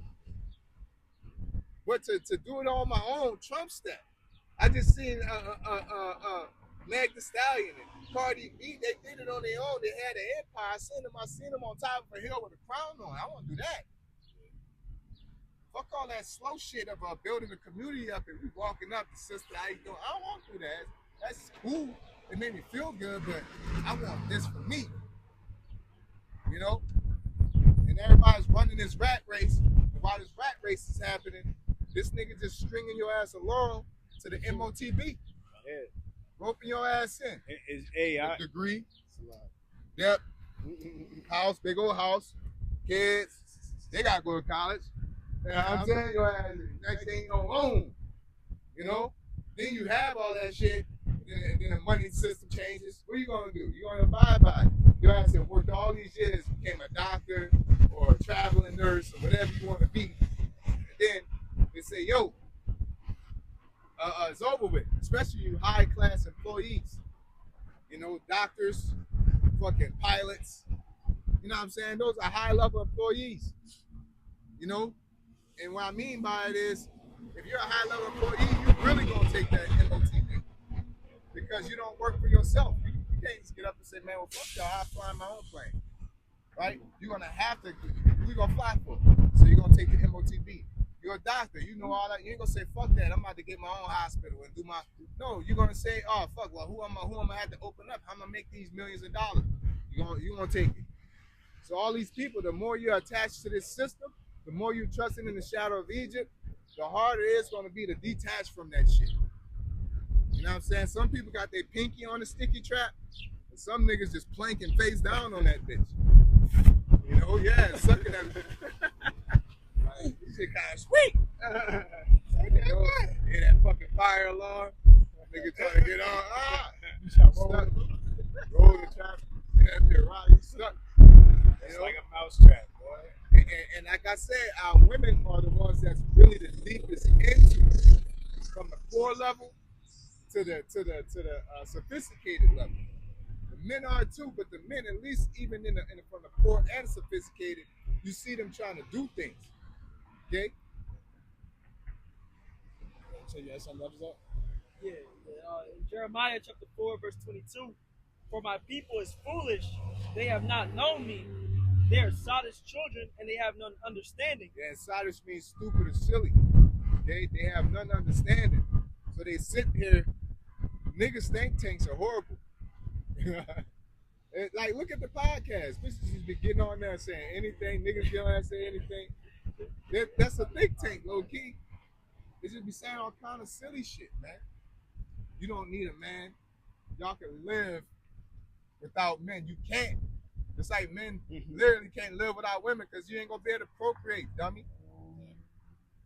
But to do it on my own trumps that. I just seen Meg Thee Stallion and Cardi B. They did it on their own. They had an empire. I seen them on top of a hill with a crown on. I want to do that. Fuck all that slow shit of building a community up and we walking up, the sister, how you doing? I don't want to do that. That's cool. It made me feel good, but I want this for me. You know? And everybody's running this rat race. And while this rat race is happening, this nigga just stringing your ass along to the MOTB. Yeah. Roping your ass in. Degree. Yep. House, big old house. Kids. They gotta go to college. You know what I'm saying? Your ass, next thing you know, own. You know? Then you have all that shit, then the money system changes. What are you gonna do? You're gonna abide by it. Your ass have worked all these years, became a doctor or a traveling nurse or whatever you want to be. And then they say, yo, it's over with. Especially you high class employees. You know, doctors, fucking pilots. You know what I'm saying? Those are high level employees. You know? And what I mean by it is, if you're a high level employee, you're really gonna take that MOTP. Because you don't work for yourself. You can't just get up and say, man, well, fuck y'all, I fly my own plane. Right? You're gonna have to, we're gonna fly for it. So you're gonna take the MOTB. You're a doctor, you know all that. You ain't gonna say, fuck that, I'm about to get my own hospital and do my, no, you're gonna say, oh, fuck, well, who am I gonna have to open up? How am I gonna make these millions of dollars? You're gonna take it. So all these people, the more you're attached to this system, the more you're trusting in the shadow of Egypt, the harder it's gonna be to detach from that shit. You know what I'm saying? Some people got their pinky on the sticky trap, and some niggas just planking face down on that bitch. You know, yeah, sucking at it. Like, this shit kind of sweet. You know, hear that fucking fire alarm? Nigga trying to get on. Stuck. Roll the trap. That bit right, stuck. It's like a mousetrap, boy. And like I said, our women are the ones that's really the deepest into it. From the poor level to the sophisticated level. The men are too, but the men, at least even from the poor and sophisticated, you see them trying to do things. Okay? So you had something else up? Yeah. In Jeremiah chapter 4, verse 22, for my people is foolish, they have not known me. They are sottish children, and they have none understanding. Yeah, and sottish means stupid or silly. Okay? They have none understanding. So they sit here, niggas think tanks are horrible. Like, look at the podcast. Bitches just be getting on there saying anything. Niggas get on there and say anything. That's a think tank, low key. They just be saying all kind of silly shit, man. You don't need a man. Y'all can live without men. You can't. It's like men literally can't live without women because you ain't gonna be able to procreate, dummy.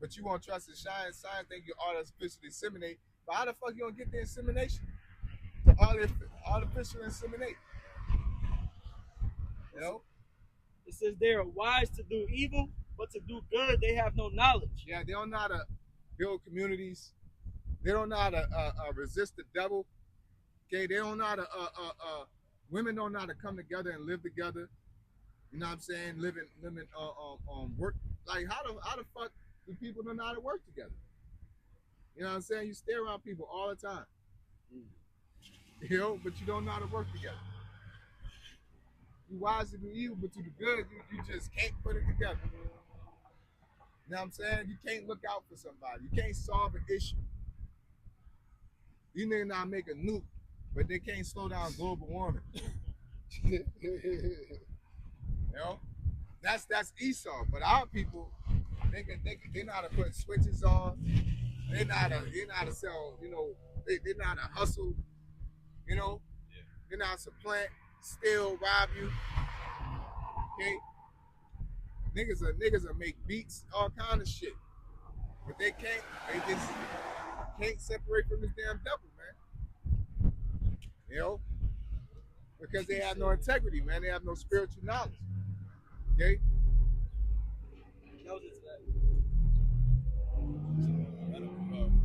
But you won't trust the science think you artificially inseminate. But how the fuck you gonna get the insemination? Artificial inseminate. You know? It says they are wise to do evil, but to do good they have no knowledge. Yeah, they don't know how to build communities. They don't know how to resist the devil. Okay, they don't know how to women don't know how to come together and live together. You know what I'm saying? Living work. Like how the fuck do people know how to work together? You know what I'm saying? You stay around people all the time. You know, but you don't know how to work together. You wise to do evil, but to do good, you just can't put it together. You know what I'm saying? You can't look out for somebody. You can't solve an issue. You may not make a nuke, but they can't slow down global warming. You know? That's Esau. But our people, they know how to put switches on. They know how to sell, you know, they know how to hustle, you know? Yeah. They know how to supplant, steal, rob you. Okay? Niggas will make beats, all kind of shit. But they just can't separate from this damn devil, man. You know? Because they have no integrity, man. They have no spiritual knowledge. Okay?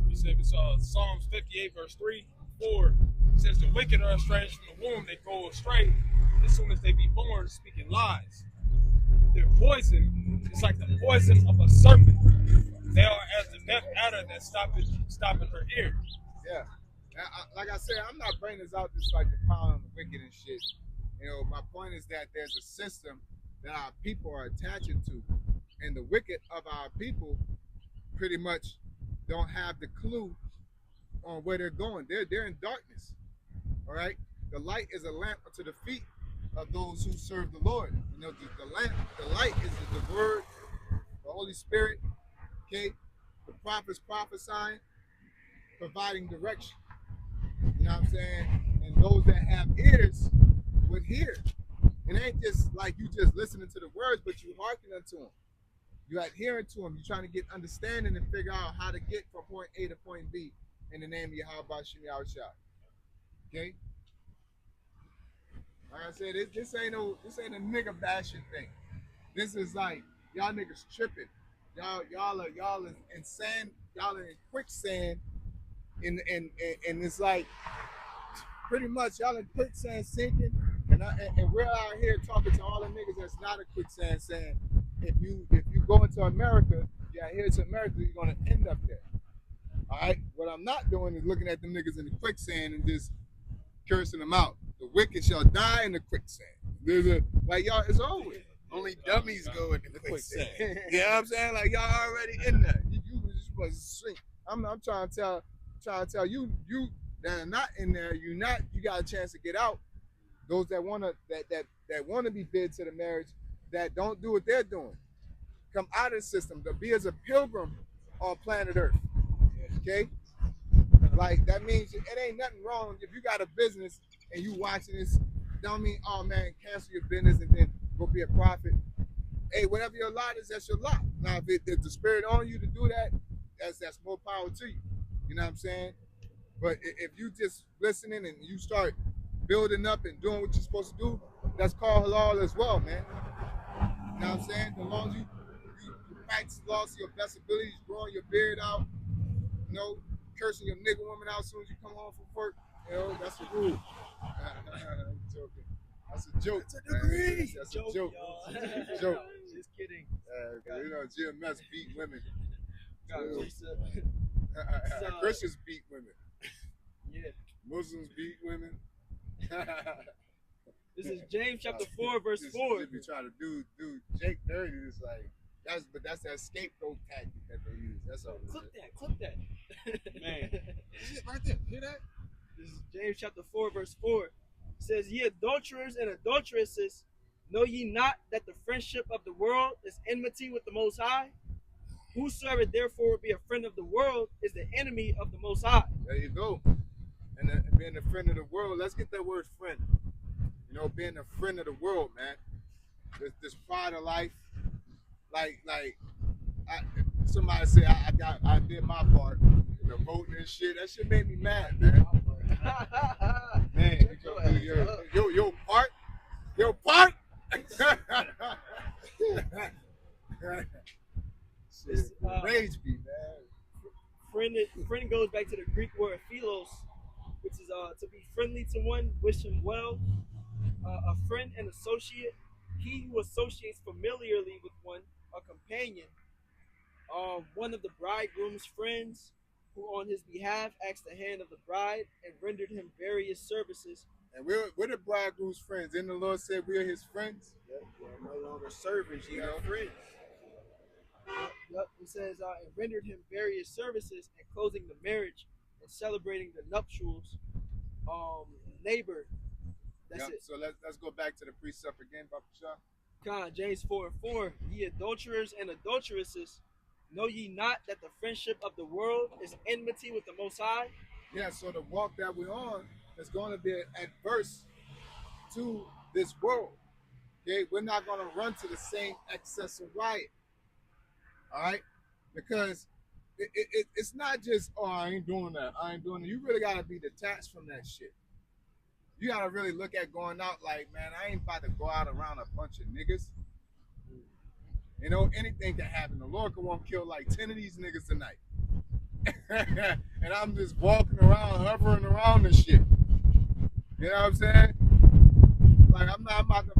You said we saw Psalms 58, verse 3, 4. It says, the wicked are estranged from the womb, they go astray as soon as they be born, speaking lies. Their poison is like the poison of a serpent. They are as the deaf adder that stopping her ear. Yeah. Like I said, I'm not bringing this out just like the pound on the wicked and shit. You know, my point is that there's a system that our people are attaching to. And the wicked of our people pretty much don't have the clue on where they're going. They're in darkness. All right? The light is a lamp unto the feet of those who serve the Lord. You know, the light is the word, the Holy Spirit, okay? The prophets prophesying, providing direction. You know what I'm saying? And those that have ears would hear. It ain't just like you just listening to the words, but you hearkening to them. You adhering to them. You're trying to get understanding and figure out how to get from point A to point B in the name of Yahweh Shem Yahushua. Okay? Like I said, this ain't a nigga bashing thing. This is like y'all niggas tripping. Y'all are insane. Y'all are in quicksand and it's like pretty much y'all in quicksand sinking, and we're out here talking to all the niggas that's not in quicksand saying if you go into America, yeah, here to America, you're gonna end up there. All right. What I'm not doing is looking at them niggas in the quicksand and just cursing them out. The wicked shall die in the quicksand. Like y'all, it's over. Only dummies go in the quicksand. You know what I'm saying? Like y'all already in there. You just supposed to sink. I'm trying to tell you that are not in there. You got a chance to get out. Those that wanna be bid to the marriage, that don't do what they're doing. Come out of the system. To be as a pilgrim on planet Earth. Okay? Like that means it ain't nothing wrong if you got a business and you watching this. Don't mean, oh man, cancel your business and then go be a prophet. Hey, whatever your lot is, that's your lot. Now, if the spirit on you to do that, that's more power to you. You know what I'm saying? But if you just listening and you start building up and doing what you're supposed to do, that's called halal as well, man. You know what I'm saying? As long as you practice law to your best abilities, growing your beard out, you know, cursing your nigga woman out as soon as you come home from work, you know, that's the rule. I'm joking. That's a joke. It's a degree. That's a joke. It's a joke. Just kidding. You know, GMS beat women. So, Christians beat women. yeah. Muslims beat women. This is James chapter 4, verse 4. If you try to do Jake dirty, it's like that's that scapegoat tactic that they use. That's all. Clip that. Man. Shit right there. Hear that? This is James chapter 4, verse 4. It says, ye adulterers and adulteresses, know ye not that the friendship of the world is enmity with the Most High? Whosoever therefore will be a friend of the world is the enemy of the Most High. There you go. And being a friend of the world, let's get that word friend. You know, being a friend of the world, man. This pride of life, somebody say I did my part, you know, voting and shit. That shit made me mad, man. Man, you gonna do your part. Shit, rage me, man. Friend goes back to the Greek word philos, which is to be friendly to one, wish him well. A friend and associate, he who associates familiarly with one, a companion. One of the bridegroom's friends, who on his behalf asked the hand of the bride and rendered him various services. And we're the bridegroom's friends. Didn't the Lord say we're his friends? Yep, we're no longer servants, you know, friends. Yep, it says, and rendered him various services and closing the marriage and celebrating the nuptials. Neighbor. That's it. So let's go back to the precept again, Papa Shah. Con, James 4:4. Ye adulterers and adulteresses, know ye not that the friendship of the world is enmity with the Most High? Yeah, so the walk that we're on is going to be adverse to this world. Okay, we're not going to run to the same excess of riot. All right, because it's not just, oh, I ain't doing that. You really got to be detached from that shit. You got to really look at going out like, man, I ain't about to go out around a bunch of niggas. You know, anything can happen. The Lord could want to kill like 10 of these niggas tonight. And I'm just walking around, hovering around and shit. You know what I'm saying? Like, I'm about to,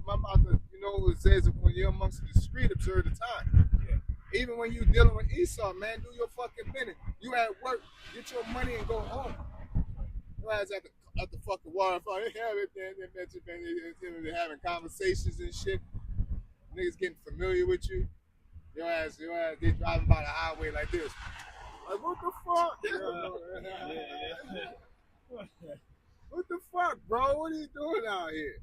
you know, it says when you're amongst the street, observe the time. Yeah. Even when you're dealing with Esau, man, do your fucking minute. You at work, get your money and go home. You guys at the fucking waterfall, they're having conversations and shit. Niggas getting familiar with you. Your ass, they driving by the highway like this. Like, what the fuck? What the fuck, bro? What are you doing out here?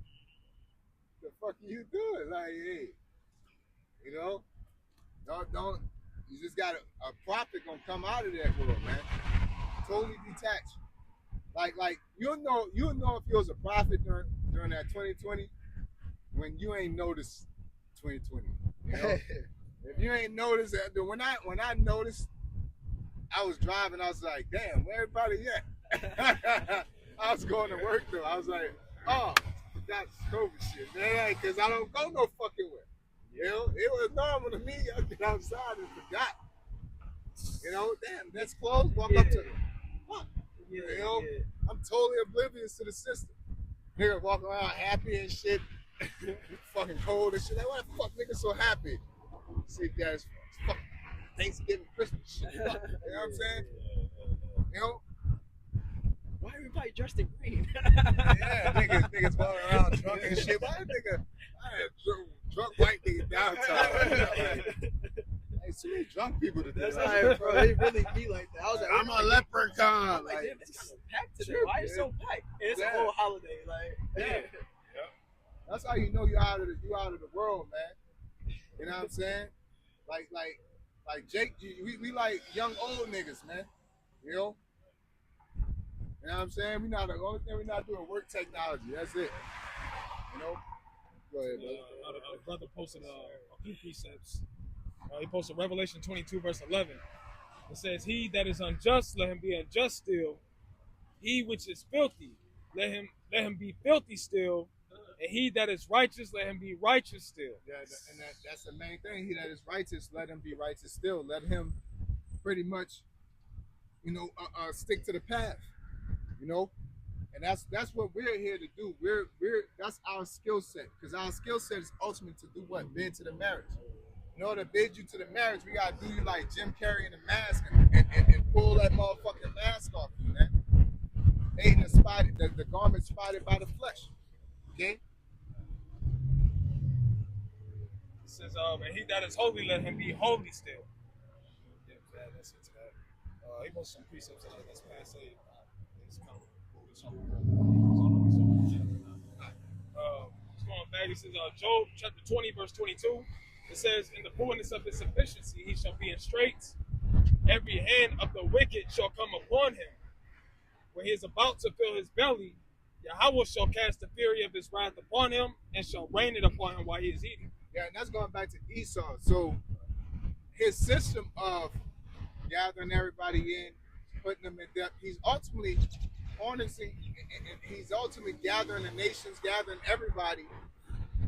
The fuck are you doing? Like, hey, you know, don't. You just got a prophet gonna come out of that world, man. Totally detached. Like you'll know if you was a prophet during that 2020 when you ain't noticed 2020. You know? If you ain't noticed that, when I noticed, I was driving. I was like, damn, where everybody at? I was going to work though. I was like, oh, forgot COVID shit, man, because I don't go no fucking where. You know, it was normal to me. I get outside and forgot. You know, damn, that's closed. Walk up to them. What? Yeah, you know, yeah. I'm totally oblivious to the system. Nigga walking around happy and shit, fucking cold and shit. Like, why the fuck nigga so happy? See, guys, fucking Thanksgiving, Christmas shit. Fuck, you know what I'm saying? You know? Why everybody dressed in green? Yeah, niggas walking around drunk and shit. Why a drunk white nigga downtown? Hey, so many drunk people today. That's how bro. It really be like that. I was like, I'm a leprechaun. I'm like, damn, it's kind of packed today. True, Why is it so packed? And it's a whole holiday. Like, yeah. That's how you know you're out of the world, man. You know what I'm saying? Like Jake, we like young old niggas, man. You know? You know what I'm saying? The only thing we're not doing work technology. That's it. You know? Go ahead, brother. A brother posted a few precepts. He posted Revelation 22, verse 11. It says, "He that is unjust, let him be unjust still. He which is filthy, let him be filthy still. And he that is righteous, let him be righteous still." Yeah, and that's the main thing. He that is righteous, let him be righteous still. Let him pretty much, stick to the path. You know, and that's what we're here to do. That's our skill set, because our skill set is ultimate to do what? Bid to the marriage. In order to bid you to the marriage, we gotta do you like Jim Carrey in the mask and pull that motherfucking mask off you, man. Ain't the garment spotted by the flesh. Okay? It says, "And he that is holy, let him be holy still." Yeah, that's into that. He posted some precepts in that's passe. Going back, he says, Job chapter 20, verse 22. It says, "In the fullness of his sufficiency, he shall be in straits. Every hand of the wicked shall come upon him. When he is about to fill his belly, Yahweh shall cast the fury of his wrath upon him and shall rain it upon him while he is eating." Yeah, and that's going back to Esau. So his system of gathering everybody in, putting them in depth, he's ultimately harnessing, and he's ultimately gathering the nations, gathering everybody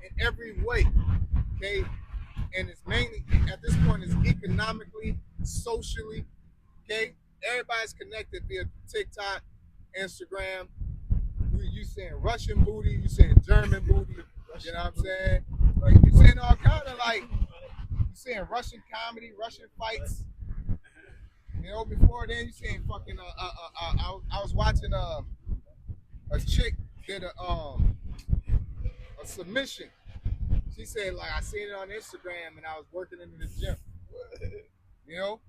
in every way. Okay? And it's mainly, at this point, it's economically, socially. Okay? Everybody's connected via TikTok, Instagram. You saying Russian booty, you saying German booty, you know what I'm saying? Like, you saying all kind of like, you saying Russian comedy, Russian fights. You know, before then you saying fucking I was watching a chick did a submission. She said, like, I seen it on Instagram and I was working in the gym. You know?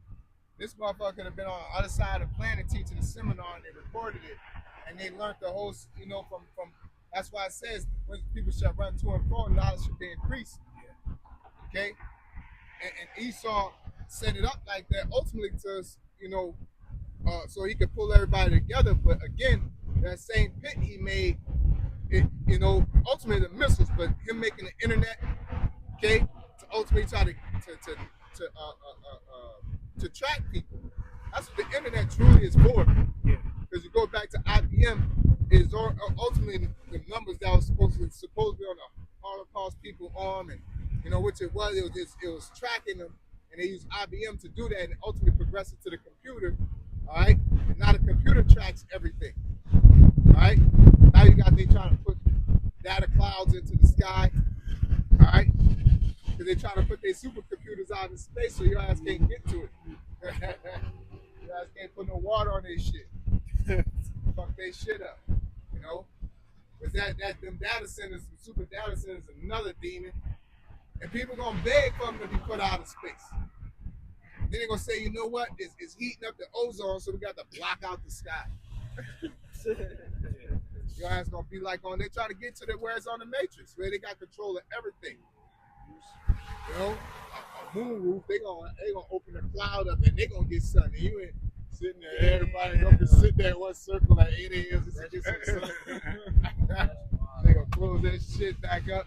This motherfucker could have been on the other side of the planet teaching a seminar, and they recorded it. And they learned the whole, from that's why it says when people shall run to and fro, knowledge should be increased. Okay? And Esau set it up like that ultimately to, so he could pull everybody together. But again, that same pit he made, ultimately the missiles, but him making the internet, okay, to ultimately try to track people. That's what the internet truly is for. Yeah. Because you go back to IBM, is ultimately the numbers that was supposed to be on the Holocaust people arm, and which it was tracking them, and they used IBM to do that, and ultimately progressed it to the computer. All right, and now the computer tracks everything. All right, now they trying to put data clouds into the sky. All right, because they're trying to put their supercomputers out in space, so your ass can't get to it. Your ass can't put no water on their shit. Fuck their shit up, But them data centers, some super data centers, another demon, and people gonna beg for them to be put out of space. Then they're gonna say, you know what? It's heating up the ozone, so we got to block out the sky. Your ass gonna be like they're trying to get to where it's on the matrix, where they got control of everything. A moon roof, they gonna open the cloud up and they gonna get sun. And you ain't sitting there, everybody gonna sit there in one circle at 8 a.m. to get some sun. They gonna close that shit back up.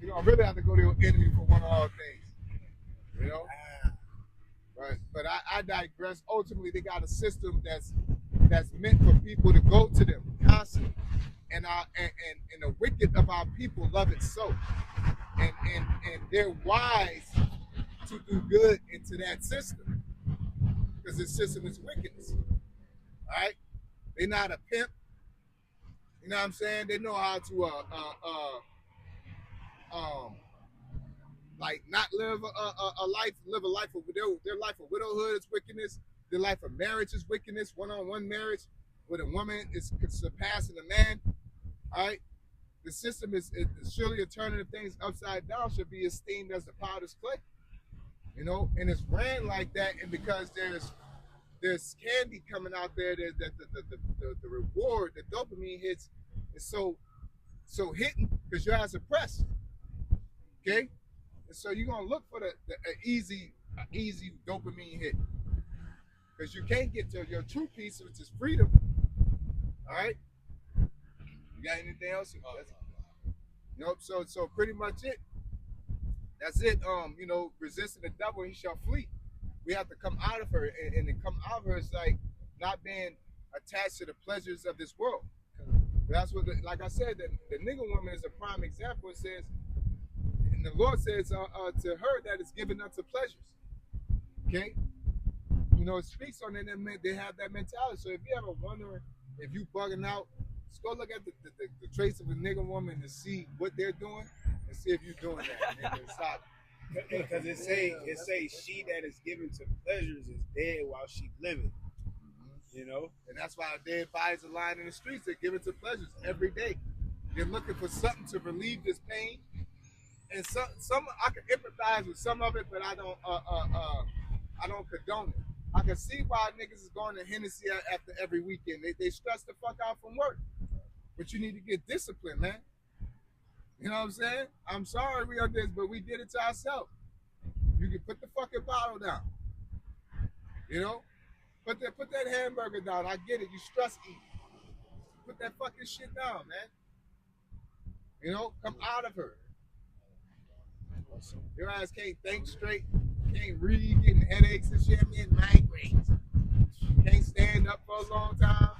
You're gonna really have to go to your enemy for one of all things. Right. But I digress. Ultimately, they got a system that's meant for people to go to them constantly. And the wicked of our people love it so. And they're wise to do good into that system. Because the system is wickedness. All right? They not a pimp. You know what I'm saying? They know how to like not live a life of their life of widowhood is wickedness. Their life of marriage is wickedness. One-on-one marriage with a woman is surpassing a man. All right. The system is surely a turning of things upside down should be esteemed as the potter's clay. You know, and it's ran like that, and because there's candy coming out there that the reward, the dopamine hits is so hitting because your ass oppressed. Okay? And so you're gonna look for the easy dopamine hit. Because you can't get to your true peace, which is freedom. Alright? You got anything else? Nope, so pretty much it. That's it. You know, resisting the devil, he shall flee. We have to come out of her, and to come out of her is like not being attached to the pleasures of this world. That's what, like I said, the nigga woman is a prime example. It says, and the Lord says to her that it's given unto pleasures. Okay, you know, it speaks on them. They have that mentality. So if you ever wondering if you bugging out, just go look at the traits of a nigga woman to see what they're doing and see if you're doing that. And stop. Because it say she that is given to pleasures is dead while she living. You know, and that's why dead bodies are lying in the streets. They're given to pleasures every day. They're looking for something to relieve this pain. And some I can empathize with some of it, but I don't condone it. I can see why niggas is going to Hennessy after every weekend. They stress the fuck out from work. But you need to get disciplined, man. You know what I'm saying? I'm sorry we are this, but we did it to ourselves. You can put the fucking bottle down. You know? Put that hamburger down. I get it. You stress eat. Put that fucking shit down, man. You know? Come out of her. Your ass can't think straight. Can't read, getting headaches and shit. Getting migraines. Can't stand up for a long time.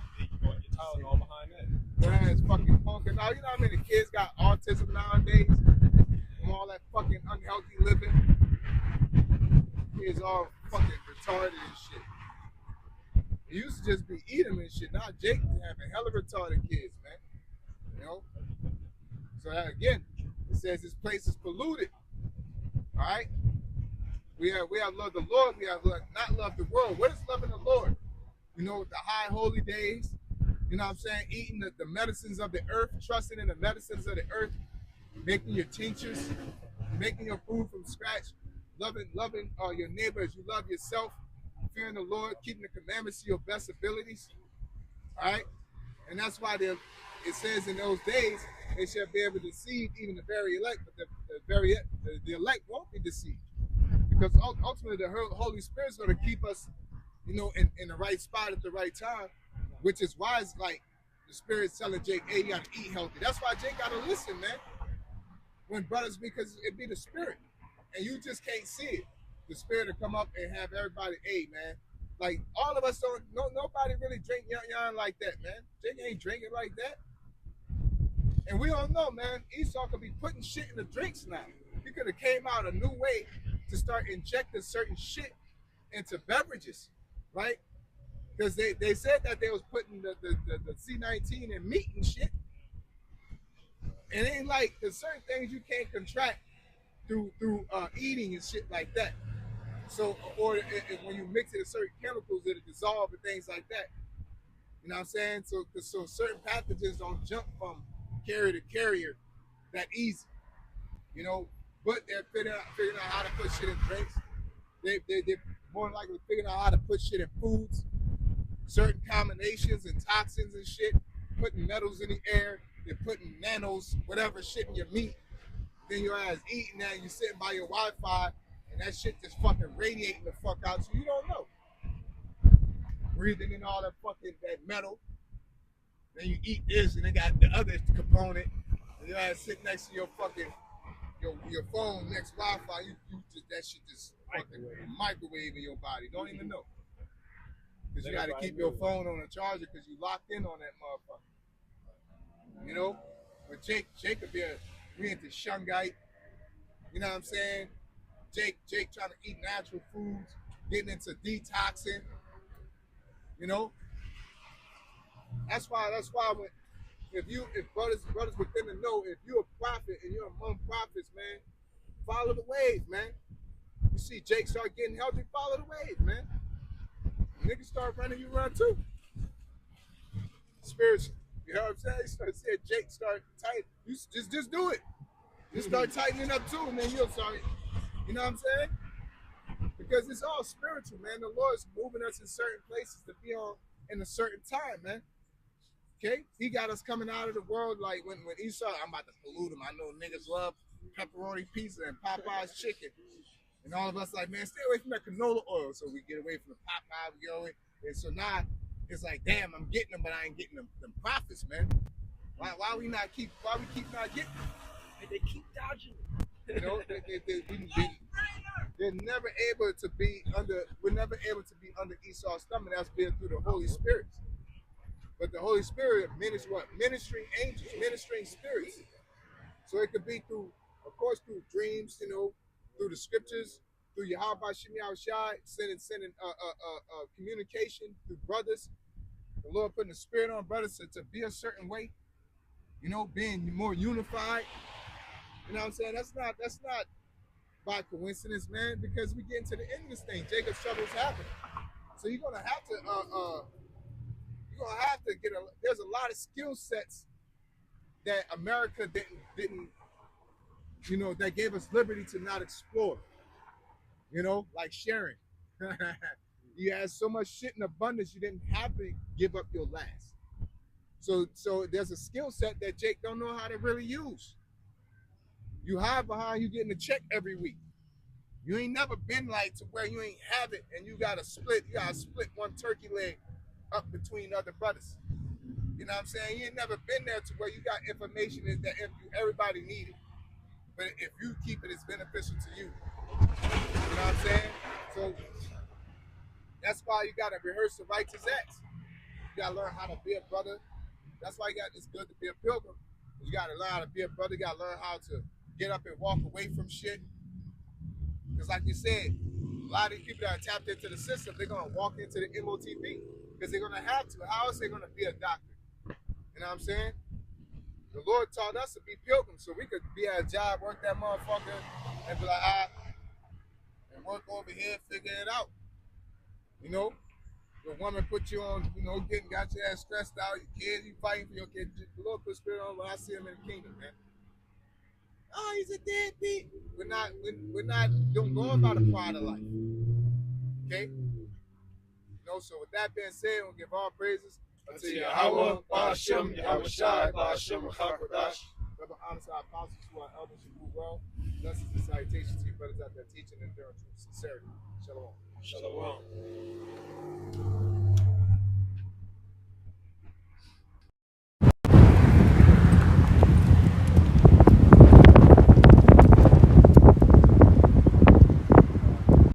Your Tylenol behind that. Your ass fucking punking out. You know how many kids got autism nowadays? From all that fucking unhealthy living. Kids all fucking retarded and shit. It used to just be eating and shit. Now Jake having hella retarded kids, man. You know? So that, again, it says this place is polluted. Alright? We have loved the Lord, we have not loved the world. What is loving the Lord? You know, the high holy days, you know what I'm saying? Eating the medicines of the earth, trusting in the medicines of the earth, making your tinctures, making your food from scratch, loving your neighbor as you love yourself, fearing the Lord, keeping the commandments to your best abilities. All right? And that's why it says in those days they shall be able to deceive even the very elect, but the elect won't be deceived. Because ultimately the Holy Spirit's going to keep us, you know, in the right spot at the right time, which is why it's like the Spirit's telling Jake, hey, you got to eat healthy. That's why Jake got to listen, man. When brothers, because it be the Spirit. And you just can't see it. The Spirit will come up and have everybody, hey, man. Like, all of us nobody really drink yon like that, man. Jake ain't drinking like that. And we don't know, man. Esau could be putting shit in the drinks now. He could have came out a new way to start injecting certain shit into beverages, right? Because they said that they was putting the C19 in meat and shit. And it ain't like there's certain things you can't contract through eating and shit like that. So, or when you mix it with certain chemicals, it'll dissolve and things like that. You know what I'm saying? So certain pathogens don't jump from carrier to carrier that easy. You know, but they're figuring out how to put shit in drinks. They're more likely figuring out how to put shit in foods, certain combinations and toxins and shit, putting metals in the air, they're putting nanos, whatever shit in your meat. Then your ass eating that, and you're sitting by your Wi-Fi, and that shit just fucking radiating the fuck out, so you don't know. Breathing in all that fucking that metal. Then you eat this, and they got the other component, and your ass sitting next to your fucking your phone next Wi-Fi. You just that shit just fucking microwave in your body. Don't even know. Because you got to keep your phone on a charger because you locked in on that motherfucker. You know? But Jake could be we into shungite. You know what I'm saying? Jake trying to eat natural foods, getting into detoxing. You know? That's why when if brothers within the know, if you're a prophet and you're among prophets, man, follow the wave, man. You see Jake start getting healthy, follow the wave, man. Niggas start running, you run too. Spiritual. You know what I'm saying? You start seeing Jake start tight. You just do it. Just start tightening up too, and then you'll start. You know what I'm saying? Because it's all spiritual, man. The Lord's moving us in certain places to be on in a certain time, man. Okay? He got us coming out of the world like when Esau, I'm about to pollute him. I know niggas love pepperoni pizza and Popeye's chicken. And all of us like, man, stay away from that canola oil. So we get away from the Popeye, we go away. And so now it's like, damn, I'm getting them, but I ain't getting them profits, man. Why we keep not getting them? And they keep dodging. You know, they're never able to be under. We're never able to be under Esau's thumb, and that's been through the Holy Spirit. But the Holy Spirit ministering angels, ministering spirits. So it could be through, of course, through dreams, you know, through the scriptures, through Yahweh Shem Yahushai, sending communication through brothers. The Lord putting the Spirit on brothers to be a certain way, you know, being more unified. You know what I'm saying? That's not by coincidence, man, because we get into the end of this thing. Jacob's trouble is happening. So you're gonna have to get there's a lot of skill sets that America didn't you know, that gave us liberty to not explore. You know, like sharing. You had so much shit in abundance you didn't have to give up your last. So there's a skill set that Jake don't know how to really use. You hide behind you getting a check every week. You ain't never been like to where you ain't have it and you gotta split one turkey leg up between other brothers. You know what I'm saying? You ain't never been there to where you got information that everybody needed. But if you keep it, it's beneficial to you. You know what I'm saying? So that's why you gotta rehearse the righteous acts. You gotta learn how to be a brother. That's why it's good to be a pilgrim. You gotta learn how to be a brother. You gotta learn how to get up and walk away from shit. Because like you said, a lot of these people that are tapped into the system, they're gonna walk into the MOTB because they're gonna have to. How else are they gonna be a doctor? You know what I'm saying? The Lord taught us to be pilgrims so we could be at a job, work that motherfucker, and be like, and work over here, figure it out. You know? The woman put you on, you know, got your ass stressed out, your kids, you fighting for your kids. The Lord put spirit on when I see him in the kingdom, man. Oh, he's a deadbeat. We're not going by the pride of life. Okay? You know, so with that being said, we'll give all praises unto Yahweh, Ba'ashem, Yahweh Shai, Ba'ashem, Chakadash. Brother, honest our apostles who are elders who move well. Blessings and salutations to you brothers out there teaching and enduring truth, sincerity. Shalom. Shalom.